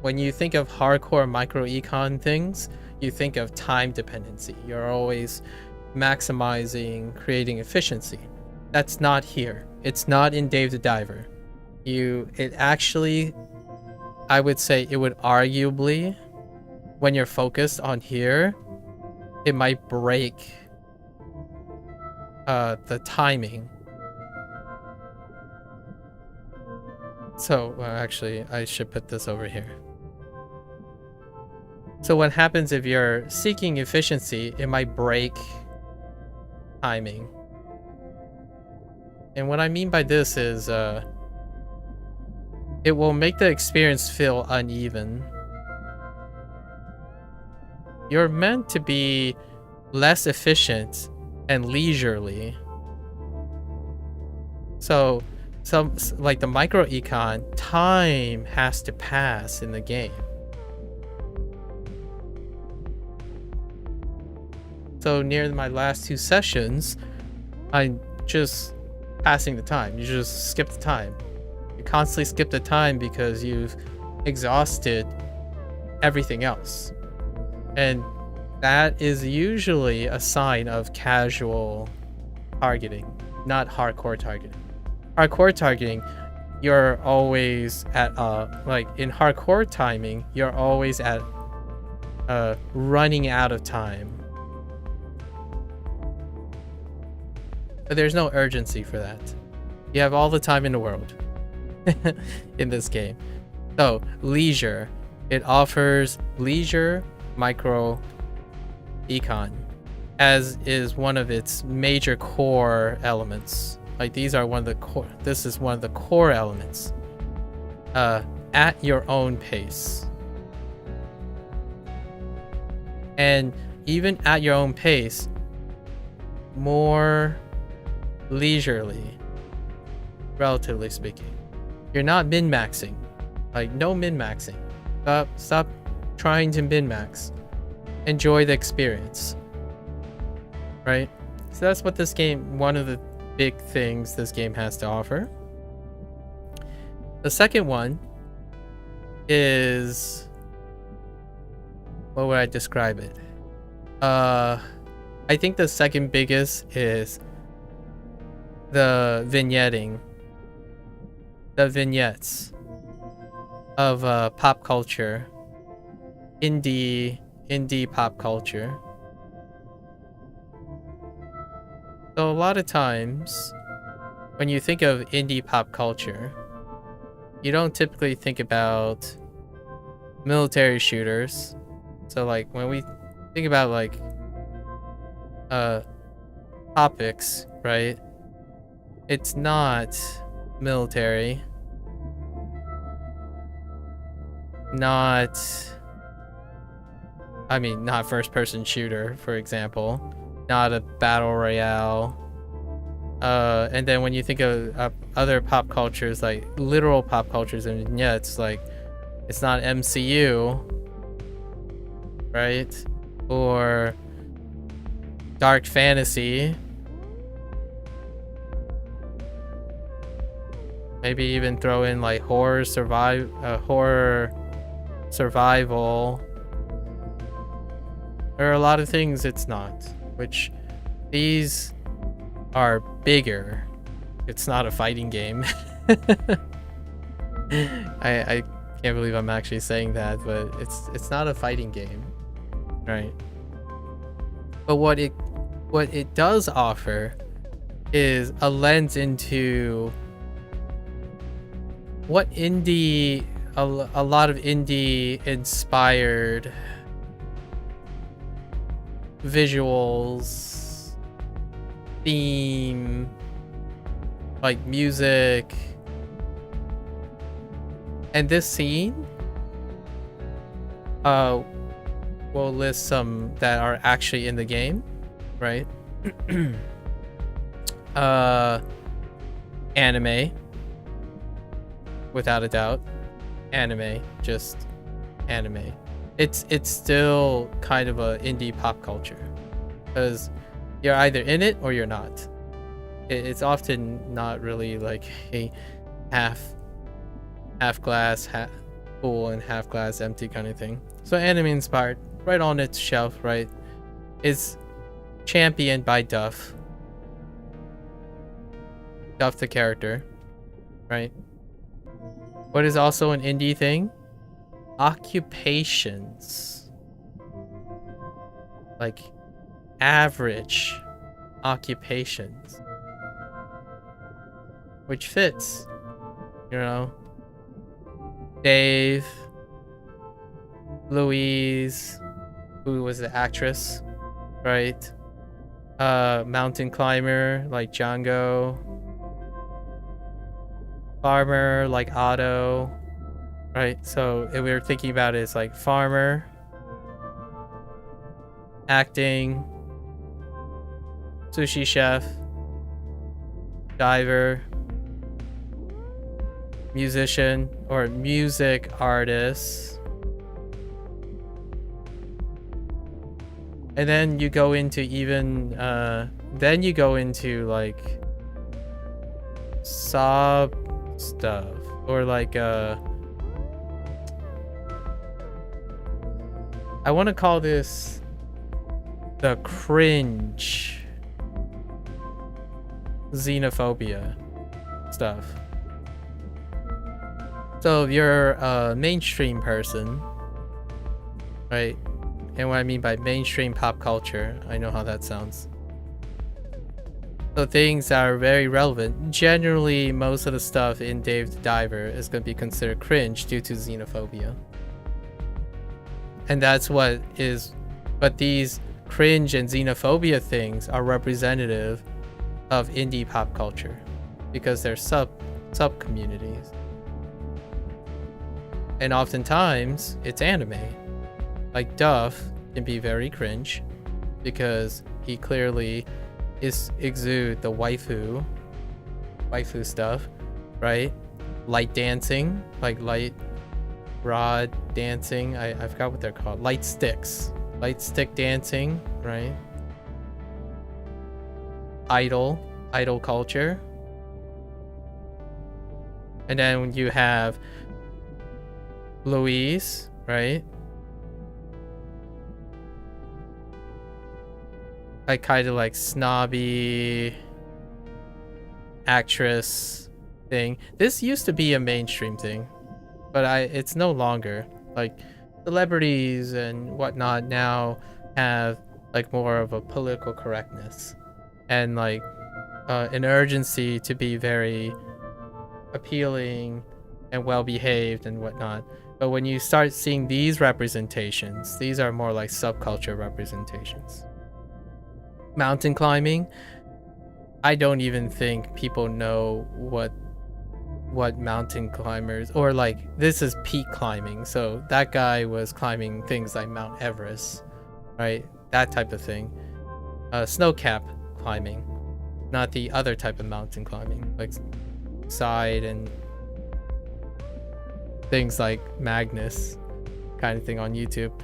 Speaker 1: When you think of hardcore micro econ things, you think of time dependency. You're always maximizing, creating efficiency. That's not here. It's not in Dave the Diver. It actually, I would say it would arguably, when you're focused on here, it might break the timing. So, actually, I should put this over here. So what happens if you're seeking efficiency, it might break timing. And what I mean by this is, it will make the experience feel uneven. You're meant to be less efficient and leisurely. So, like the micro econ, time has to pass in the game. So near my last 2 sessions, I'm just passing the time. You just skip the time. You constantly skip the time because you've exhausted everything else. And that is usually a sign of casual targeting, not hardcore targeting. Hardcore targeting, you're always at, like in hardcore timing, you're always at running out of time. But there's no urgency for that. You have all the time in the world in this game. So, leisure. It offers leisure micro econ, as is one of its major core elements. Like these are one of the core, this is one of the core elements. At your own pace. And even at your own pace, more leisurely, relatively speaking. You're not min-maxing. Like, no min-maxing. Stop trying to min-max. Enjoy the experience. Right? So that's what this game, one of the big things this game has to offer. The second one is, what would I describe it? I think the second biggest is the vignetting. The vignettes of pop culture. Indie pop culture. So a lot of times when you think of indie pop culture, you don't typically think about military shooters. So like when we think about like topics, right? It's not military. Not first person shooter, for example. Not a battle royale. And then when you think of other pop cultures, like literal pop cultures and vignettes, like it's not MCU, right? Or dark fantasy. Maybe even throw in like horror survival. There are a lot of things it's not, which these are bigger. It's not a fighting game. I can't believe I'm actually saying that, but it's not a fighting game, right? But what it does offer is a lens into what indie a lot of indie inspired visuals, theme, like music. And this scene, we'll list some that are actually in the game, right? Anime, without a doubt. Anime, just anime. It's still kind of a indie pop culture, because you're either in it or you're not. It's often not really like a half glass full and half glass empty kind of thing. So anime inspired, right on its shelf, right? Is championed by Duff the character, right? What is also an indie thing? Occupations. Like average occupations. Which fits, you know? Dave, Louise, who was the actress, right? Mountain climber like Django. Farmer like Otto, right? So if we were thinking about it, it's like farmer, acting, sushi chef, diver, musician or music artist. And then you go into like sob stuff, or like I want to call this the cringe xenophobia stuff. So if you're a mainstream person, right? And what I mean by mainstream pop culture, I know how that sounds. So things that are very relevant. Generally, most of the stuff in Dave the Diver is going to be considered cringe due to xenophobia. And that's what is... But these cringe and xenophobia things are representative of indie pop culture, because they're sub-communities. And oftentimes, it's anime. Like Duff can be very cringe, because he clearly exude the waifu stuff, right? Light dancing, like light rod dancing. I forgot what they're called. Light stick dancing, right? Idol culture. And then you have Louise, right? Like kind of like snobby actress thing. This used to be a mainstream thing, but it's no longer. Like celebrities and whatnot now have like more of a political correctness and like an urgency to be very appealing and well behaved and whatnot. But when you start seeing these representations, these are more like subculture representations. Mountain climbing, I don't even think people know what mountain climbers, or like this is peak climbing, so that guy was climbing things like Mount Everest, right? That type of thing. Snow cap climbing, not the other type of mountain climbing, like side and things like Magnus kind of thing on YouTube.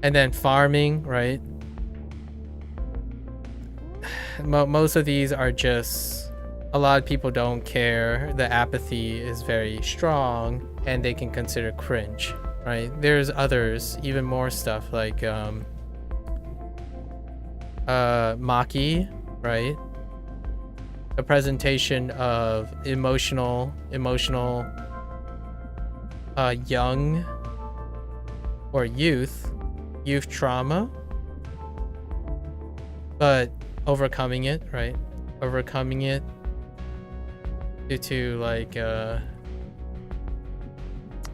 Speaker 1: And then farming, right? Most of these are just, a lot of people don't care. The apathy is very strong and they can consider cringe, right? There's others, even more stuff like Maki, right? A presentation of emotional young or youth trauma, but overcoming it, right? Overcoming it due to like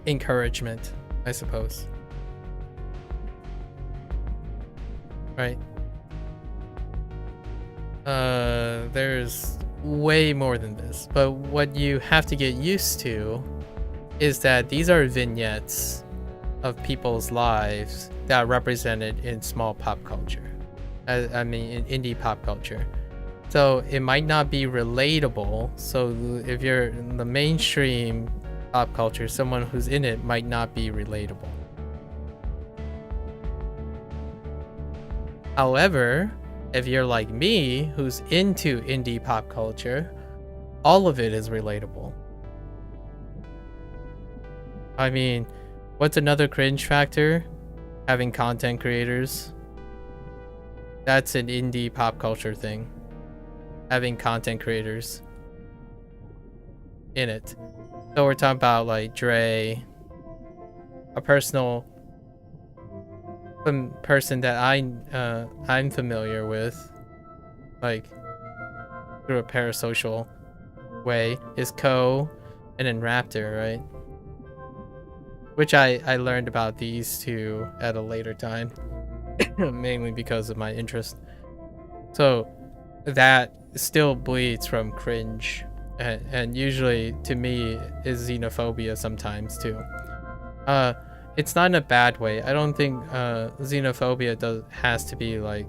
Speaker 1: encouragement, I suppose. Right? There's way more than this, but what you have to get used to is that these are vignettes of people's lives that are represented in small pop culture. I mean, in indie pop culture. So it might not be relatable. So if you're in the mainstream pop culture, someone who's in it might not be relatable. However, if you're like me, who's into indie pop culture, all of it is relatable. I mean, what's another cringe factor? Having content creators. That's an indie pop culture thing. Having content creators in it. So we're talking about like Dre, a personal person that I'm familiar with, like through a parasocial way, is Ko, and then Raptor, right? Which I learned about these two at a later time, mainly because of my interest. So that still bleeds from cringe, and usually to me is xenophobia sometimes too. It's not in a bad way. I don't think xenophobia has to be like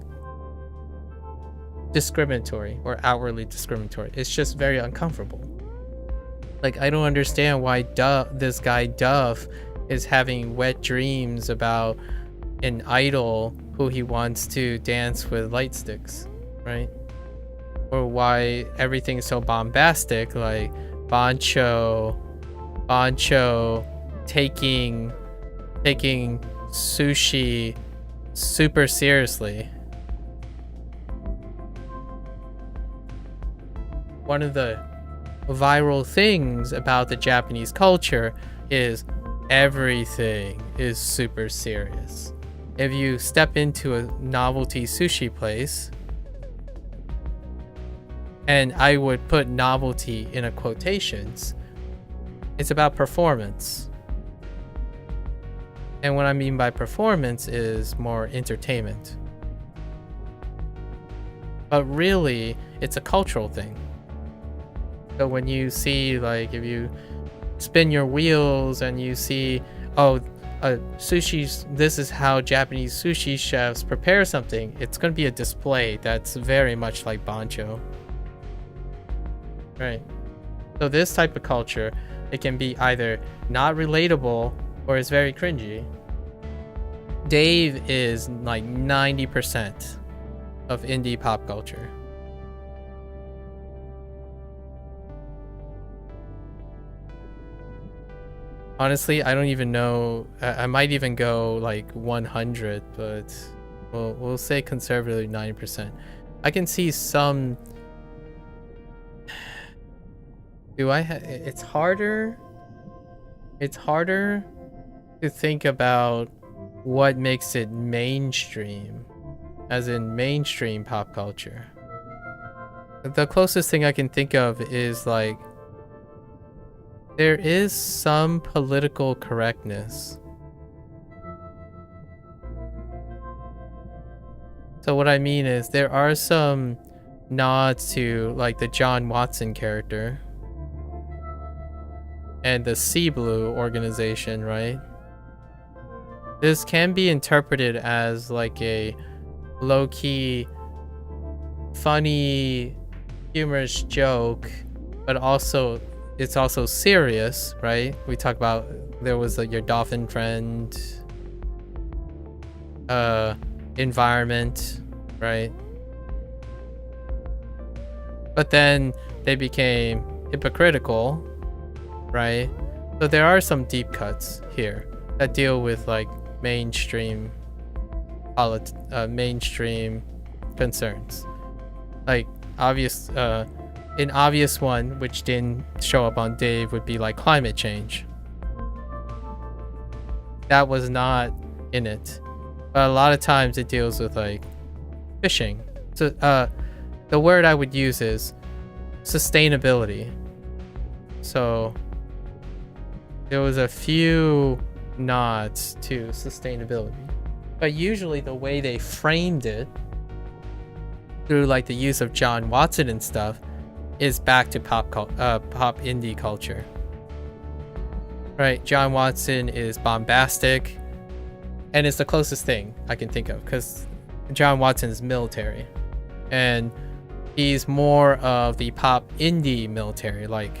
Speaker 1: discriminatory or outwardly discriminatory. It's just very uncomfortable. Like, I don't understand why this guy Duff is having wet dreams about an idol who he wants to dance with light sticks, right? Or why everything's so bombastic, like Bancho taking sushi super seriously. One of the viral things about the Japanese culture is everything is super serious. If you step into a novelty sushi place, and I would put novelty in a quotations, it's about performance. And what I mean by performance is more entertainment. But really, it's a cultural thing. So when you see, like, if you spin your wheels and you see, oh, sushi's, this is how Japanese sushi chefs prepare something, it's going to be a display that's very much like Bancho. Right. So this type of culture, it can be either not relatable or it's very cringy. Dave is like 90% of indie pop culture. Honestly, I don't even know. I might even go like 100, but we'll say conservatively 90%. I can see some. It's harder. It's harder to think about what makes it mainstream, as in mainstream pop culture. The closest thing I can think of is like, there is some political correctness. So what I mean is there are some nods to like the John Watson character and the Sea Blue organization, right? This can be interpreted as like a low-key, funny, humorous joke, but also it's also serious, right? We talk about there was like your dolphin friend, environment, right? But then they became hypocritical, right? So there are some deep cuts here that deal with like mainstream mainstream concerns. Like an obvious one which didn't show up on Dave would be like climate change. That was not in it. But a lot of times it deals with like fishing. So the word I would use is sustainability. So there was a few nods to sustainability, but usually the way they framed it through like the use of John Watson and stuff is back to pop indie culture. Right? John Watson is bombastic, and it's the closest thing I can think of because John Watson is military, and he's more of the pop indie military, like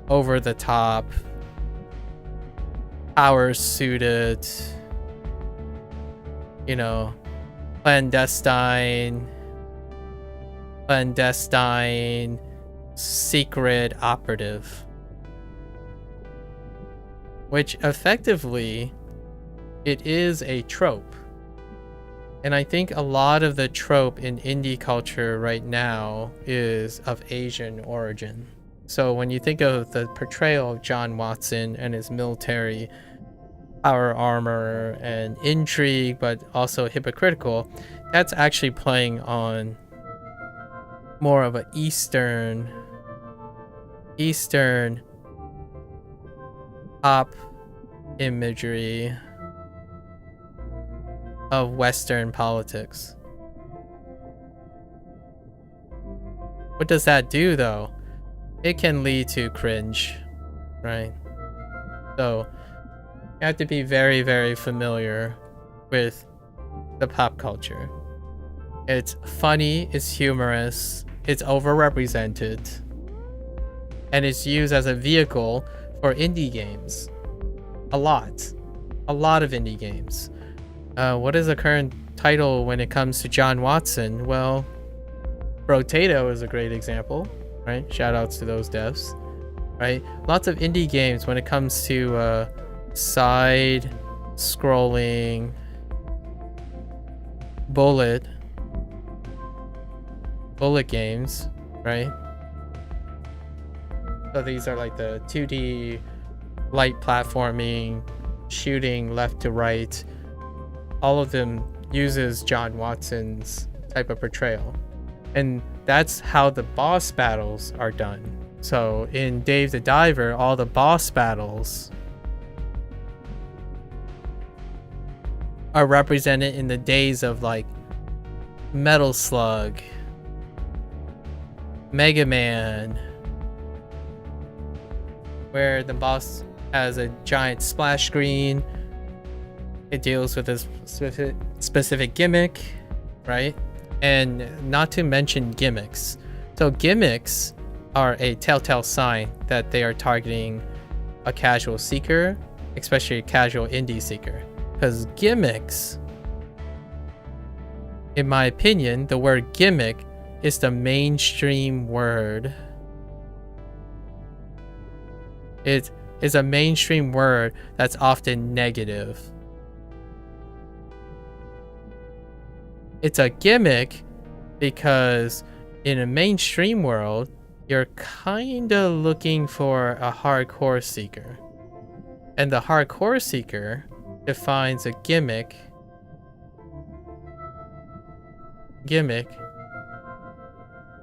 Speaker 1: over the top, power suited, you know, clandestine, secret operative, which effectively it is a trope. And I think a lot of the trope in indie culture right now is of Asian origin. So when you think of the portrayal of John Watson and his military power armor and intrigue, but also hypocritical, that's actually playing on more of an Eastern pop imagery of Western politics. What does that do though? It can lead to cringe, right? So you have to be very, very familiar with the pop culture. It's funny, it's humorous, it's overrepresented, and it's used as a vehicle for indie games. A lot of indie games. What is the current title when it comes to John Watson? Well, Brotato is a great example, right? Shout outs to those devs, right? Lots of indie games when it comes to side scrolling bullet games, right? So these are like the 2D light platforming, shooting left to right. All of them uses John Watson's type of portrayal, and that's how the boss battles are done. So in Dave the Diver, all the boss battles are represented in the days of like Metal Slug, Mega Man, where the boss has a giant splash screen. It deals with a specific gimmick, right? And not to mention gimmicks. So gimmicks are a telltale sign that they are targeting a casual seeker, especially a casual indie seeker. Because gimmicks, in my opinion, the word gimmick is the mainstream word. It is a mainstream word that's often negative. It's a gimmick because in a mainstream world, you're kind of looking for a hardcore seeker. And the hardcore seeker defines a gimmick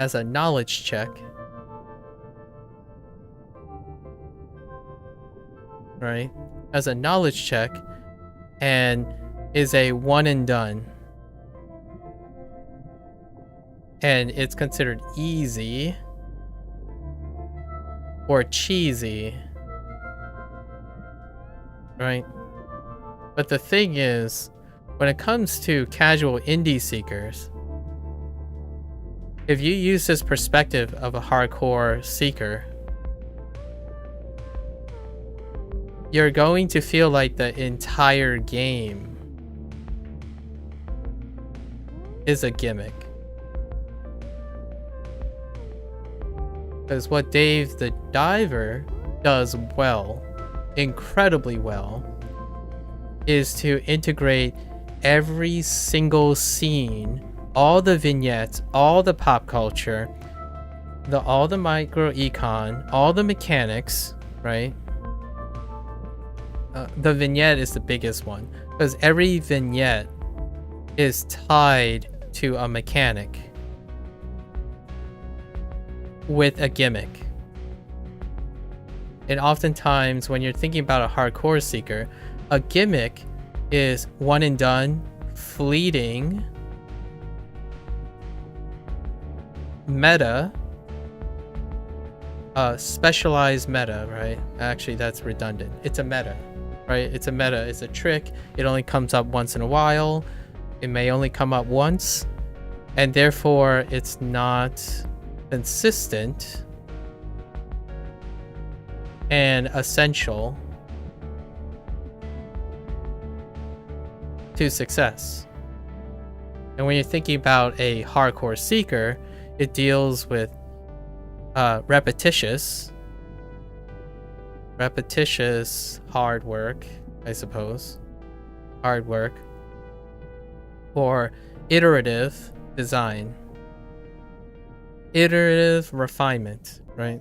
Speaker 1: as a knowledge check, right? As a knowledge check, and is a one and done. And it's considered easy or cheesy, right? But the thing is, when it comes to casual indie seekers, if you use this perspective of a hardcore seeker, you're going to feel like the entire game is a gimmick. Because what Dave the Diver does well, incredibly well, is to integrate every single scene, all the vignettes, all the pop culture, all the micro econ, all the mechanics, right? The vignette is the biggest one because every vignette is tied to a mechanic with a gimmick. And oftentimes when you're thinking about a hardcore seeker, a gimmick is one and done, fleeting, meta, specialized meta, right? Actually, that's redundant. It's a meta, right? It's a meta. It's a trick. It only comes up once in a while. It may only come up once, and therefore it's not consistent and essential to success. And when you're thinking about a hardcore seeker, it deals with repetitious hard work, I suppose. Hard work. Or iterative design. Iterative refinement, right?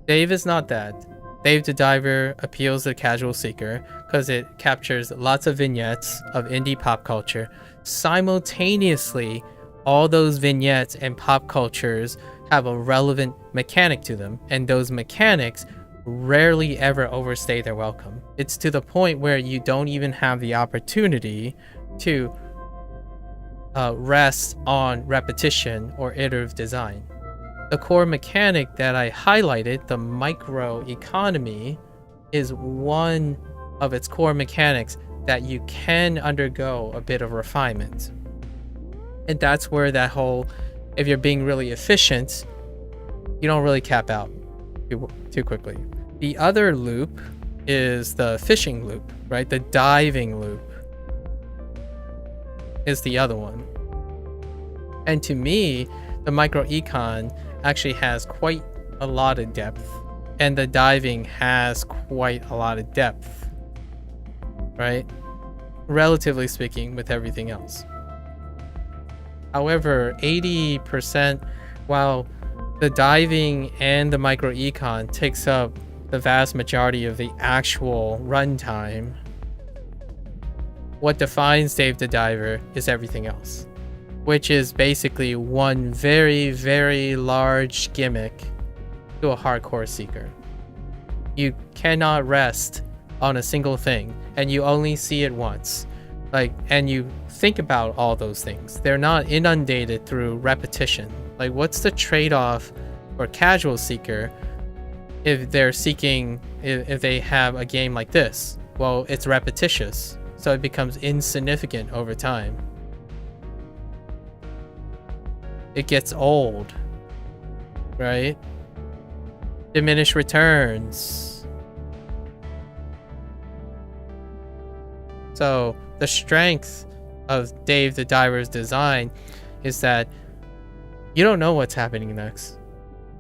Speaker 1: Dave is not that. Dave the Diver appeals to the casual seeker because it captures lots of vignettes of indie pop culture. Simultaneously, all those vignettes and pop cultures have a relevant mechanic to them, and those mechanics rarely ever overstay their welcome. It's to the point where you don't even have the opportunity to rest on repetition or iterative design. The core mechanic that I highlighted, the micro economy, is one of its core mechanics that you can undergo a bit of refinement. And that's where that whole, if you're being really efficient, you don't really cap out too quickly. The other loop is the fishing loop, right? The diving loop is the other one. And to me, the micro econ actually has quite a lot of depth, and the diving has quite a lot of depth, right? Relatively speaking, with everything else. However, 80%, while the diving and the micro econ takes up the vast majority of the actual runtime, what defines Dave the Diver is everything else, which is basically one very, very large gimmick to a hardcore seeker. You cannot rest on a single thing, and you only see it once. And you think about all those things. They're not inundated through repetition. Like, what's the trade-off for casual seeker if they're seeking, if they have a game like this? Well, it's repetitious, so it becomes insignificant over time. It gets old, right? Diminished returns. So the strength of Dave the Diver's design is that you don't know what's happening next.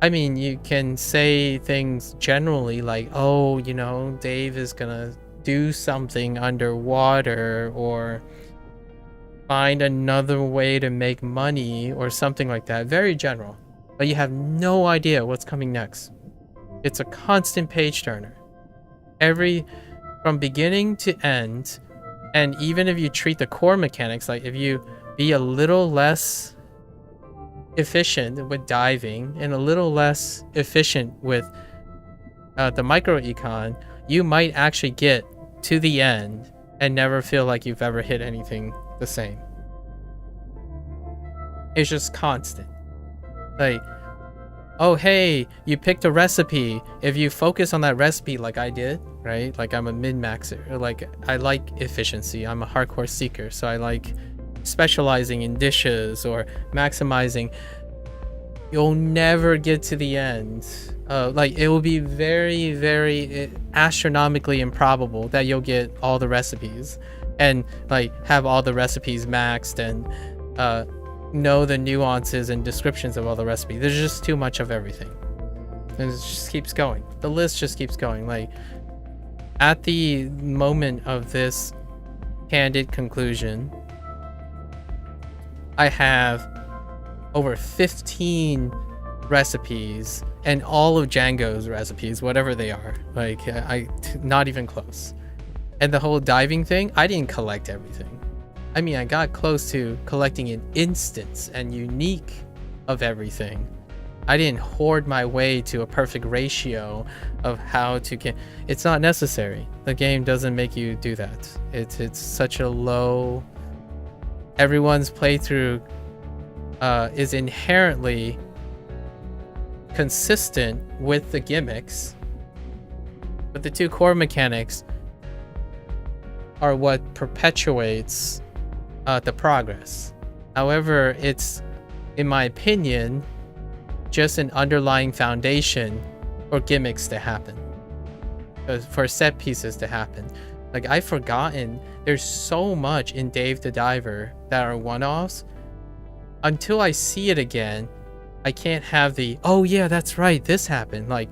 Speaker 1: I mean, you can say things generally like, oh, you know, Dave is gonna do something underwater or find another way to make money or something like that. Very general. But you have no idea what's coming next. It's a constant page turner. From beginning to end, and even if you treat the core mechanics, like if you be a little less efficient with diving and a little less efficient with the micro econ, you might actually get to the end and never feel like you've ever hit anything the same. It's just constant. Like, oh hey, you picked a recipe. If you focus on that recipe like I did, right? Like, I'm a min-maxer. Like, I like efficiency. I'm a hardcore seeker, so I like specializing in dishes or maximizing. You'll never get to the end. Like, it will be very, very astronomically improbable that you'll get all the recipes and like have all the recipes maxed and know the nuances and descriptions of all the recipes. There's just too much of everything, and it just keeps going. The list just keeps going. Like, at the moment of this candid conclusion, I have over 15 recipes, and all of Django's recipes, whatever they are. Like, not even close. And the whole diving thing, I didn't collect everything. I mean, I got close to collecting an instance and unique of everything, I didn't hoard my way to a perfect ratio of how to get. It's not necessary. The game doesn't make you do that. It's such a low. Everyone's playthrough is inherently consistent with the gimmicks, but the two core mechanics are what perpetuates the progress. However, it's, in my opinion, just an underlying foundation for gimmicks to happen, for set pieces to happen. Like, I've forgotten, there's so much in Dave the Diver that are one-offs. Until I see it again, I can't have the, oh yeah, that's right, this happened. Like,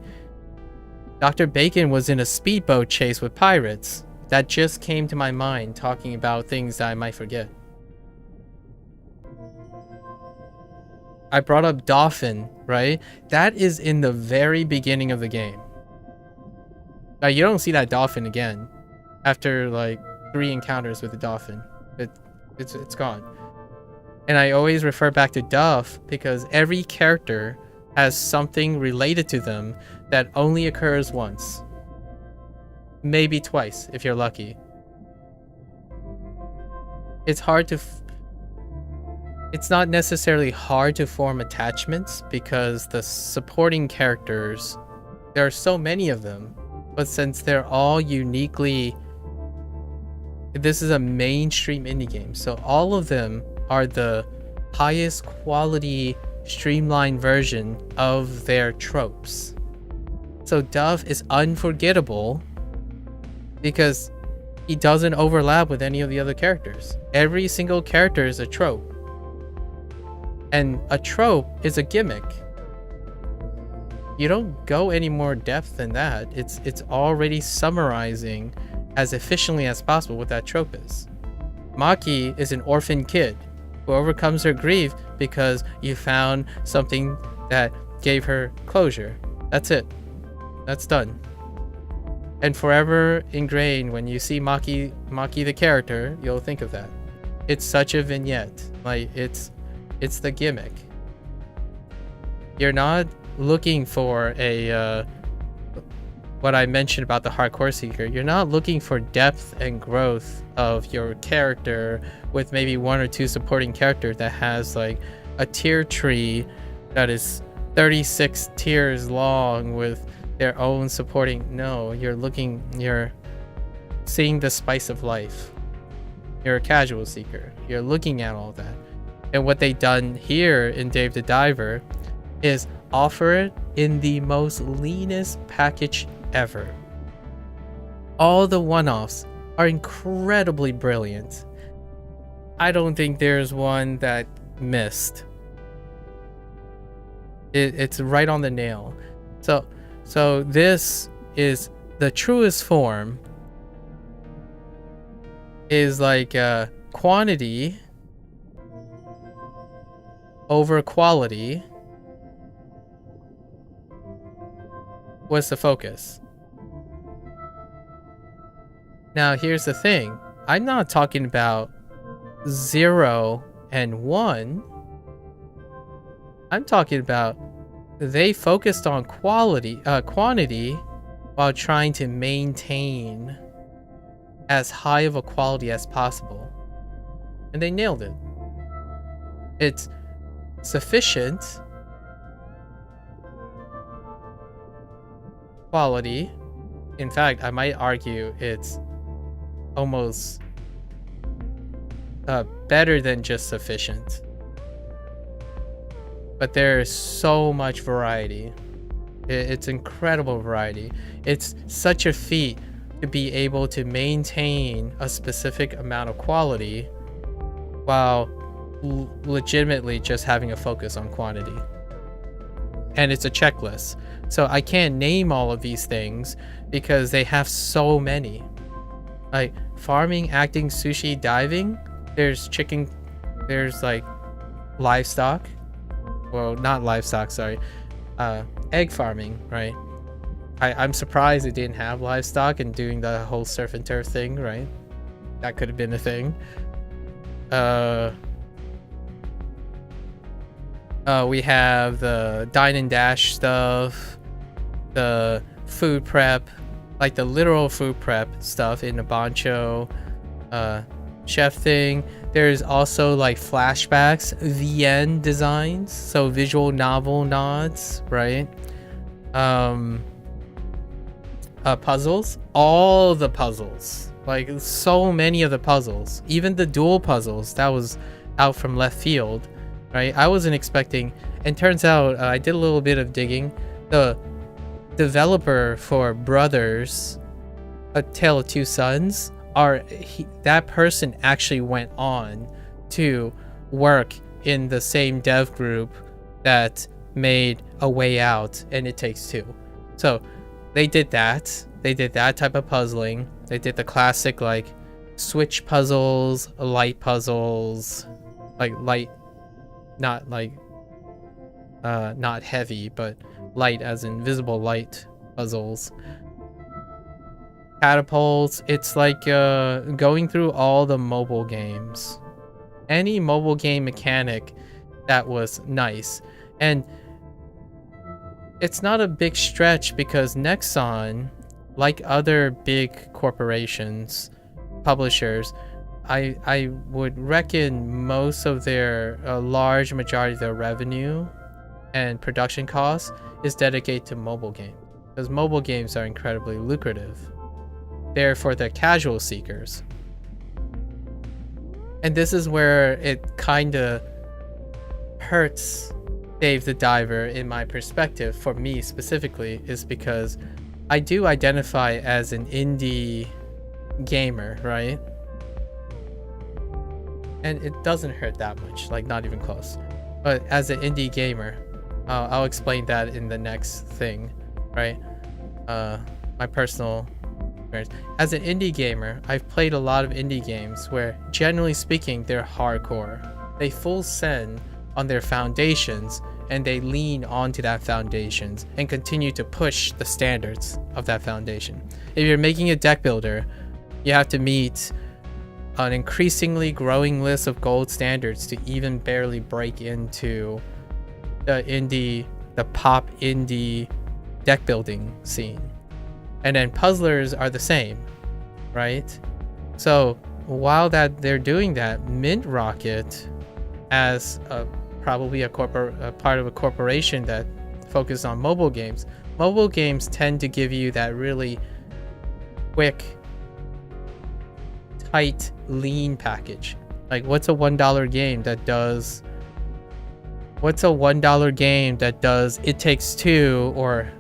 Speaker 1: Dr. Bacon was in a speedboat chase with pirates. That just came to my mind talking about things that I might forget. I brought up Dolphin, right? That is in the very beginning of the game. Now, you don't see that Dolphin again after like 3 encounters with the Dolphin. It's gone. And I always refer back to Duff because every character has something related to them that only occurs once. Maybe twice, if you're lucky. It's hard to... It's not necessarily hard to form attachments because the supporting characters, there are so many of them, but since they're all uniquely... This is a mainstream indie game, so all of them are the highest quality streamlined version of their tropes. So Duff is unforgettable because he doesn't overlap with any of the other characters. Every single character is a trope. And a trope is a gimmick. You don't go any more depth than that. It's already summarizing as efficiently as possible what that trope is. Maki is an orphan kid who overcomes her grief because you found something that gave her closure. That's it. That's done. And forever ingrained, when you see Maki the character, you'll think of that. It's such a vignette. Like, it's the gimmick. You're not looking for a what I mentioned about the hardcore seeker. You're not looking for depth and growth of your character with maybe 1 or 2 supporting characters that has like a tier tree that is 36 tiers long with their own supporting. No, you're seeing the spice of life. You're a casual seeker. You're looking at all that. And what they've done here in Dave the Diver is offer it in the most leanest package ever. All the one-offs are incredibly brilliant. I don't think there's one that missed. It's right on the nail. So this is the truest form. Is like quantity over quality was the focus. Now here's the thing. I'm not talking about 0 and 1. I'm talking about they focused on quantity while trying to maintain as high of a quality as possible. And they nailed it. It's sufficient quality. In fact, I might argue it's almost better than just sufficient. But there's so much variety. It's incredible variety. It's such a feat to be able to maintain a specific amount of quality while legitimately just having a focus on quantity. And it's a checklist. So I can't name all of these things because they have so many. Like farming, acting, sushi, diving, there's chicken, there's like livestock. Well, not livestock, sorry. Egg farming, right? I'm surprised it didn't have livestock and doing the whole surf and turf thing, right? That could have been a thing. We have the dine and dash stuff, the food prep, like the literal food prep stuff in the Bancho chef thing. There's also like flashbacks, VN designs, so visual novel nods, right? Puzzles, all the puzzles, like so many of the puzzles, even the dual puzzles that was out from left field, right? I wasn't expecting, and turns out I did a little bit of digging. The developer for Brothers, A Tale of Two Sons, that person actually went on to work in the same dev group that made A Way Out and It Takes Two. So they did that. They did that type of puzzling. They did the classic like switch puzzles, light puzzles, like light, not like not heavy, but light as in visible light puzzles. Catapults. It's like going through all the mobile games, any mobile game mechanic that was nice. And it's not a big stretch because Nexon, like other big corporations, publishers, I would reckon most of their large majority of their revenue and production costs is dedicated to mobile games, because mobile games are incredibly lucrative. They're for the casual seekers. And this is where it kind of hurts Dave the Diver in my perspective, for me specifically, is because I do identify as an indie gamer, right? And it doesn't hurt that much, like not even close. But as an indie gamer, I'll explain that in the next thing, right? My personal experience. As an indie gamer, I've played a lot of indie games where, generally speaking, they're hardcore. They full send on their foundations, and they lean onto that foundations and continue to push the standards of that foundation. If you're making a deck builder, you have to meet an increasingly growing list of gold standards to even barely break into the pop indie deck building scene. And then puzzlers are the same, right? So while they're doing that, MINTROCKET, as probably a part of a corporation that focuses on mobile games tend to give you that really quick, tight, lean package. Like, what's a $1 game that does It Takes Two, or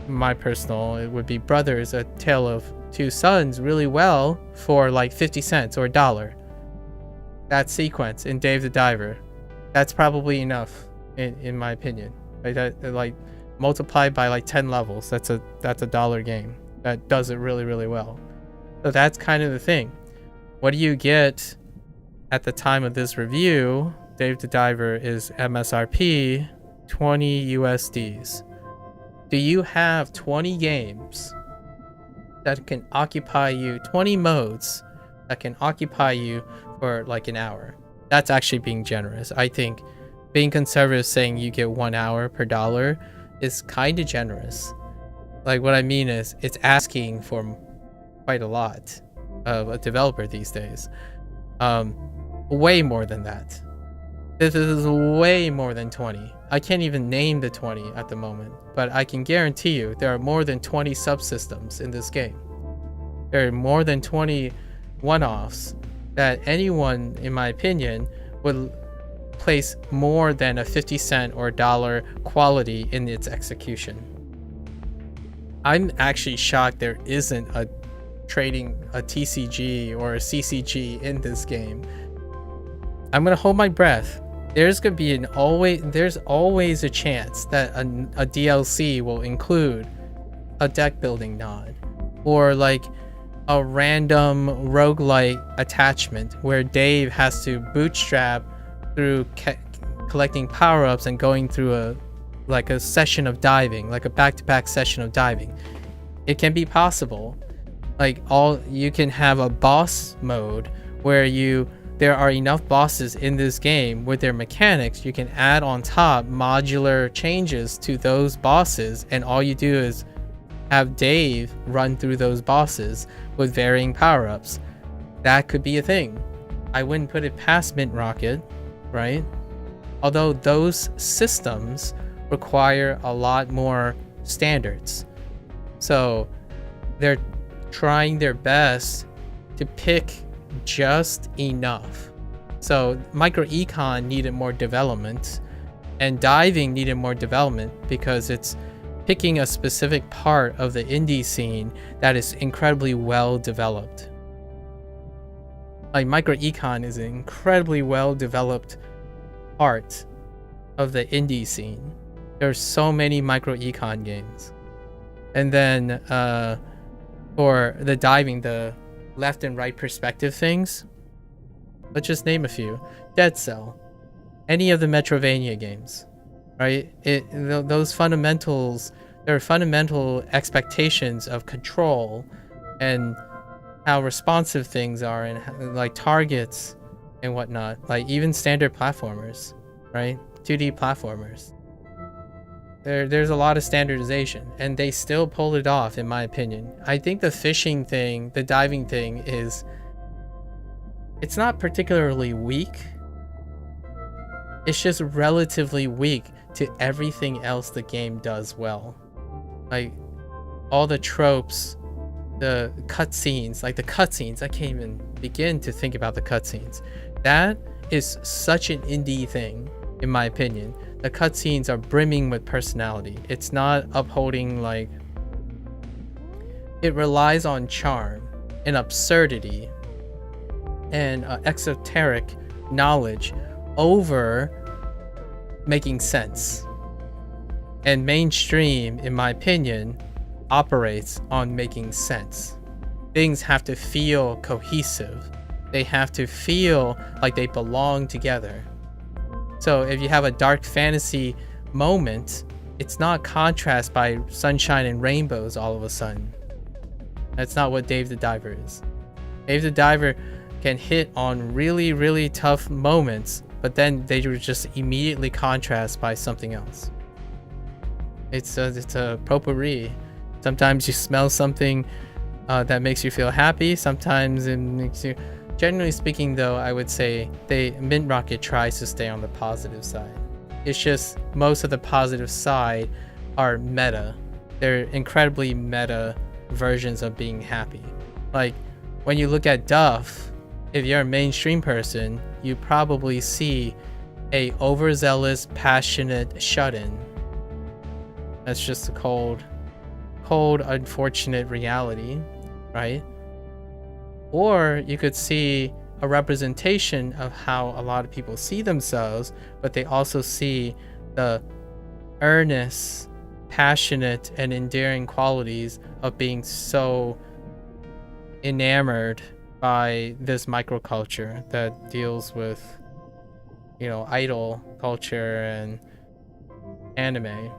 Speaker 1: my personal, it would be Brothers, A Tale of Two Sons, really well for like 50 cents or $1. That sequence in Dave the Diver, that's probably enough in my opinion. Like that, like multiplied by like 10 levels, that's a $1 game that does it really, really well. So that's kind of the thing. What do you get at the time of this review? Dave the Diver is MSRP 20 USDs. Do you have 20 games that can occupy you, 20 modes that can occupy you for like an hour? That's actually being generous. I think being conservative, saying you get 1 hour per $1 is kind of generous. Like, what I mean is, it's asking for quite a lot of a developer these days. Way more than that. This is way more than 20. I can't even name the 20 at the moment, but I can guarantee you there are more than 20 subsystems in this game. There are more than 20 one-offs that anyone, in my opinion, would place more than a 50 cent or $1 quality in its execution. I'm actually shocked there isn't a TCG or a CCG in this game. I'm gonna hold my breath. There's always a chance that a DLC will include a deck building nod, or like a random roguelike attachment where Dave has to bootstrap through collecting power-ups and going through a session of diving, like a back-to-back session of diving. It can be possible. Like, you can have a boss mode where you there are enough bosses in this game with their mechanics, you can add on top modular changes to those bosses, and all you do is have Dave run through those bosses with varying power-ups. That could be a thing. I wouldn't put it past MINTROCKET, right? Although those systems require a lot more standards. So they're trying their best to pick just enough. So micro econ needed more development, and diving needed more development because it's picking a specific part of the indie scene that is incredibly well developed. Like micro econ is an incredibly well developed part of the indie scene. There's so many micro econ games. And then for the diving, the left and right perspective things, let's just name a few. Dead Cell, any of the Metrovania games, right? Those fundamentals, there are fundamental expectations of control and how responsive things are, and like targets and whatnot. Like even standard platformers, right? 2D platformers. There's a lot of standardization, and they still pull it off, in my opinion. I think the fishing thing, the diving thing is, it's not particularly weak. It's just relatively weak to everything else the game does well. Like all the tropes, the cutscenes, like the cutscenes, I can't even begin to think about the cutscenes. That is such an indie thing, in my opinion. The cutscenes are brimming with personality. It's not upholding, like, it relies on charm and absurdity and exoteric knowledge over making sense. And mainstream, in my opinion, operates on making sense. Things have to feel cohesive. They have to feel like they belong together. So if you have a dark fantasy moment, it's not contrast by sunshine and rainbows all of a sudden. That's not what Dave the Diver is. Dave the Diver can hit on really, really tough moments, but then they would just immediately contrast by something else. It's a potpourri. Sometimes you smell something that makes you feel happy. Sometimes it makes you... Generally speaking, though, I would say MINTROCKET tries to stay on the positive side. It's just most of the positive side are meta. They're incredibly meta versions of being happy. Like when you look at Duff, if you're a mainstream person, you probably see a overzealous, passionate shut-in. That's just a cold, unfortunate reality, right? Or you could see a representation of how a lot of people see themselves, but they also see the earnest, passionate, and endearing qualities of being so enamored by this microculture that deals with, you know, idol culture and anime.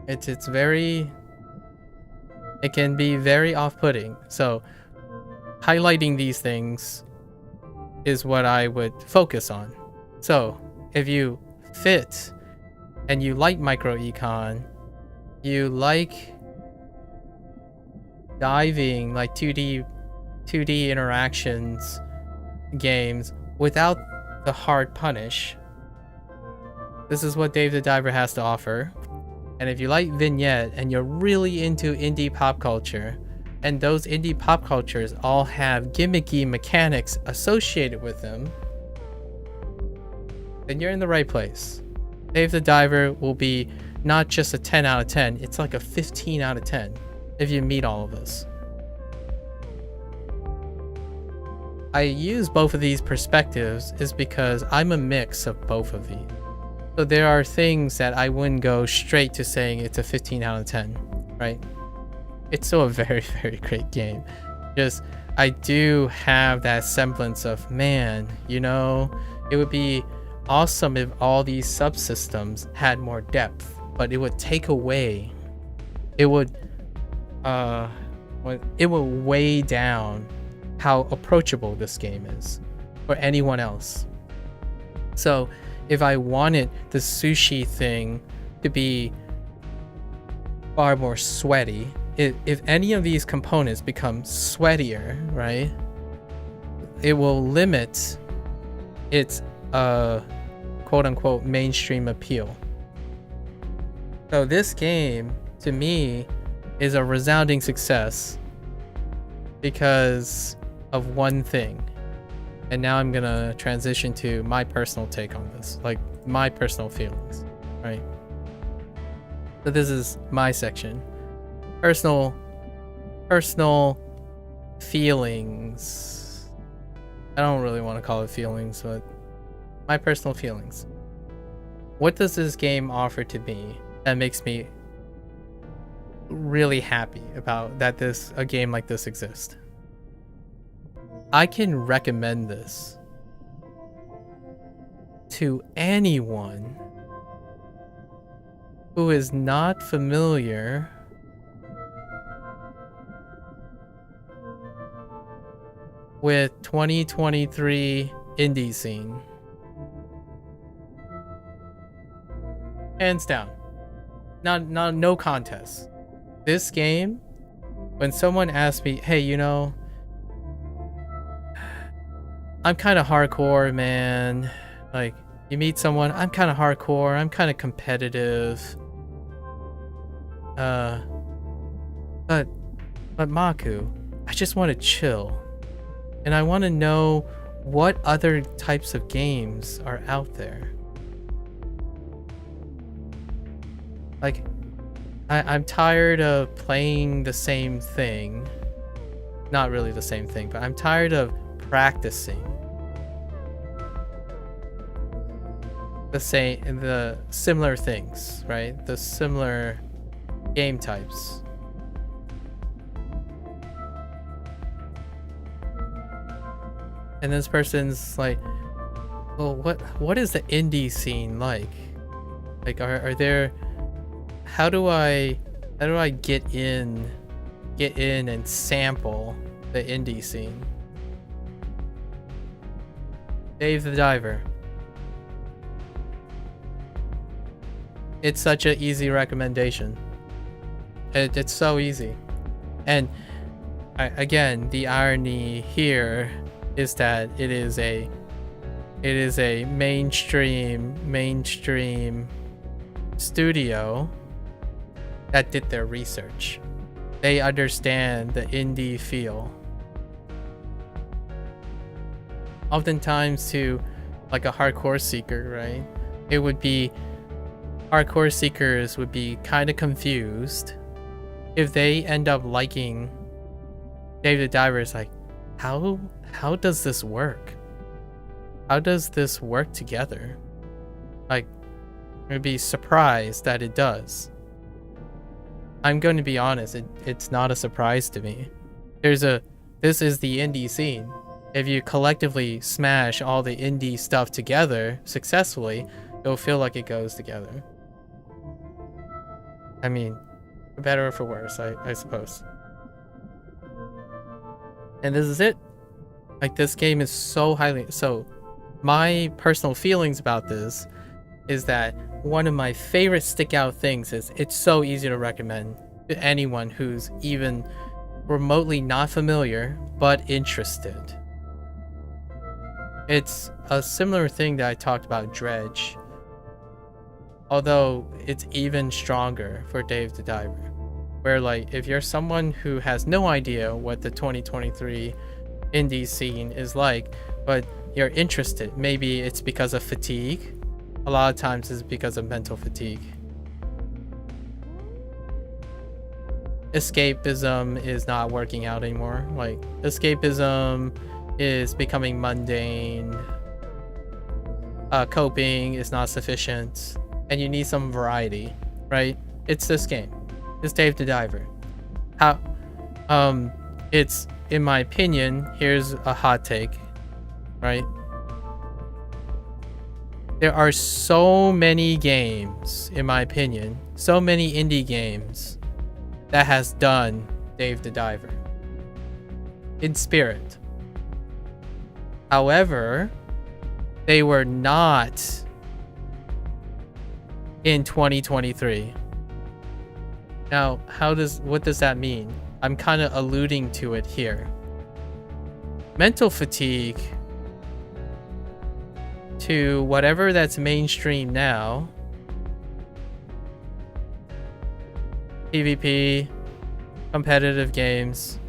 Speaker 1: It's very... It can be very off-putting. So highlighting these things is what I would focus on. So if you fit and you like micro econ, you like diving, like 2D interactions games without the hard punish, this is what Dave the Diver has to offer. And if you like Vignette and you're really into indie pop culture, and those indie pop cultures all have gimmicky mechanics associated with them, then you're in the right place. Dave the Diver will be not just a 10 out of 10, it's like a 15 out of 10 if you meet all of us. I use both of these perspectives is because I'm a mix of both of these. So there are things that I wouldn't go straight to saying it's a 15 out of 10, right? It's still a very, very great game. Just, I do have that semblance of, man, you know, it would be awesome if all these subsystems had more depth, but it would take away, it would weigh down how approachable this game is for anyone else. So if I wanted the sushi thing to be far more sweaty, if any of these components become sweatier, right, it will limit its quote-unquote mainstream appeal. So this game, to me, is a resounding success because of one thing. And now I'm gonna transition to my personal take on this, like my personal feelings, right? So this is my section. Personal feelings. I don't really want to call it feelings, but my personal feelings. What does this game offer to me that makes me really happy about that a game like this exists? I can recommend this to anyone who is not familiar with 2023 indie scene. Hands down. No contest. This game, when someone asks me, hey, you know, I'm kind of hardcore, man. Like, you meet someone, I'm kind of hardcore, I'm kind of competitive. But Maku, I just want to chill. And I want to know what other types of games are out there. Like, I'm tired of playing the same thing. Not really the same thing, but I'm tired of practicing the similar things, right? The similar game types. And this person's like, well, what is the indie scene like? Like, are there, how do I get in and sample the indie scene? Dave the Diver. It's such an easy recommendation. It's so easy. And again, the irony here is that it is a mainstream studio that did their research. They understand the indie feel. Oftentimes to like a hardcore seeker, right? It would be hardcore seekers would be kind of confused if they end up liking Dave the Diver. Is like, how does this work? How does this work together? Like, I'd be surprised that it does. I'm going to be honest, it's not a surprise to me. This is the indie scene. If you collectively smash all the indie stuff together successfully, it'll feel like it goes together. I mean, for better or for worse, I suppose. And this is it. Like, this game is so my personal feelings about this is that one of my favorite stick out things is it's so easy to recommend to anyone who's even remotely not familiar but interested. It's a similar thing that I talked about Dredge, although it's even stronger for Dave the Diver, where like if you're someone who has no idea what the 2023 indie scene is like, but you're interested, maybe it's because of fatigue. A lot of times it's because of mental fatigue. Escapism is not working out anymore. Like, escapism is becoming mundane. Coping is not sufficient, and you need some variety, right? It's this game. It's Dave the Diver. It's, in my opinion, here's a hot take, right? There are so many games, in my opinion, so many indie games that has done Dave the Diver. In spirit. However, they were not in 2023. Now, what does that mean? I'm kind of alluding to it here. Mental fatigue to whatever that's mainstream now, PvP, competitive games,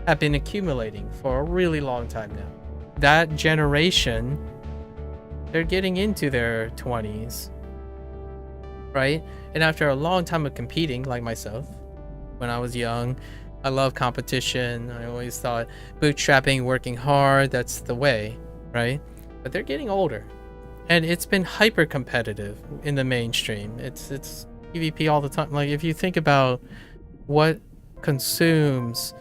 Speaker 1: have been accumulating for a really long time now. That generation, they're getting into their 20s, right? And after a long time of competing, like myself, when I was young, I love competition. I always thought bootstrapping, working hard, that's the way, right? But they're getting older, and it's been hyper competitive in the mainstream. It's PvP all the time. Like, if you think about what consumes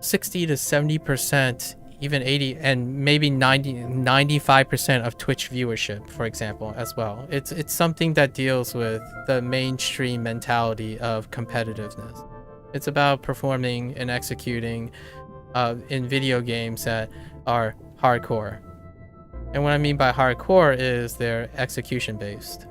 Speaker 1: 60 to 70%, even 80 and maybe 95% of Twitch viewership, for example, as well. It's something that deals with the mainstream mentality of competitiveness. It's about performing and executing in video games that are hardcore. And what I mean by hardcore is they're execution based.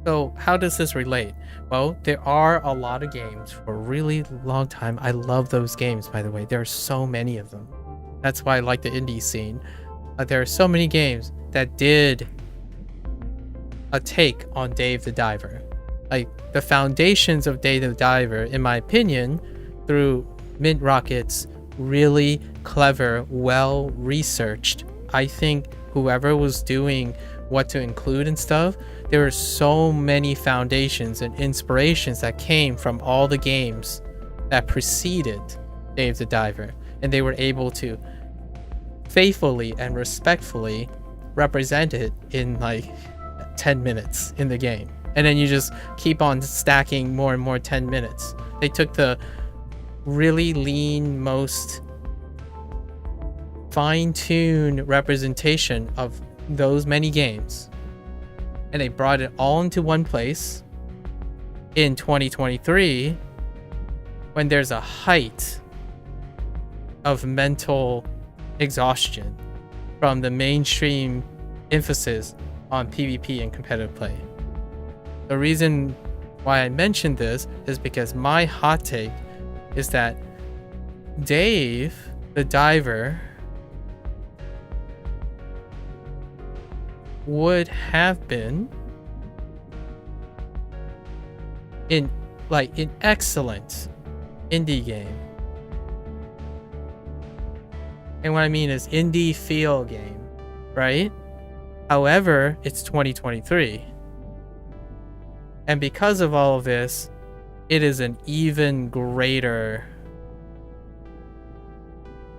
Speaker 1: So how does this relate? Well, there are a lot of games for a really long time. I love those games, by the way. There are so many of them. That's why I like the indie scene. There are so many games that did a take on Dave the Diver. Like, the foundations of Dave the Diver, in my opinion, through MINTROCKET's really clever, well-researched, I think whoever was doing what to include and stuff, there were so many foundations and inspirations that came from all the games that preceded Dave the Diver, and they were able to faithfully and respectfully represent it in like 10 minutes in the game, and then you just keep on stacking more and more 10 minutes. They took the really lean, most fine-tuned representation of those many games, and they brought it all into one place in 2023, when there's a height of mental exhaustion from the mainstream emphasis on PvP and competitive play. The reason why I mentioned this is because my hot take is that Dave the Diver would have been an excellent indie game. And what I mean is indie feel game, right? However, it's 2023. And because of all of this, it is an even greater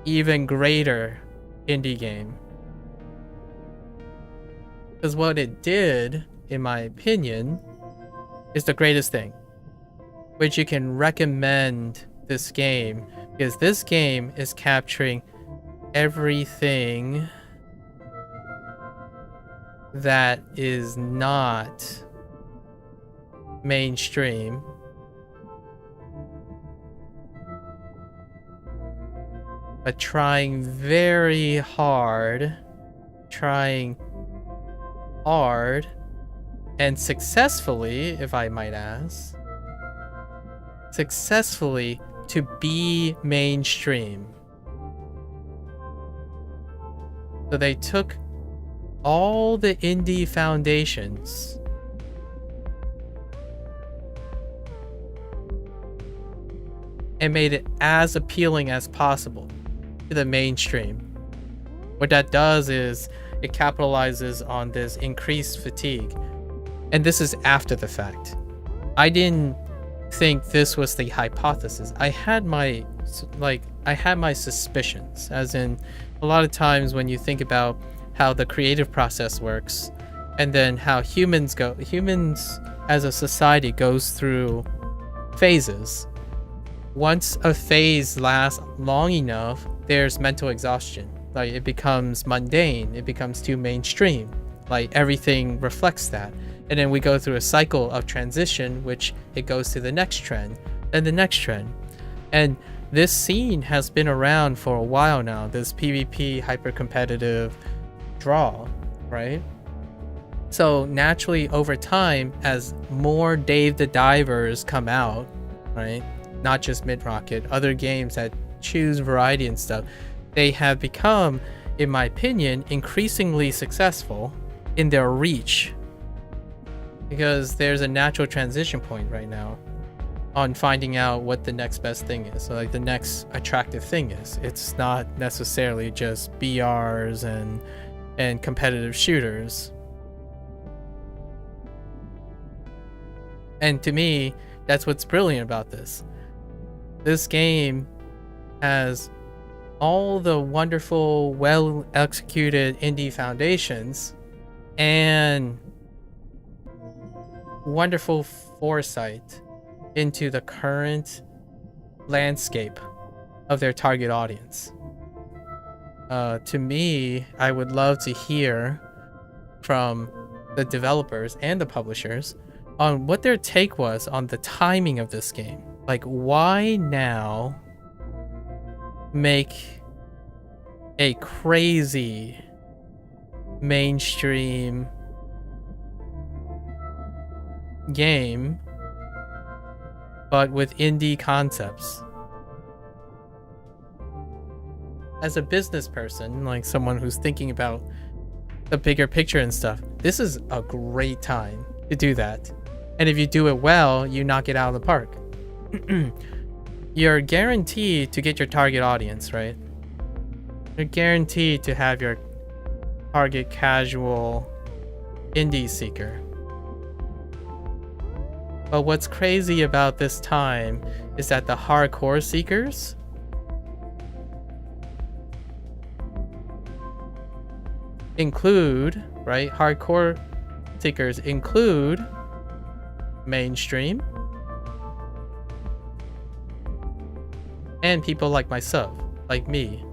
Speaker 1: indie game. Because what it did, in my opinion, is the greatest thing, which you can recommend this game, because this game is capturing everything that is not mainstream, but trying very hard, and successfully, if I might ask, to be mainstream. So they took all the indie foundations and made it as appealing as possible to the mainstream. What that does is it capitalizes on this increased fatigue. And this is after the fact. I didn't think this was the hypothesis. I had my suspicions, as in a lot of times when you think about how the creative process works, and then how humans as a society goes through phases. Once a phase lasts long enough, there's mental exhaustion. Like, it becomes mundane, it becomes too mainstream. Like, everything reflects that. And then we go through a cycle of transition, which it goes to the next trend and the next trend. And this scene has been around for a while now, this PvP hyper-competitive draw, right? So naturally over time, as more Dave the Divers come out, right? Not just MINTROCKET, other games that choose variety and stuff, they have become, in my opinion, increasingly successful in their reach. Because there's a natural transition point right now on finding out what the next best thing is. So like the next attractive thing is. It's not necessarily just BRs and competitive shooters. And to me, that's what's brilliant about this. This game has all the wonderful, well-executed indie foundations and wonderful foresight into the current landscape of their target audience. To me, I would love to hear from the developers and the publishers on what their take was on the timing of this game. Like, why now make a crazy mainstream game but with indie concepts? As a business person, like someone who's thinking about the bigger picture and stuff, this is a great time to do that. And if you do it well, you knock it out of the park. You're guaranteed to get your target audience, right? You're guaranteed to have your target casual indie seeker. But what's crazy about this time is that the hardcore seekers include, right? Hardcore seekers include mainstream and people like myself, like me,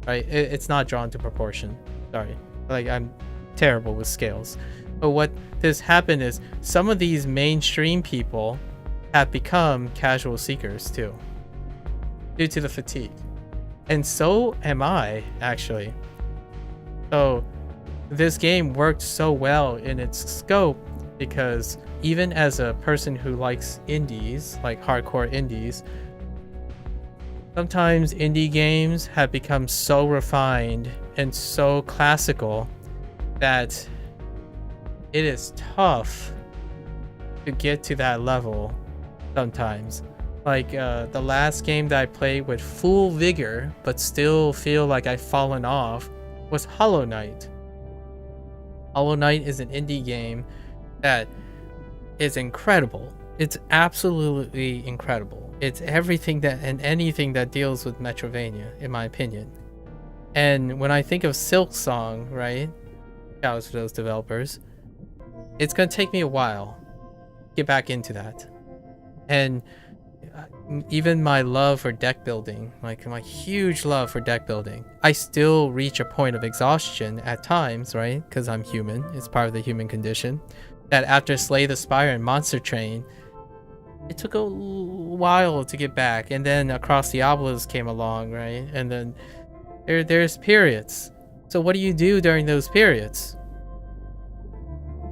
Speaker 1: right? It's not drawn to proportion. Sorry. Like, I'm terrible with scales. But what has happened is some of these mainstream people have become casual seekers too, due to the fatigue. And so am I, actually. So this game worked so well in its scope because even as a person who likes indies, like hardcore indies, sometimes indie games have become so refined and so classical that it is tough to get to that level sometimes. Like the last game that I played with full vigor but still feel like I've fallen off was Hollow Knight. Hollow Knight is an indie game that is incredible. It's absolutely incredible. It's everything that and anything that deals with Metroidvania, in my opinion. And when I think of Silksong, right? Shout out to those developers. It's gonna take me a while to get back into that. And even my love for deck building, like my huge love for deck building, I still reach a point of exhaustion at times, right? Because I'm human. It's part of the human condition. That after Slay the Spire and Monster Train, it took a while to get back. And then Across the Obelisk came along, right? And then there's periods. So what do you do during those periods?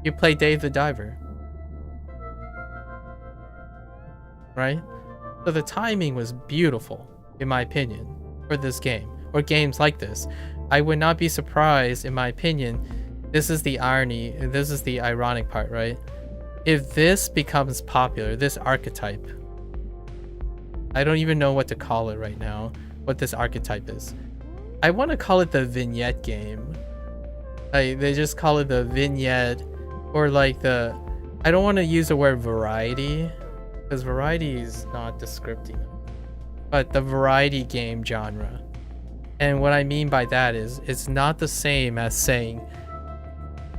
Speaker 1: You play Dave the Diver, right? So the timing was beautiful, in my opinion, for this game, or games like this. I would not be surprised, in my opinion, this is the irony, this is the ironic part, right? If this becomes popular, this archetype, I don't even know what to call it right now, what this archetype is. I want to call it the vignette game. Like, they just call it the vignette, or like the, I don't want to use the word variety, because variety is not descriptive, but the variety game genre. And what I mean by that is, it's not the same as saying,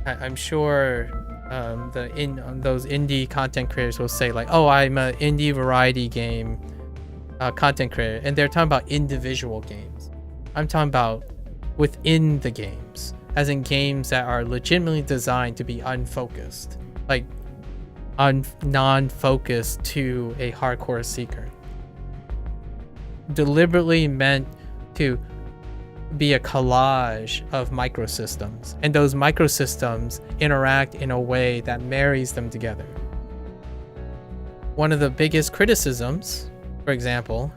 Speaker 1: I'm sure those indie content creators will say like, oh, I'm an indie variety game content creator, and they're talking about individual games. I'm talking about within the games, as in games that are legitimately designed to be unfocused. like non-focused to a hardcore seeker. Deliberately meant to be a collage of microsystems, and those microsystems interact in a way that marries them together. One of the biggest criticisms, for example,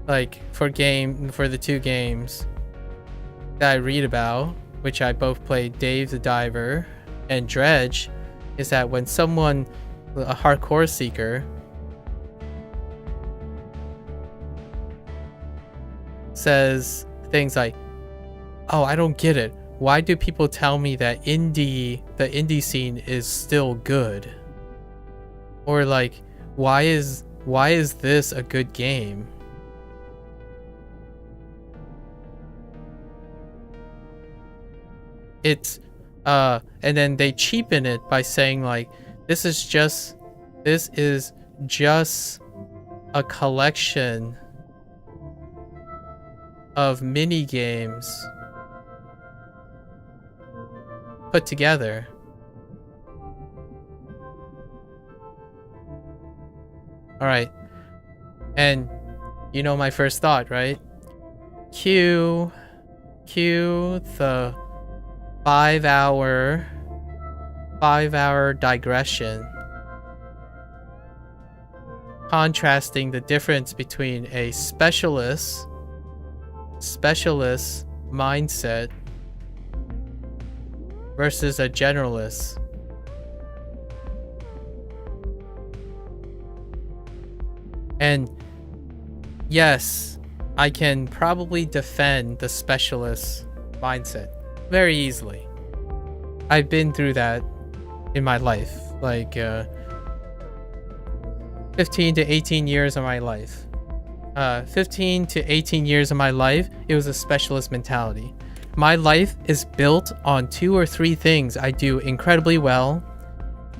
Speaker 1: like for the two games that I read about, which I both played, Dave the Diver and Dredge, is that when someone, a hardcore seeker, says things like, "Oh, I don't get it. Why do people tell me that the indie scene is still good?" Or like, why is this a good game? It's and then they cheapen it by saying like, this is just a collection of mini games put together. All right, and you know my first thought, right? Cue the 5-hour digression contrasting the difference between a specialist mindset versus a generalist. And yes, I can probably defend the specialist mindset very easily. I've been through that in my life, like 15 to 18 years of my life. 15 to 18 years of my life, it was a specialist mentality. My life is built on 2 or 3 things I do incredibly well.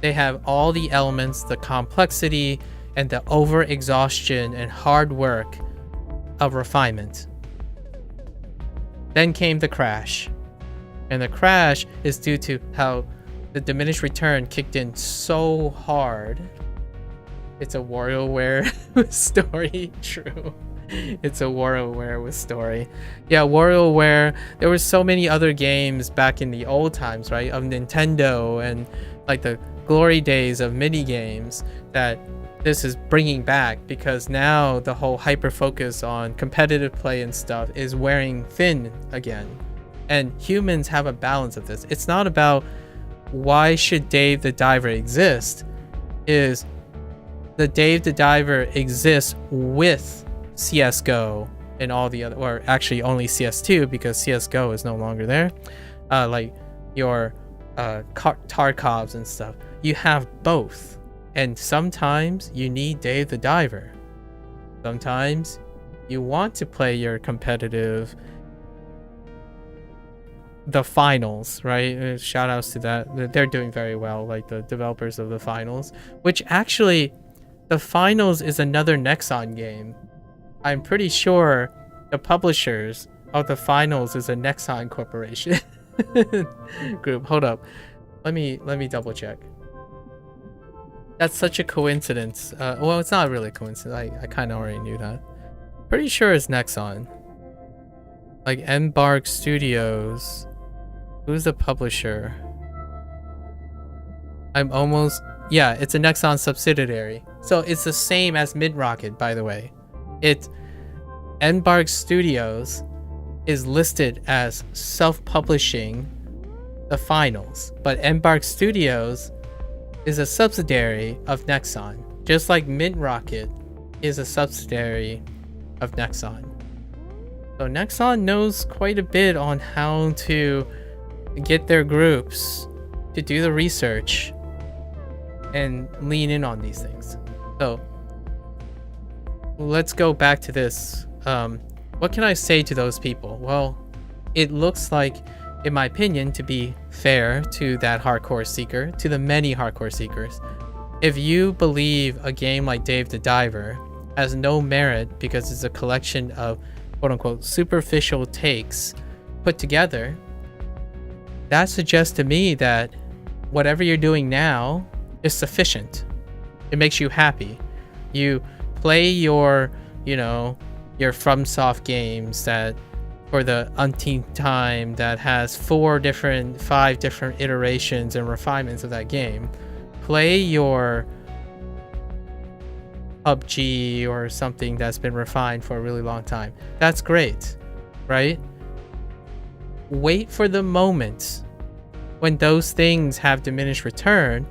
Speaker 1: They have all the elements, the complexity, and the over-exhaustion and hard work of refinement. Then came the crash. And the crash is due to how the diminished return kicked in so hard. It's a WarioWare story, true. It's a WarioWare story. Yeah, WarioWare, there were so many other games back in the old times, right? Of Nintendo and like the glory days of mini games that this is bringing back, because now the whole hyper focus on competitive play and stuff is wearing thin again. And humans have a balance of this. It's not about why should Dave the Diver exist, is the Dave the Diver exists with CSGO and all the other, or actually only CS2 because CSGO is no longer there. Like your Tarkovs and stuff. You have both. And sometimes you need Dave the Diver. Sometimes you want to play your competitive, the finals, right? Shout outs to that. They're doing very well, like the developers of the finals, which actually, the finals is another Nexon game. I'm pretty sure the publishers of the finals is a Nexon corporation group. Hold up. Let me double check. That's such a coincidence. Well, it's not really a coincidence. I kind of already knew that. Pretty sure it's Nexon. Like Embark Studios. Who's the publisher? Yeah, it's a Nexon subsidiary. So it's the same as MINTROCKET, by the way. Embark Studios is listed as self-publishing the finals, but Embark Studios is a subsidiary of Nexon, just like MINTROCKET is a subsidiary of Nexon. So Nexon knows quite a bit on how to get their groups to do the research and lean in on these things. So let's go back to this. What can I say to those people? Well, it looks like, in my opinion, to be fair to that hardcore seeker, to the many hardcore seekers. If you believe a game like Dave the Diver has no merit because it's a collection of quote-unquote superficial takes put together, that suggests to me that whatever you're doing now is sufficient. It makes you happy. You play your, your FromSoft games that for the umpteenth time that has 5 different iterations and refinements of that game. Play your PUBG or something that's been refined for a really long time. That's great, right? Wait for the moment when those things have diminished return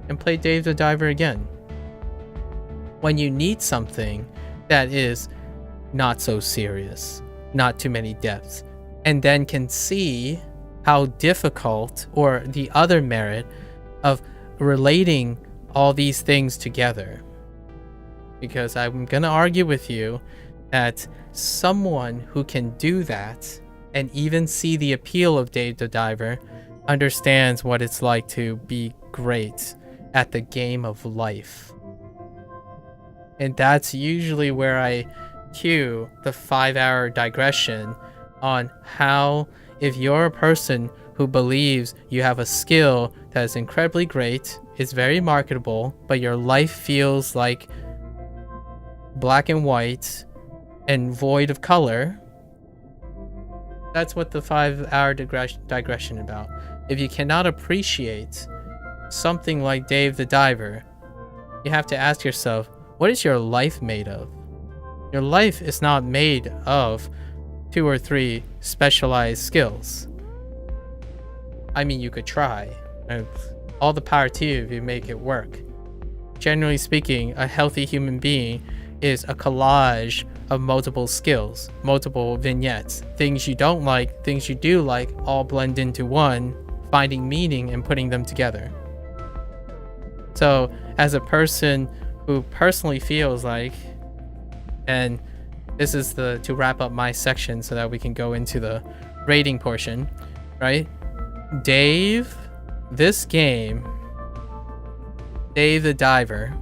Speaker 1: and play Dave the Diver again. When you need something that is not so serious, not too many depths, and then can see how difficult or the other merit of relating all these things together. Because I'm going to argue with you that someone who can do that and even see the appeal of Dave the Diver understands what it's like to be great at the game of life. And that's usually where I cue the 5-hour digression on how, if you're a person who believes you have a skill that is incredibly great, is very marketable, but your life feels like black and white and void of color, that's what the 5-hour digression about. If you cannot appreciate something like Dave the Diver, you have to ask yourself, what is your life made of? Your life is not made of 2 or 3 specialized skills. I mean, you could try. All the power to you if you make it work. Generally speaking, a healthy human being is a collage of multiple skills, multiple vignettes, things you don't like, things you do like, all blend into one, finding meaning and putting them together. So as a person who personally feels like, and this is to wrap up my section so that we can go into the rating portion, right? Dave, this game, Dave the Diver,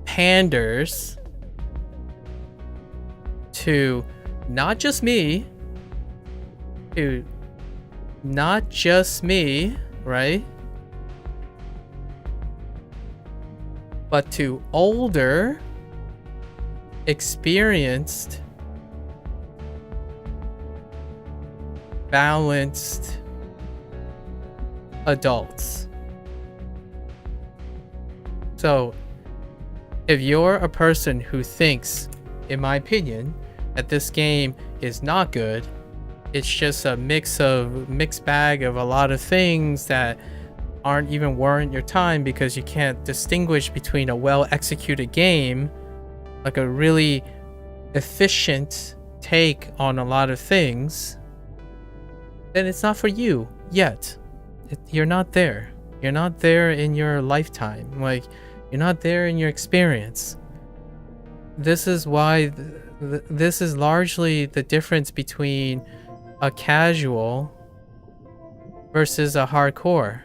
Speaker 1: panders to not just me, right? But to older, experienced, balanced adults. So if you're a person who thinks, in my opinion, that this game is not good, it's just a mixed bag of a lot of things that aren't even worth your time because you can't distinguish between a well-executed game, like a really efficient take on a lot of things, then it's not for you yet. You're not there. You're not there in your lifetime. Like, you're not there in your experience. This is why this is largely the difference between a casual versus a hardcore.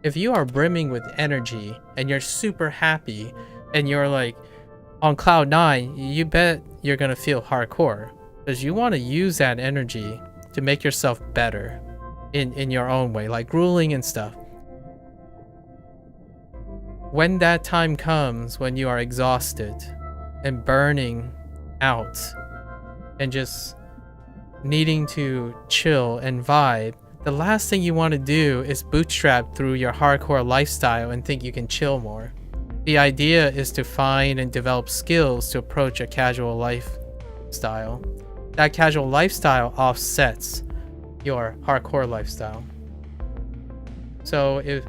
Speaker 1: If you are brimming with energy and you're super happy and you're like on cloud 9, you bet you're gonna feel hardcore because you want to use that energy to make yourself better in your own way, like grueling and stuff. When that time comes, when you are exhausted and burning out and just needing to chill and vibe, the last thing you want to do is bootstrap through your hardcore lifestyle and think you can chill more. The idea is to find and develop skills to approach a casual lifestyle. That casual lifestyle offsets your hardcore lifestyle. So if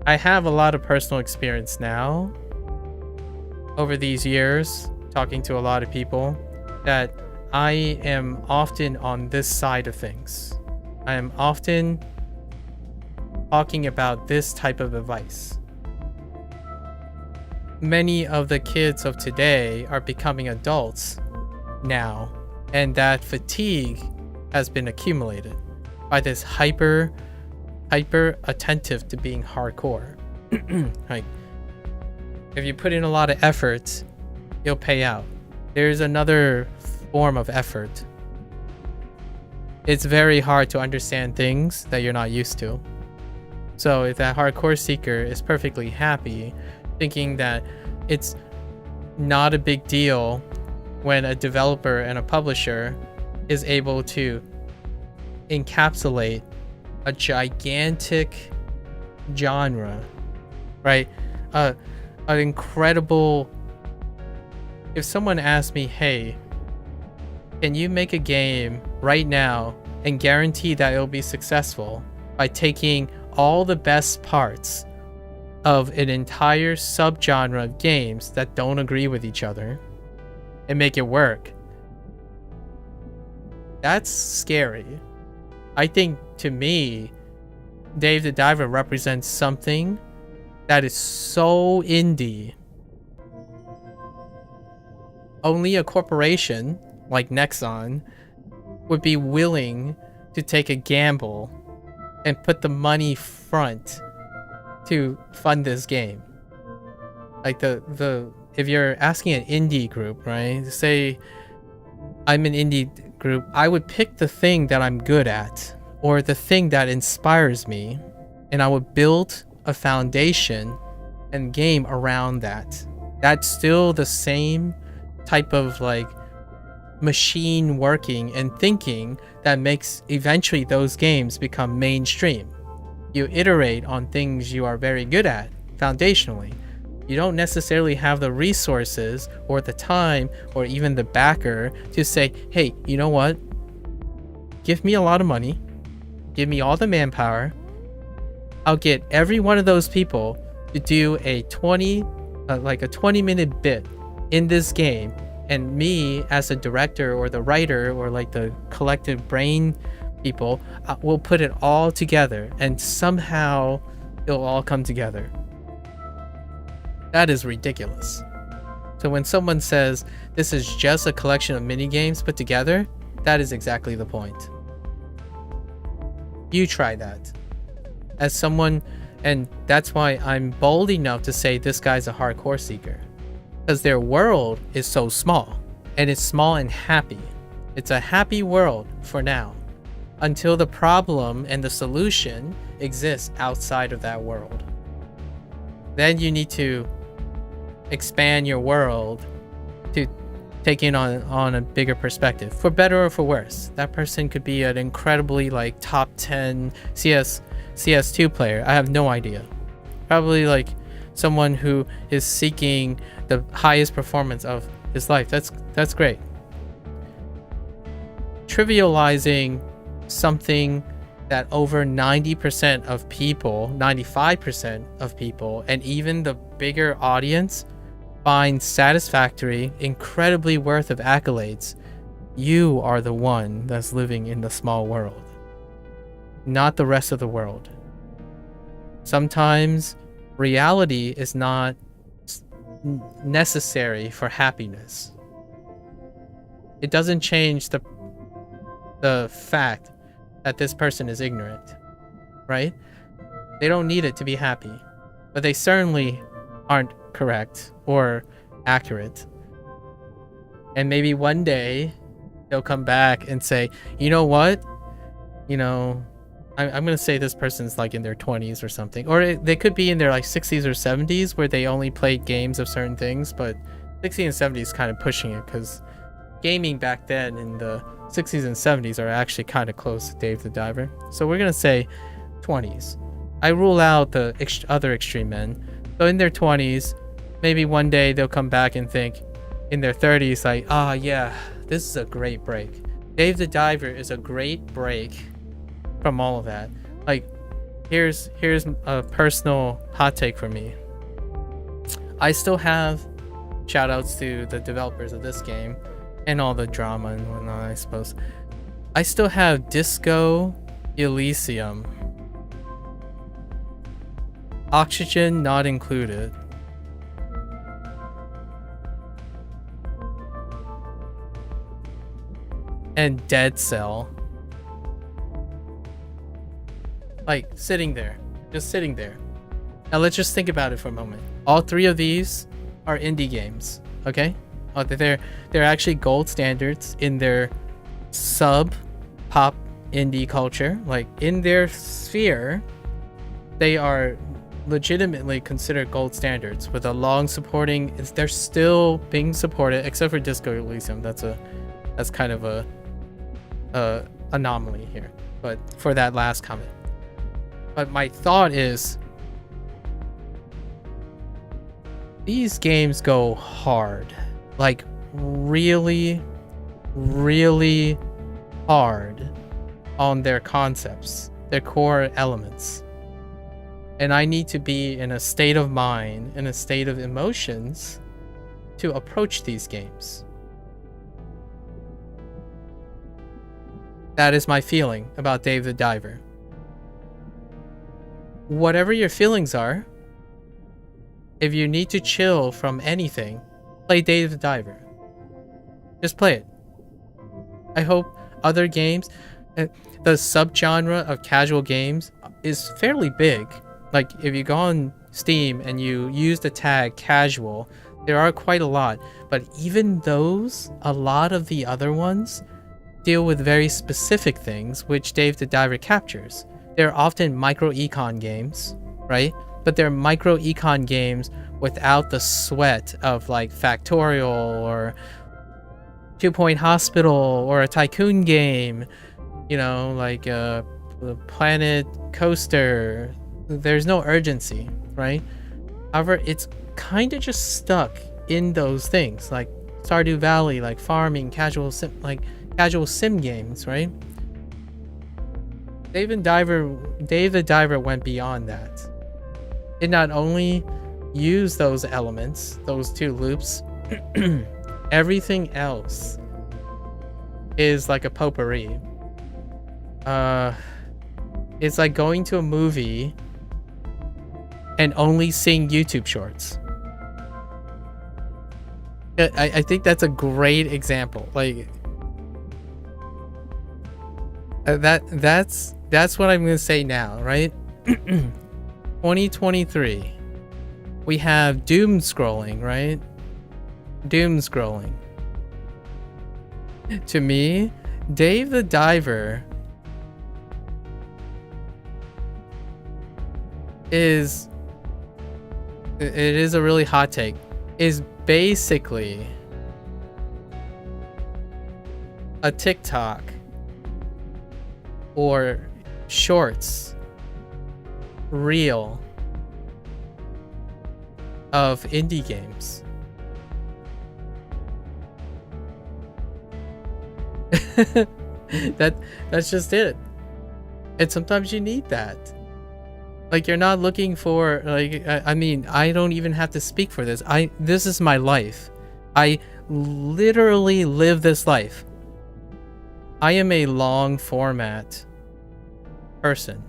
Speaker 1: I have a lot of personal experience now over these years, talking to a lot of people, that I am often on this side of things. I am often talking about this type of advice. Many of the kids of today are becoming adults now, and that fatigue has been accumulated by this hyper attentive to being hardcore. Like, if you put in a lot of effort, you'll pay out. there's another form of effort. It's very hard to understand things that you're not used to. So if that hardcore seeker is perfectly happy thinking that it's not a big deal when a developer and a publisher is able to encapsulate a gigantic genre, right? An incredible... If someone asked me, hey, can you make a game right now and guarantee that it'll be successful by taking all the best parts of an entire subgenre of games that don't agree with each other and make it work? That's scary. I think, to me, Dave the Diver represents something that is so indie. Only a corporation like Nexon would be willing to take a gamble and put the money front to fund this game. Like if you're asking an indie group, right? Say I'm an indie group, I would pick the thing that I'm good at or the thing that inspires me, and I would build a foundation and game around that. That's still the same type of like machine working and thinking that makes eventually those games become mainstream. You iterate on things you are very good at foundationally. You don't necessarily have the resources or the time or even the backer to say, hey, you know what? Give me a lot of money. Give me all the manpower. I'll get every one of those people to do a 20-minute bit in this game, and me as a director or the writer or like the collective brain people will put it all together, and somehow it'll all come together. That is ridiculous. So when someone says this is just a collection of mini games put together, that is exactly the point. You try that as someone, and that's why I'm bold enough to say this guy's a hardcore seeker, because their world is so small, and it's small and happy. It's a happy world for now, until the problem and the solution exists outside of that world. Then you need to expand your world to take in on a bigger perspective, for better or for worse. That person could be an incredibly like top 10 CS2 player. I have no idea. Probably like someone who is seeking the highest performance of his life. That's great. Trivializing something that over 90% of people, 95% of people, and even the bigger audience find satisfactory, incredibly worth of accolades. You are the one that's living in the small world, not the rest of the world. Sometimes reality is not necessary for happiness. It doesn't change the fact that this person is ignorant, right? They don't need it to be happy, but they certainly aren't correct or accurate. And maybe one day they'll come back and say, you know what? You know, I'm going to say this person's like in their 20s or something. Or they could be in their like 60s or 70s where they only played games of certain things. But 60s and 70s is kind of pushing it, because gaming back then in the 60s and 70s are actually kind of close to Dave the Diver. So we're going to say 20s. I rule out the other extreme men. So in their 20s, maybe one day they'll come back and think in their 30s like, yeah, this is a great break. Dave the Diver is a great break from all of that. Like, here's a personal hot take for me. I still have shout outs to the developers of this game and all the drama and whatnot, I suppose. I still have Disco Elysium. Oxygen not included. And Dead Cell. Like, sitting there. Just sitting there. Now let's just think about it for a moment. All three of these are indie games, okay? They're actually gold standards in their sub pop indie culture. Like in their sphere, they are legitimately considered gold standards with a long supporting. They're still being supported, except for Disco Elysium. That's kind of a anomaly here. But for that last comment, but my thought is, these games go hard, like really, really hard on their concepts, their core elements. And I need to be in a state of mind, in a state of emotions to approach these games. That is my feeling about Dave the Diver. Whatever your feelings are, if you need to chill from anything, play Dave the Diver. Just play it. I hope other games, the subgenre of casual games is fairly big. Like if you go on Steam and you use the tag casual, there are quite a lot. But even those, a lot of the other ones deal with very specific things, which Dave the Diver captures. They're often micro-econ games, right? But they're micro-econ games without the sweat of like Factorial or 2 Point Hospital or a tycoon game, you know, like Planet Coaster. There's no urgency, right? However, it's kind of just stuck in those things, like Stardew Valley, like farming, casual sim games, right? Dave the Diver went beyond that. It not only used those elements, those two loops, everything else is like a potpourri. It's like going to a movie and only seeing YouTube shorts. I think that's a great example. Like that's what I'm gonna say now, right? 2023, we have doom scrolling, right? Doom scrolling. To me, Dave the Diver is a really hot take, is basically a TikTok or shorts reel of indie games. That's just it. And sometimes you need that. Like, you're not looking for, like, I mean, I don't even have to speak for this. This is my life. I literally live this life. I am a long format person.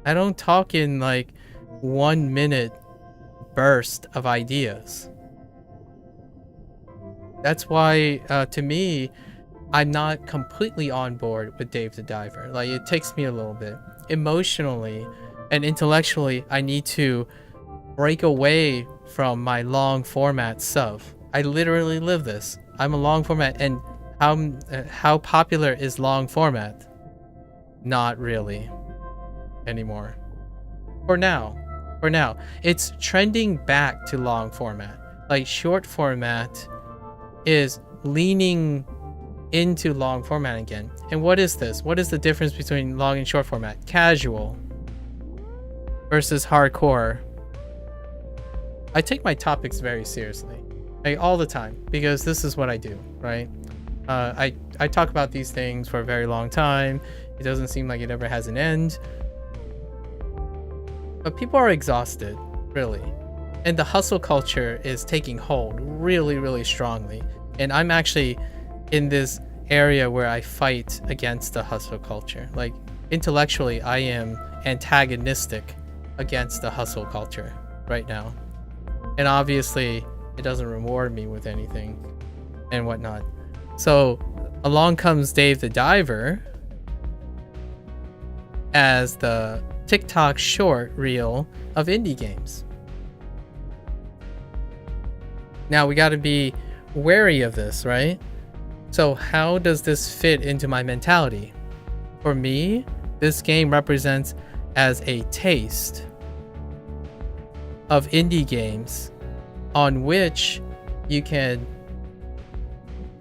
Speaker 1: I don't talk in like 1 minute burst of ideas. That's why, to me, I'm not completely on board with Dave the Diver. Like, it takes me a little bit. Emotionally and intellectually, I need to break away from my long format stuff. I literally live this. I'm a long format, and how popular is long format? Not really anymore. For now. It's trending back to long format. Like, short format is leaning into long format again. And what is this? What is the difference between long and short format? Casual versus hardcore. I take my topics very seriously, like all the time, because this is what I do, right? I talk about these things for a very long time. It doesn't seem like it ever has an end. But people are exhausted, really. And the hustle culture is taking hold really, really strongly. And I'm actually in this area where I fight against the hustle culture. Like, intellectually, I am antagonistic against the hustle culture right now. And obviously, it doesn't reward me with anything and whatnot. So along comes Dave the Diver as the TikTok short reel of indie games. Now we got to be wary of this, right? So how does this fit into my mentality? For me, this game represents as a taste of indie games on which you can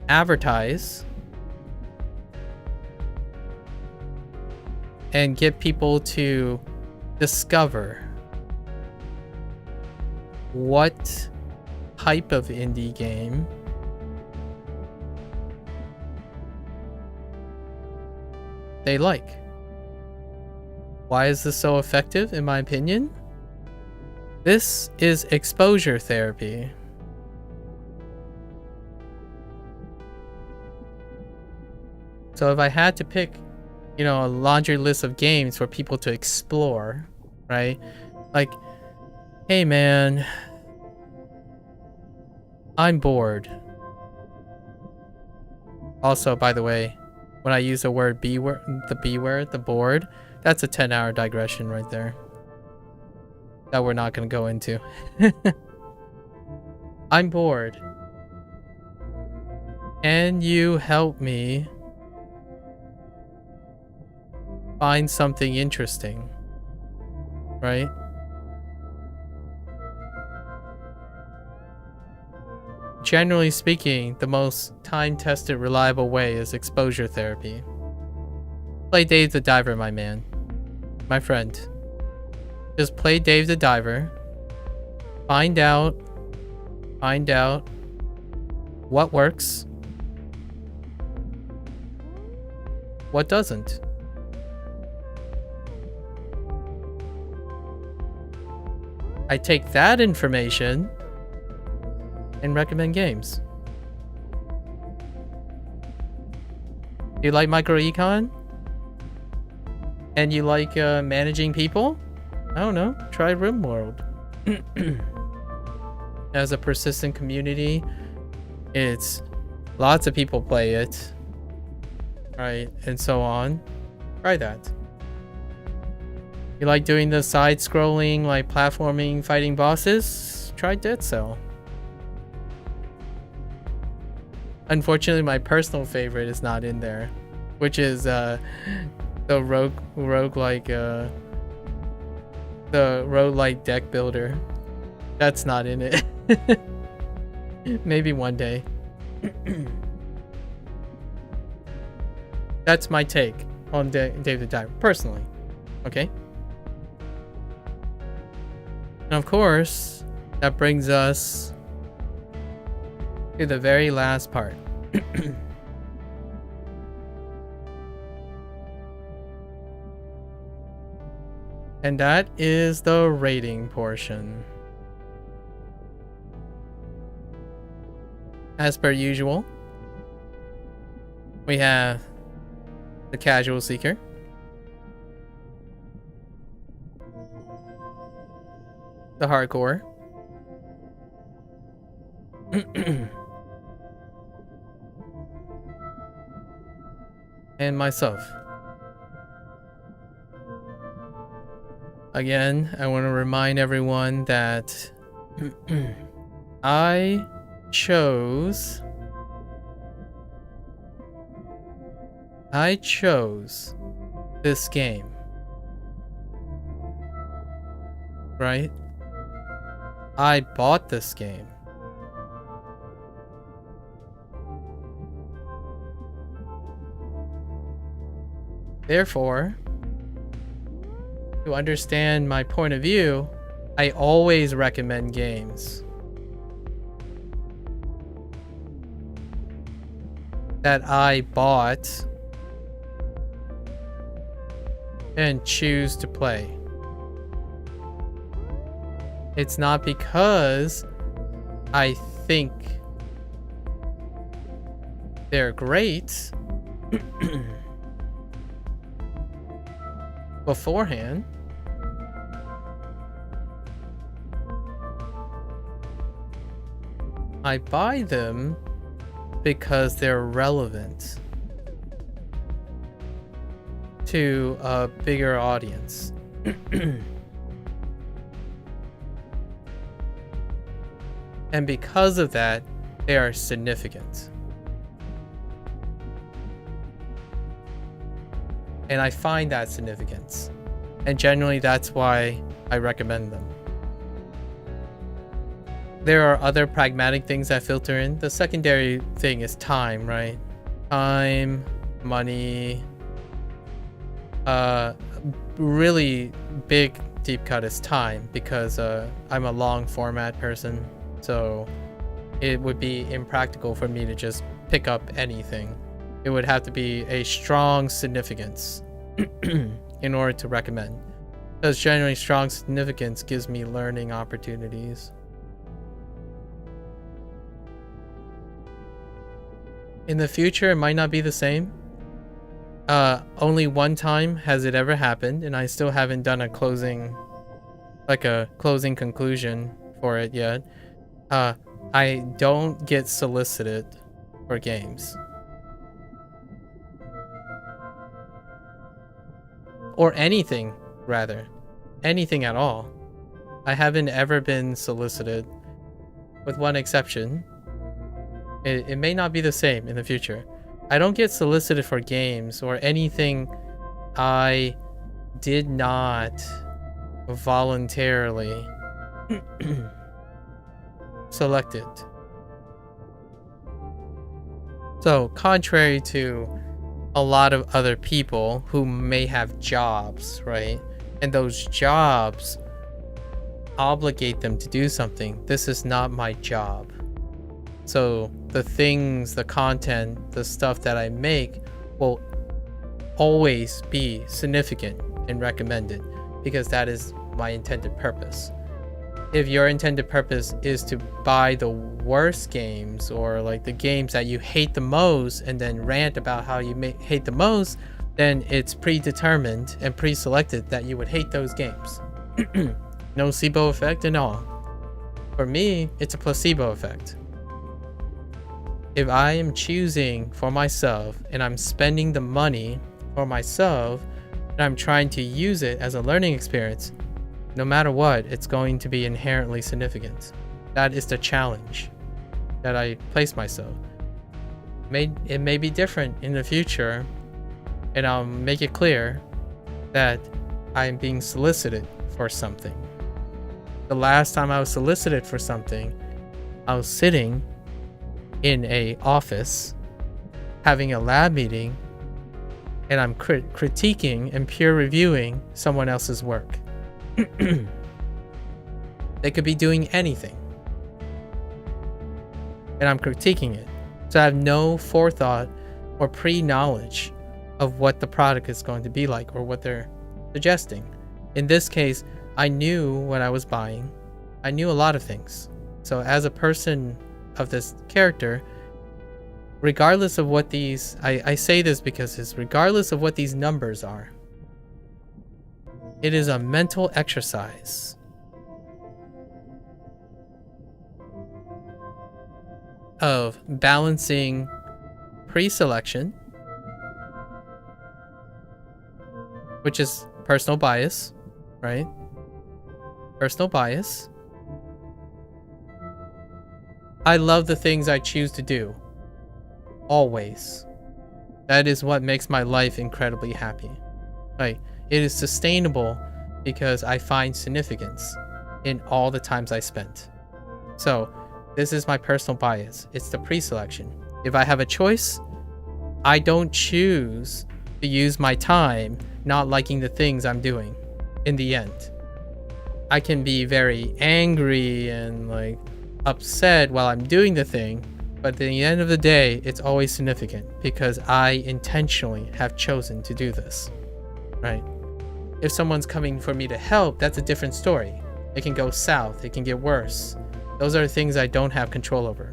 Speaker 1: advertise and get people to discover what type of indie game they like. Why is this so effective, in my opinion? This is exposure therapy. So if I had to pick, you know, a laundry list of games for people to explore, right? Like, hey man, I'm bored. Also, by the way, when I use the word B word, the bored, that's a 10-hour digression right there that we're not going to go into. I'm bored. Can you help me find something interesting? Right? Generally speaking, the most time-tested, reliable way is exposure therapy. Play Dave the Diver, my man. My friend. Just play Dave the Diver. Find out what works, what doesn't. I take that information and recommend games. You like microecon? And you like managing people? I don't know. Try RimWorld. As a persistent community, it's lots of people play it, right? And so on. Try that. You like doing the side-scrolling, like platforming, fighting bosses? Try Dead Cell. Unfortunately, my personal favorite is not in there, which is the roguelike deck builder. That's not in it. Maybe one day. That's my take on Dave the Diver, personally. Okay? And of course, that brings us to the very last part. And that is the rating portion. As per usual, we have the Casual Seeker, the Hardcore, and myself. Again, I want to remind everyone that I chose this game, right? I bought this game. Therefore, to understand my point of view, I always recommend games that I bought and choose to play. It's not because I think they're great beforehand. I buy them because they're relevant to a bigger audience. And because of that, they are significant. And I find that significance. And generally that's why I recommend them. There are other pragmatic things that filter in. The secondary thing is time, right? Time, money. Really big deep cut is time, because I'm a long format person. So it would be impractical for me to just pick up anything. It would have to be a strong significance in order to recommend. Because generally strong significance gives me learning opportunities. In the future, it might not be the same. Only one time has it ever happened, and I still haven't done a closing conclusion for it yet. I don't get solicited for games. Or anything, rather. Anything at all. I haven't ever been solicited, with one exception. It may not be the same in the future. I don't get solicited for games or anything I did not voluntarily select it. So, contrary to a lot of other people who may have jobs, right? And those jobs obligate them to do something. This is not my job. So the things, the content, the stuff that I make will always be significant and recommended, because that is my intended purpose. If your intended purpose is to buy the worst games, or like the games that you hate the most and then rant about how you hate the most, then it's predetermined and pre-selected that you would hate those games. Nocebo effect and all. For me, it's a placebo effect. If I am choosing for myself and I'm spending the money for myself and I'm trying to use it as a learning experience, no matter what, it's going to be inherently significant. That is the challenge that I place myself. It may be different in the future, and I'll make it clear that I'm being solicited for something. The last time I was solicited for something, I was sitting in a office having a lab meeting, and I'm critiquing and peer reviewing someone else's work. They could be doing anything, and I'm critiquing it. So I have no forethought or pre-knowledge of what the product is going to be like or what they're suggesting. In this case, I knew what I was buying. I knew a lot of things. So as a person of this character, regardless of what these, I say this because it's regardless of what these numbers are, it is a mental exercise of balancing pre-selection, which is personal bias, right? Personal bias. I love the things I choose to do. Always. That is what makes my life incredibly happy. Like, it is sustainable because I find significance in all the times I spent. So, this is my personal bias. It's the pre-selection. If I have a choice, I don't choose to use my time not liking the things I'm doing in the end. I can be very angry and like upset while I'm doing the thing, but at the end of the day, it's always significant because I intentionally have chosen to do this, right? If someone's coming for me to help, that's a different story. It can go south, it can get worse. Those are things I don't have control over.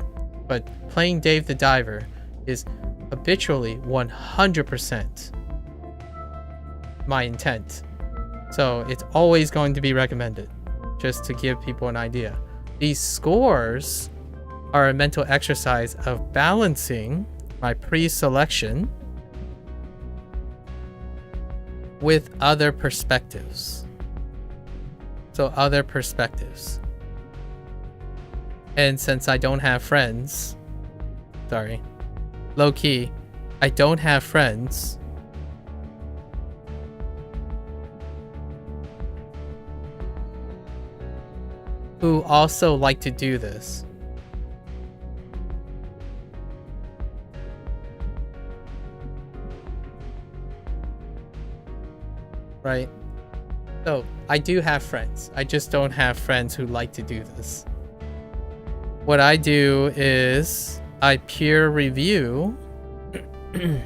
Speaker 1: But playing Dave the Diver is habitually 100% my intent. So it's always going to be recommended, just to give people an idea. These scores are a mental exercise of balancing my pre-selection with other perspectives. So other perspectives. And since I don't have friends, sorry, low key, I don't have friends who also like to do this. Right? So I do have friends. I just don't have friends who like to do this. What I do is I peer review the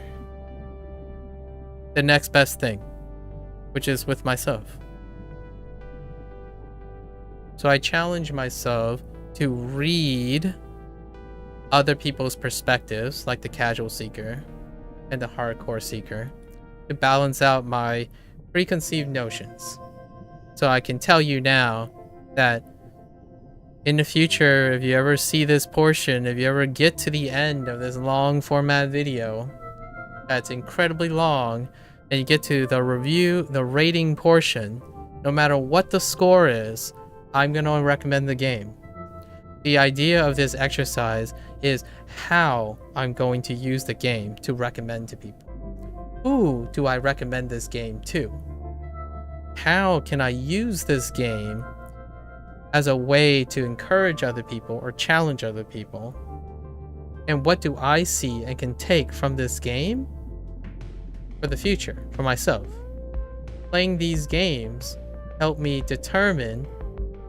Speaker 1: next best thing, which is with myself. So I challenge myself to read other people's perspectives, like the casual seeker and the hardcore seeker, to balance out my preconceived notions. So I can tell you now that in the future, if you ever see this portion, if you ever get to the end of this long format video that's incredibly long, and you get to the review, the rating portion, no matter what the score is, I'm going to recommend the game. The idea of this exercise is how I'm going to use the game to recommend to people. Who do I recommend this game to? How can I use this game as a way to encourage other people or challenge other people? And what do I see and can take from this game for the future, for myself? Playing these games help me determine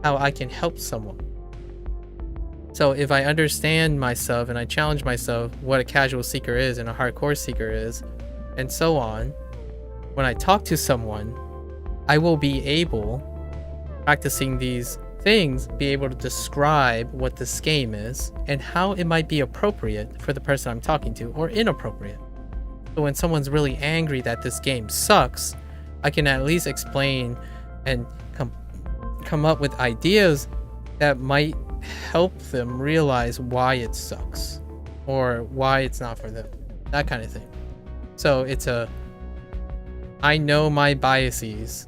Speaker 1: how I can help someone. So if I understand myself and I challenge myself what a casual seeker is and a hardcore seeker is, and so on, when I talk to someone, I will be able, practicing these things, be able to describe what this game is and how it might be appropriate for the person I'm talking to or inappropriate. So when someone's really angry that this game sucks, I can at least explain and come up with ideas that might help them realize why it sucks or why it's not for them, that kind of thing. So it's I know my biases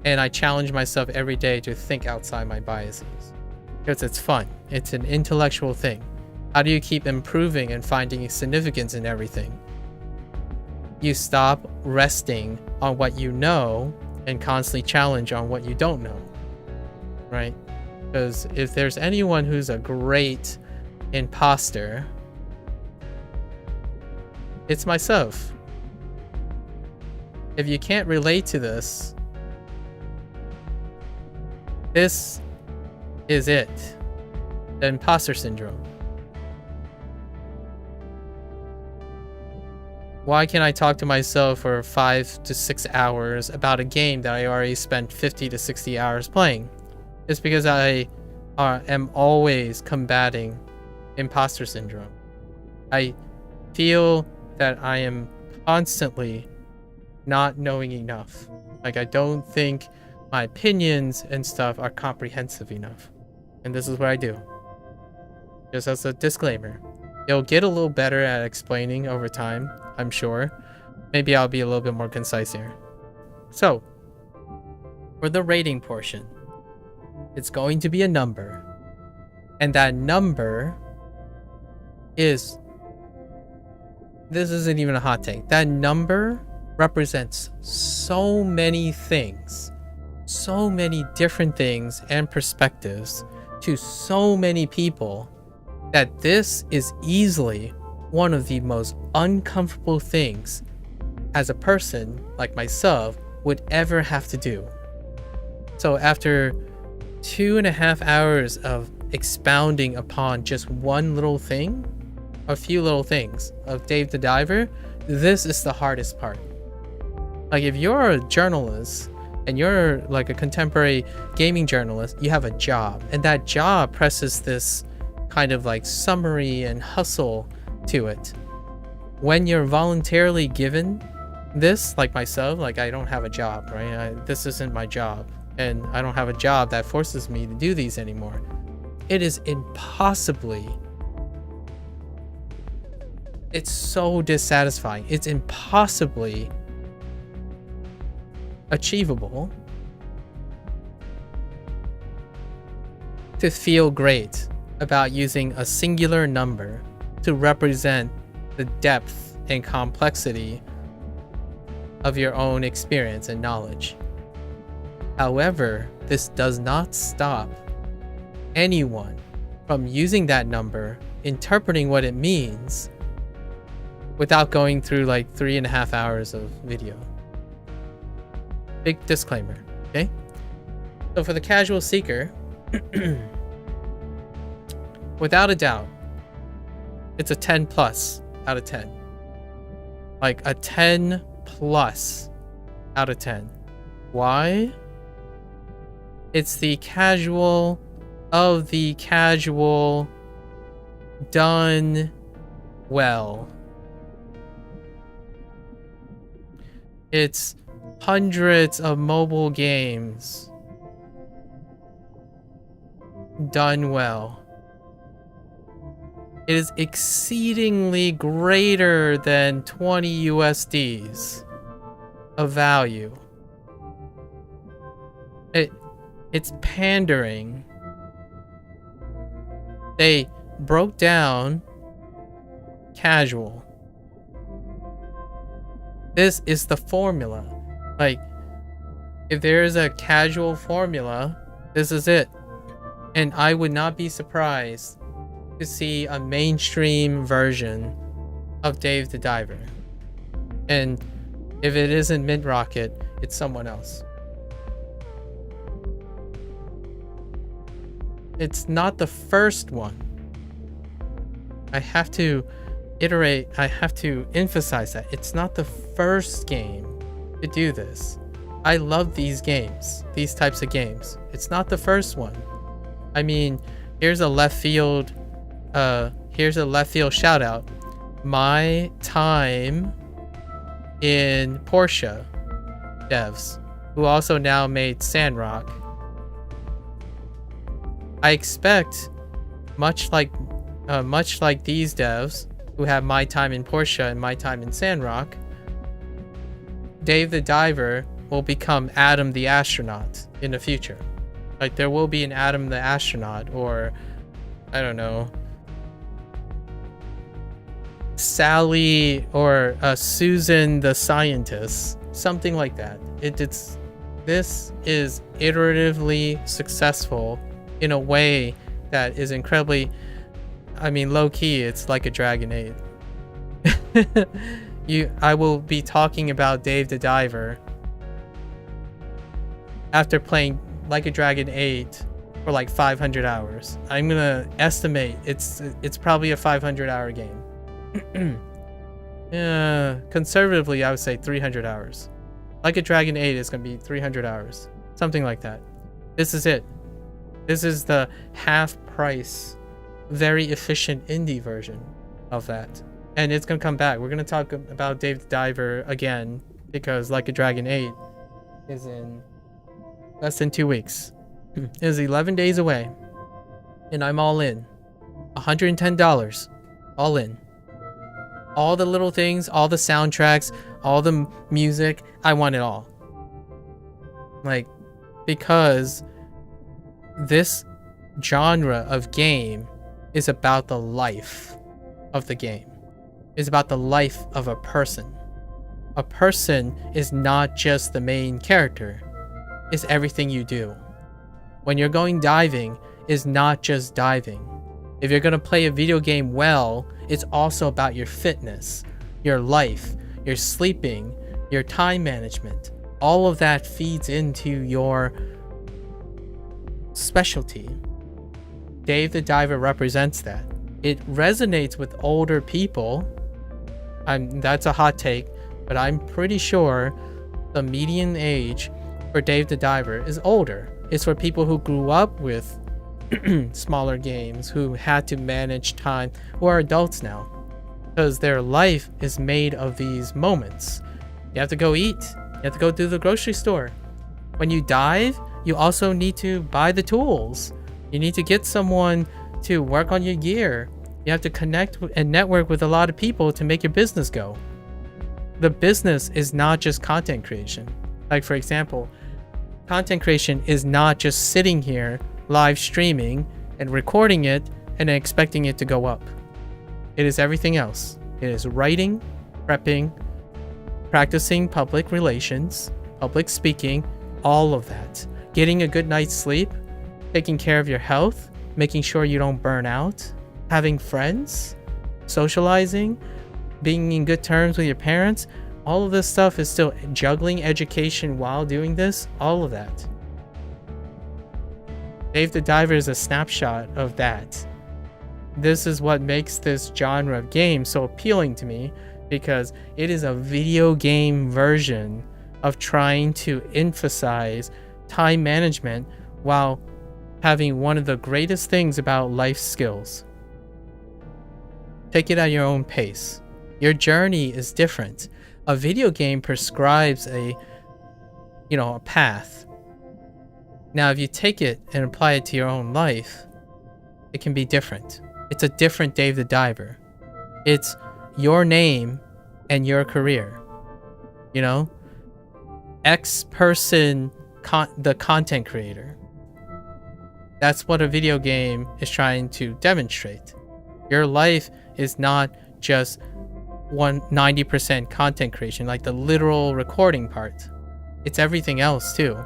Speaker 1: and I challenge myself every day to think outside my biases because it's fun. It's an intellectual thing. How do you keep improving and finding significance in everything? You stop resting on what you know and constantly challenge on what you don't know, right? Because if there's anyone who's a great imposter, it's myself. If you can't relate to this, this is it. The imposter syndrome. Why can't I talk to myself for 5 to 6 hours about a game that I already spent 50 to 60 hours playing? It's because I am always combating imposter syndrome. I feel that I am constantly not knowing enough. Like, I don't think my opinions and stuff are comprehensive enough. And this is what I do. Just as a disclaimer. It'll get a little better at explaining over time, I'm sure. Maybe I'll be a little bit more concise here. So, for the rating portion, it's going to be a number. And that number is... This isn't even a hot take. That number represents so many things. So many different things and perspectives to so many people that this is easily one of the most uncomfortable things as a person like myself would ever have to do. So after 2.5 hours of expounding upon just one little thing, a few little things of Dave the Diver, this is the hardest part. Like, if you're a journalist and you're like a contemporary gaming journalist, you have a job, and that job presses this kind of like summary and hustle to it. When you're voluntarily given this, like myself, like I don't have a job, right? This isn't my job, and I don't have a job that forces me to do these anymore. It is impossibly, it's so dissatisfying. It's impossibly achievable to feel great about using a singular number to represent the depth and complexity of your own experience and knowledge. However, this does not stop anyone from using that number, interpreting what it means, without going through like 3.5 hours of video. Big disclaimer, okay? So for the casual seeker, without a doubt, it's a 10 plus out of 10. Like a 10 plus out of 10. Why? It's the casual of the casual done well. It's hundreds of mobile games done well. It is exceedingly greater than 20 USDs of value. It's pandering. They broke down casual. This is the formula. Like, if there is a casual formula, this is it. And I would not be surprised to see a mainstream version of Dave the Diver. And if it isn't MINTROCKET, it's someone else. It's not the first one. I have to iterate, I have to emphasize that. It's not the first game to do this. I love these games, these types of games. It's not the first one. I mean, here's a left field shout out. My time in Porsche devs, who also now made Sandrock. I expect, much like these devs who have my time in Porsche and my time in Sandrock, Dave the Diver will become Adam the Astronaut in the future. Like, there will be an Adam the Astronaut, or I don't know, Sally or Susan the Scientist, something like that. This is iteratively successful in a way that is incredibly, I mean, low-key, it's like a Dragon 8. I will be talking about Dave the Diver after playing Like a Dragon 8 for like 500 hours. I'm gonna estimate it's probably a 500-hour game. Yeah, conservatively, I would say 300 hours. Like a Dragon 8 is gonna be 300 hours, something like that. This is it. This is the half-price, very efficient indie version of that. And it's gonna come back. We're gonna talk about Dave the Diver again, because Like a Dragon 8 is in less than 2 weeks. It is 11 days away. And I'm all in. $110. All in. All the little things, all the soundtracks, all the music. I want it all. Like, because this genre of game is about the life of the game. It's about the life of a person. A person is not just the main character. It's everything you do. When you're going diving, it's not just diving. If you're going to play a video game well, it's also about your fitness, your life, your sleeping, your time management. All of that feeds into your specialty. Dave the Diver represents that. It resonates with older people. That's a hot take, but I'm pretty sure the median age for Dave the Diver is older. It's for people who grew up with smaller games, who had to manage time, who are adults now, because their life is made of these moments. You have to go eat. You have to go to the grocery store. When you dive, you also need to buy the tools. You need to get someone to work on your gear. You have to connect and network with a lot of people to make your business go. The business is not just content creation. Like, for example, content creation is not just sitting here live streaming and recording it and then expecting it to go up. It is everything else. It is writing, prepping, practicing public relations, public speaking, all of that. Getting a good night's sleep, taking care of your health, making sure you don't burn out, having friends, socializing, being in good terms with your parents. All of this stuff is still juggling education while doing this, all of that. Dave the Diver is a snapshot of that. This is what makes this genre of game so appealing to me, because it is a video game version of trying to emphasize time management while having one of the greatest things about life skills. Take it at your own pace. Your journey is different. A video game prescribes a path. Now, if you take it and apply it to your own life, it can be different. It's a different Dave the Diver. It's your name and your career. X person, the content creator. That's what a video game is trying to demonstrate. Your life is not just 90% content creation, like the literal recording part. It's everything else too.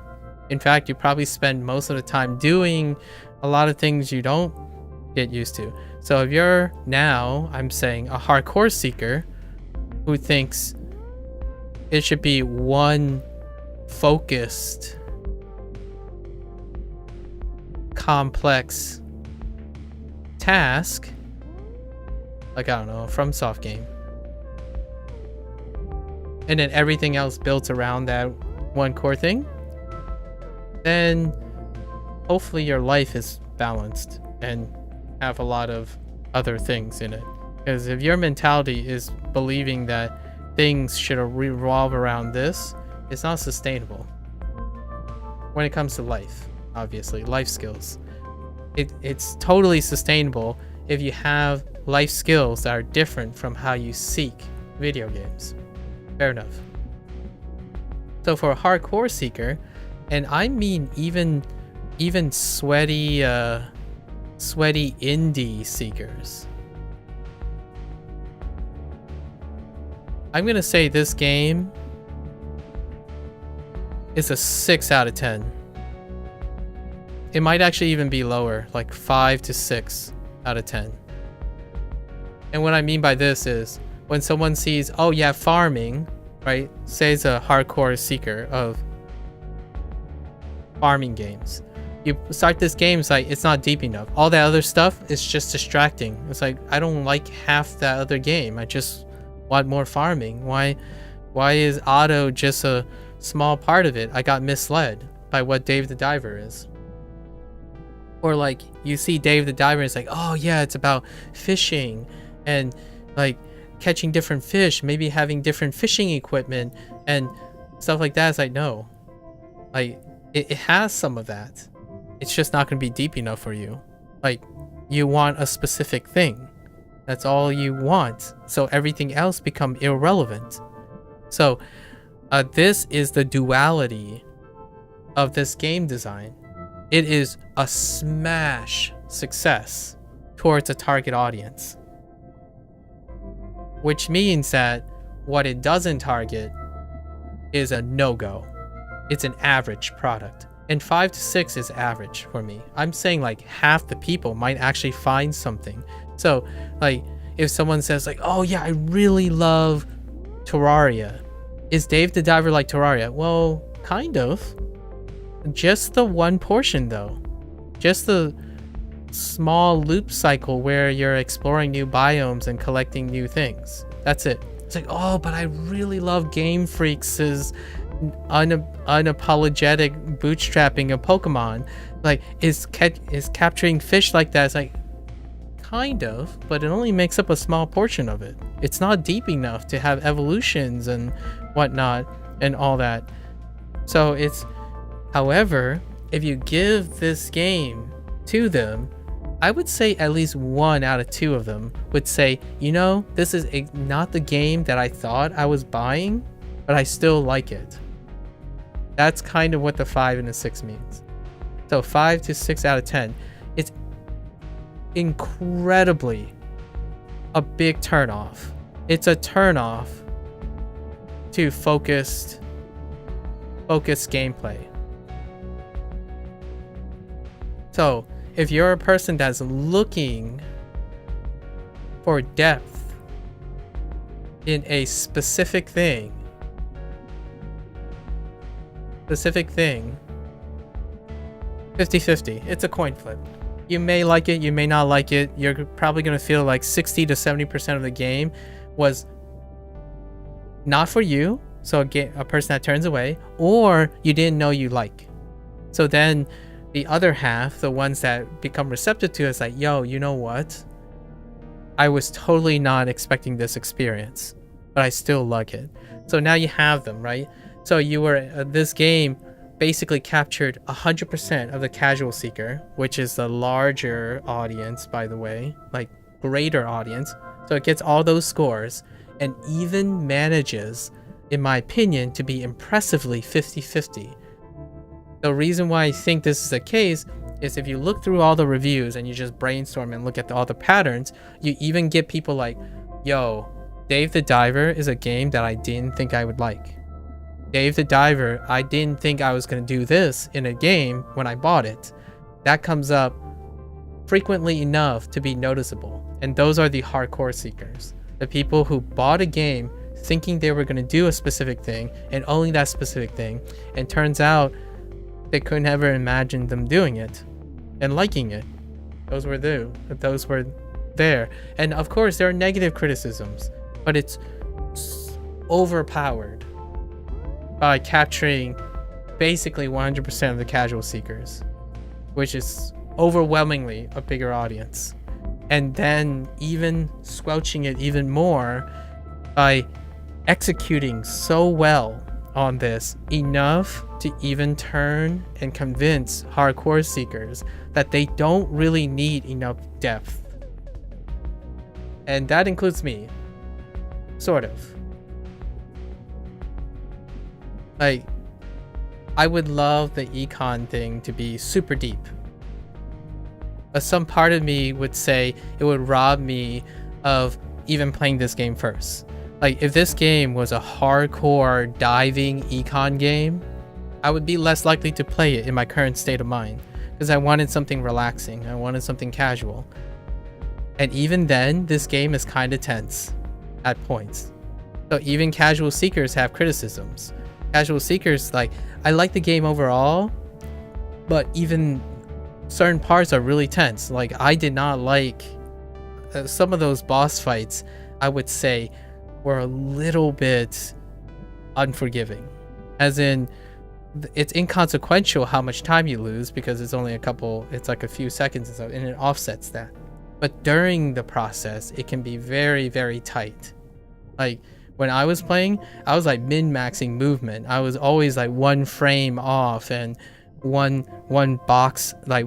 Speaker 1: In fact, you probably spend most of the time doing a lot of things you don't get used to. So if you're now, I'm saying, a hardcore seeker who thinks it should be one focused, complex task, like, I don't know, a FromSoft game, and then everything else built around that one core thing, then hopefully your life is balanced and have a lot of other things in it. Because if your mentality is believing that things should revolve around this, it's not sustainable. When it comes to life, obviously, life skills. It's totally sustainable if you have life skills that are different from how you seek video games. Fair enough. So for a hardcore seeker, and I mean even sweaty indie seekers, I'm gonna say this game is a 6 out of 10. It might actually even be lower, like 5 to 6 out of 10. And what I mean by this is when someone sees, oh yeah, farming, right? Say it's a hardcore seeker of farming games. You start this game, it's like, it's not deep enough. All that other stuff is just distracting. It's like, I don't like half that other game. I just want more farming. Why is auto just a small part of it? I got misled by what Dave the Diver is. Or like, you see Dave the Diver, it's like, oh yeah, it's about fishing and like catching different fish, maybe having different fishing equipment and stuff like that. It's like, no, like it has some of that. It's just not going to be deep enough for you. Like, you want a specific thing. That's all you want. So everything else become irrelevant. So this is the duality of this game design. It is a smash success towards a target audience, which means that what it doesn't target is a no-go. It's an average product. And 5 to 6 is average for me. I'm saying like half the people might actually find something. So like if someone says like, oh yeah, I really love Terraria. Is Dave the Diver like Terraria? Well, kind of. Just the one portion though. Just the small loop cycle where you're exploring new biomes and collecting new things. That's it. It's like, oh, but I really love Game Freaks' unapologetic bootstrapping of Pokemon. Like, is capturing fish like that? It's like, kind of, but it only makes up a small portion of it. It's not deep enough to have evolutions and whatnot and all that. So it's, however, if you give this game to them, I would say at least 1 out of 2 of them would say, you know, this is not the game that I thought I was buying, but I still like it. That's kind of what the 5 and the 6 means. So 5 to 6 out of 10. incredibly a big turnoff. It's a turnoff to focused gameplay. So if you're a person that's looking for depth in a specific thing, 50-50. It's a coin flip. You may like it, you may not like it. You're probably going to feel like 60 to 70% of the game was not for you, so a person that turns away, or you didn't know you like. So then the other half, the ones that become receptive to it, is like, yo, you know what? I was totally not expecting this experience, but I still like it. So now you have them, right? So you were this game basically captured 100% of the casual seeker, which is the larger audience, by the way, like greater audience. So it gets all those scores and even manages, in my opinion, to be impressively 50-50. The reason why I think this is the case is if you look through all the reviews and you just brainstorm and look at all the patterns, you even get people like, yo, Dave the Diver is a game that I didn't think I would like. Dave the Diver, I didn't think I was going to do this in a game when I bought it. That comes up frequently enough to be noticeable. And those are the hardcore seekers. The people who bought a game thinking they were going to do a specific thing and only that specific thing. And turns out they couldn't ever imagine them doing it and liking it. Those were there. And of course, there are negative criticisms, but it's overpowered by capturing basically 100% of the casual seekers, which is overwhelmingly a bigger audience. And then even squelching it even more by executing so well on this, enough to even turn and convince hardcore seekers that they don't really need enough depth. And that includes me, sort of. Like, I would love the econ thing to be super deep, but some part of me would say it would rob me of even playing this game first. Like, if this game was a hardcore diving econ game, I would be less likely to play it in my current state of mind, because I wanted something relaxing, I wanted something casual. And even then, this game is kind of tense at points. So even casual seekers have criticisms. Casual seekers, like, I like the game overall, but even certain parts are really tense. Like, I did not like some of those boss fights, I would say, were a little bit unforgiving. As in, it's inconsequential how much time you lose because it's only it's like a few seconds and stuff, and it offsets that. But during the process, it can be very, very tight. Like, when I was playing, I was like min-maxing movement. I was always like one frame off and one box like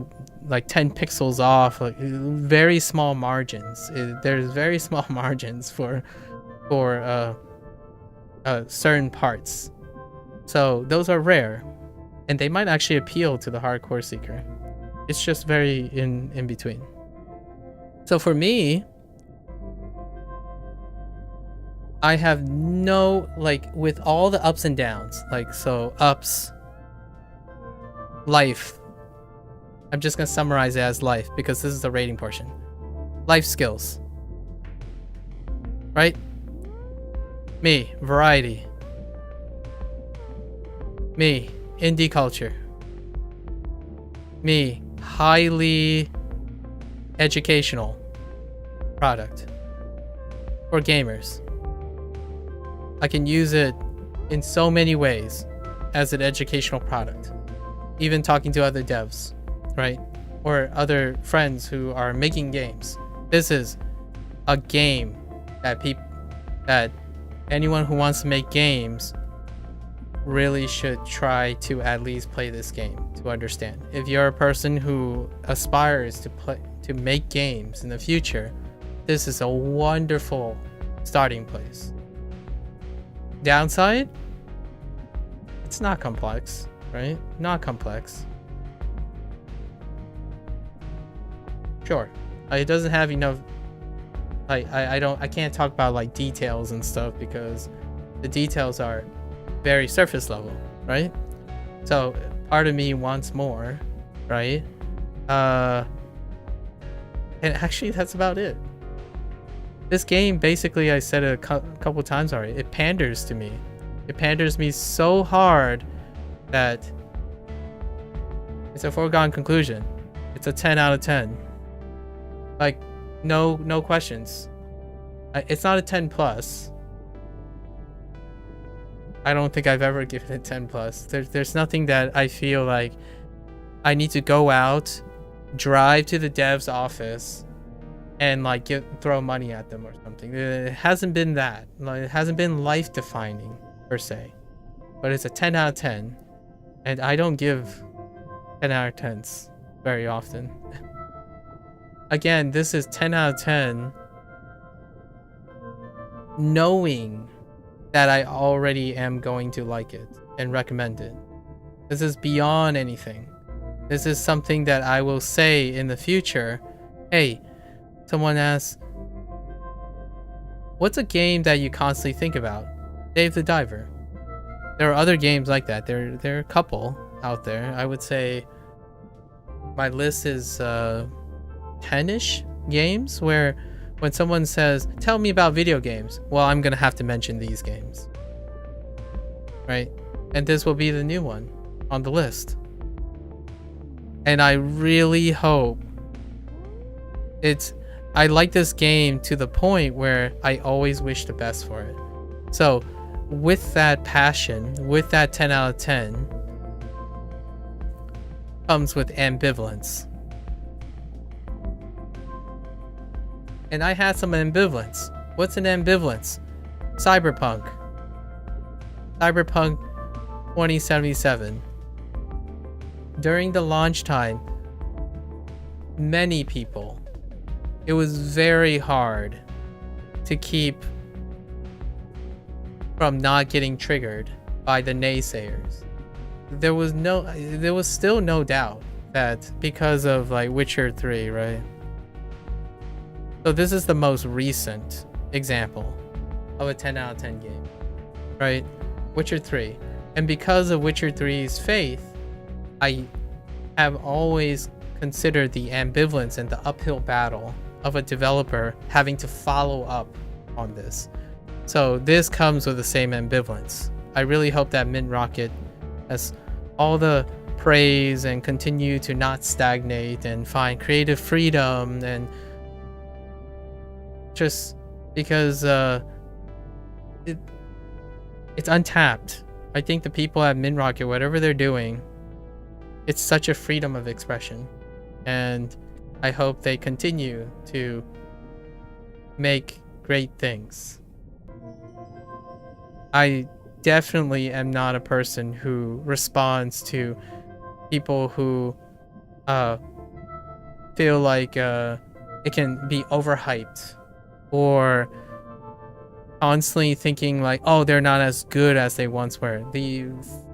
Speaker 1: 10 pixels off, like very small margins. There's very small margins for certain parts. So those are rare, and they might actually appeal to the hardcore seeker. It's just very in between. So for me, I have no, like, with all the ups and downs, like, so ups, life. I'm just gonna summarize it as life because this is the rating portion. Life skills, right? Me, variety. Me, indie culture. Me, highly educational product for gamers. I can use it in so many ways as an educational product, even talking to other devs, right? Or other friends who are making games. This is a game that anyone who wants to make games really should try to at least play this game to understand. If you're a person who aspires to make games in the future, this is a wonderful starting place. Downside, it's not complex, right? Not complex. Sure, It doesn't have enough. I can't talk about like details and stuff because the details are very surface level, right? So part of me wants more, right? And actually that's about it. This game, basically, I said it a couple times already, it panders to me. It panders me so hard that it's a foregone conclusion. It's a 10 out of 10. Like, no questions. It's not a 10 plus. I don't think I've ever given it 10 plus. There's nothing that I feel like I need to go out, drive to the dev's office, and like throw money at them or something. It hasn't been that. Like, it hasn't been life defining per se, but it's a 10 out of 10, and I don't give 10 out of 10s very often. Again, this is 10 out of 10 knowing that I already am going to like it and recommend it. This is beyond anything. This is something that I will say in the future. Hey, someone asks, what's a game that you constantly think about? Dave the Diver. There are other games like that. There are a couple out there. I would say my list is 10-ish games where when someone says, tell me about video games, well, I'm gonna have to mention these games, right? And this will be the new one on the list. And I really hope I like this game to the point where I always wish the best for it. So with that passion, with that 10 out of 10, comes with ambivalence. And I had some ambivalence. What's an ambivalence? Cyberpunk 2077. During the launch time, many people, it was very hard to keep from not getting triggered by the naysayers. There was still no doubt that because of like Witcher 3, right? So this is the most recent example of a 10 out of 10 game, right? Witcher 3. And because of Witcher 3's faith, I have always considered the ambivalence and the uphill battle of a developer having to follow up on this. So this comes with the same ambivalence. I really hope that MINTROCKET has all the praise and continue to not stagnate and find creative freedom, and just because it's untapped. I think the people at MINTROCKET, whatever they're doing, it's such a freedom of expression, and I hope they continue to make great things. I definitely am not a person who responds to people who feel like it can be overhyped, or constantly thinking like, oh, they're not as good as they once were.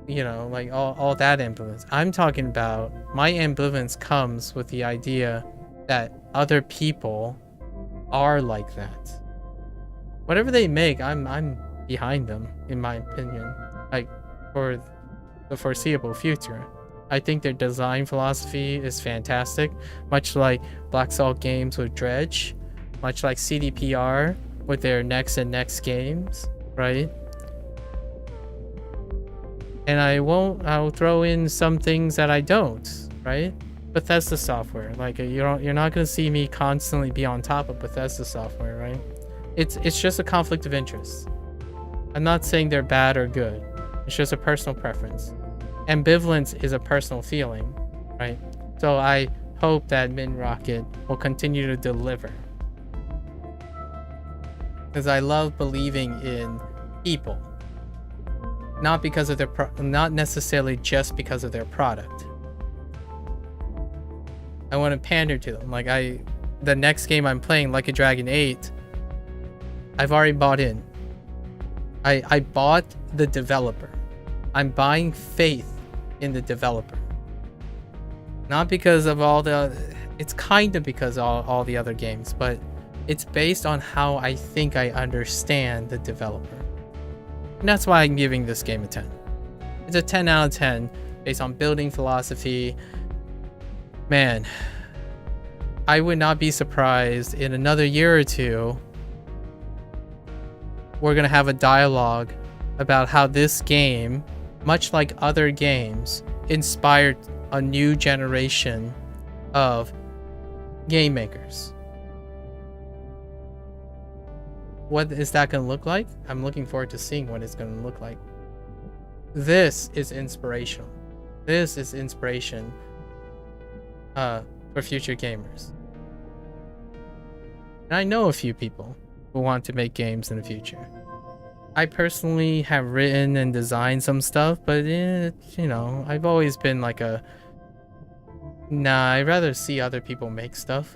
Speaker 1: Like all that ambivalence. I'm talking about my ambivalence comes with the idea that other people are like that. Whatever they make, I'm behind them, in my opinion, like for the foreseeable future. I think their design philosophy is fantastic, much like Black Salt Games with Dredge, much like CDPR with their next and next games, right? And I'll throw in some things that I don't, right? Bethesda software, like you're not gonna see me constantly be on top of Bethesda software, right? It's just a conflict of interest. I'm not saying they're bad or good. It's just a personal preference. Ambivalence is a personal feeling, right? So I hope that MINTROCKET will continue to deliver, because I love believing in people, not because of their not necessarily just because of their product. I want to pander to them. Like the next game I'm playing, Like a Dragon 8, I've already bought in. I bought the developer. I'm buying faith in the developer. Not because of all the... It's kind of because of all the other games, but it's based on how I think I understand the developer. And that's why I'm giving this game a 10. It's a 10 out of 10 based on building philosophy. Man, I would not be surprised in another year or two we're going to have a dialogue about how this game, much like other games, inspired a new generation of game makers. What is that going to look like? I'm looking forward to seeing what it's going to look like. This is inspirational. This is inspiration for future gamers. And I know a few people who want to make games in the future. I personally have written and designed some stuff, but you know, I've always been like a... Nah, I'd rather see other people make stuff.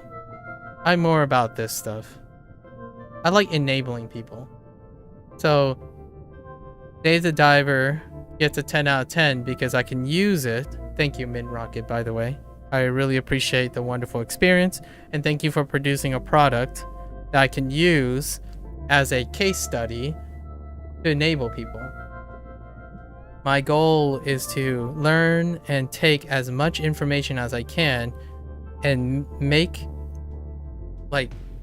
Speaker 1: I'm more about this stuff. I like enabling people. So, Dave the Diver gets a 10 out of 10 because I can use it. Thank you, MINTROCKET, by the way. I really appreciate the wonderful experience, and thank you for producing a product that I can use as a case study to enable people. My goal is to learn and take as much information as I can and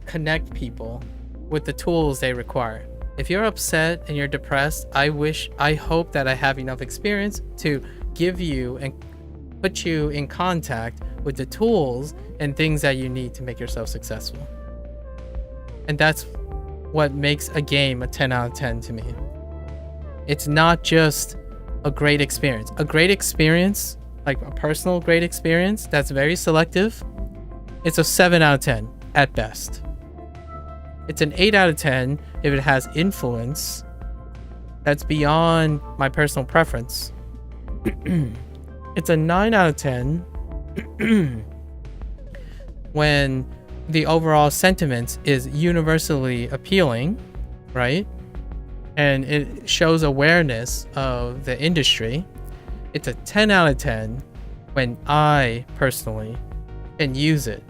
Speaker 1: connect people with the tools they require. If you're upset and you're depressed, I hope that I have enough experience to give you and put you in contact with the tools and things that you need to make yourself successful. And that's what makes a game a 10 out of 10 to me. It's not just a great experience. A great experience, like a personal great experience that's very selective, it's a 7 out of 10 at best. It's an 8 out of 10 if it has influence that's beyond my personal preference. It's a 9 out of 10 when the overall sentiment is universally appealing, right? And it shows awareness of the industry. It's a 10 out of 10 when I personally can use it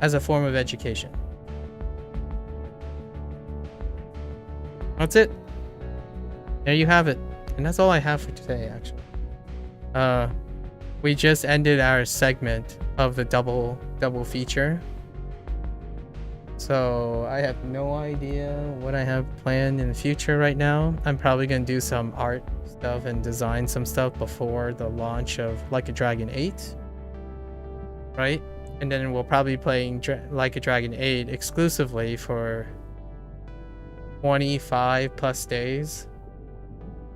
Speaker 1: as a form of education. That's it. There you have it. And that's all I have for today, actually. We just ended our segment of the double feature. So I have no idea what I have planned in the future right now. I'm probably going to do some art stuff and design some stuff before the launch of Like a Dragon 8. Right? And then we'll probably be playing Like a Dragon 8 exclusively for 25 plus days.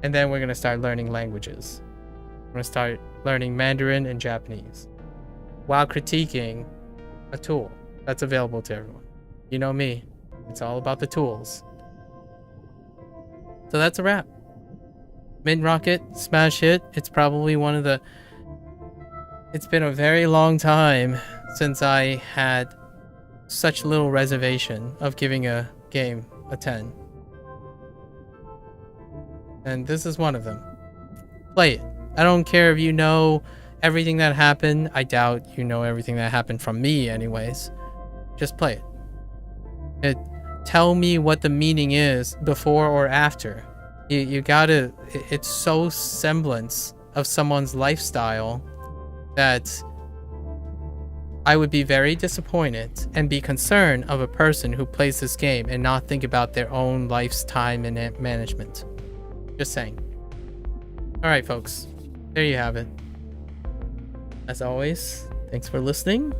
Speaker 1: And then we're going to start learning languages. We're going to start learning Mandarin and Japanese while critiquing a tool that's available to everyone. You know me, it's all about the tools. So that's a wrap. MINTROCKET, smash hit. It's probably one of the... It's been a very long time since I had such little reservation of giving a game a 10. And this is one of them. Play it. I don't care if you know everything that happened. I doubt you know everything that happened from me anyways. Just play it. Tell me what the meaning is before or after. You gotta... It's so semblance of someone's lifestyle that I would be very disappointed and be concerned of a person who plays this game and not think about their own life's time and management. Just saying. Alright, folks. There you have it. As always, thanks for listening.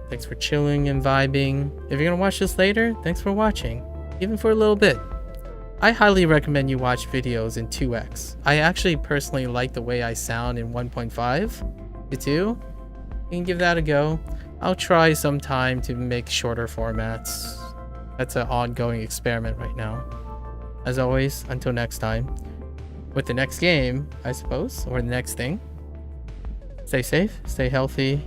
Speaker 1: Thanks for chilling and vibing. If you're gonna watch this later, thanks for watching. Even for a little bit. I highly recommend you watch videos in 2x. I actually personally like the way I sound in 1.5 to 2. You can give that a go. I'll try sometime to make shorter formats. That's an ongoing experiment right now. As always, until next time. With the next game, I suppose, or the next thing. Stay safe, stay healthy.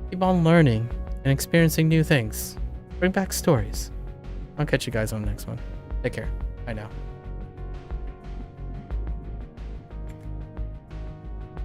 Speaker 1: Keep on learning and experiencing new things. Bring back stories. I'll catch you guys on the next one. Take care. Bye now.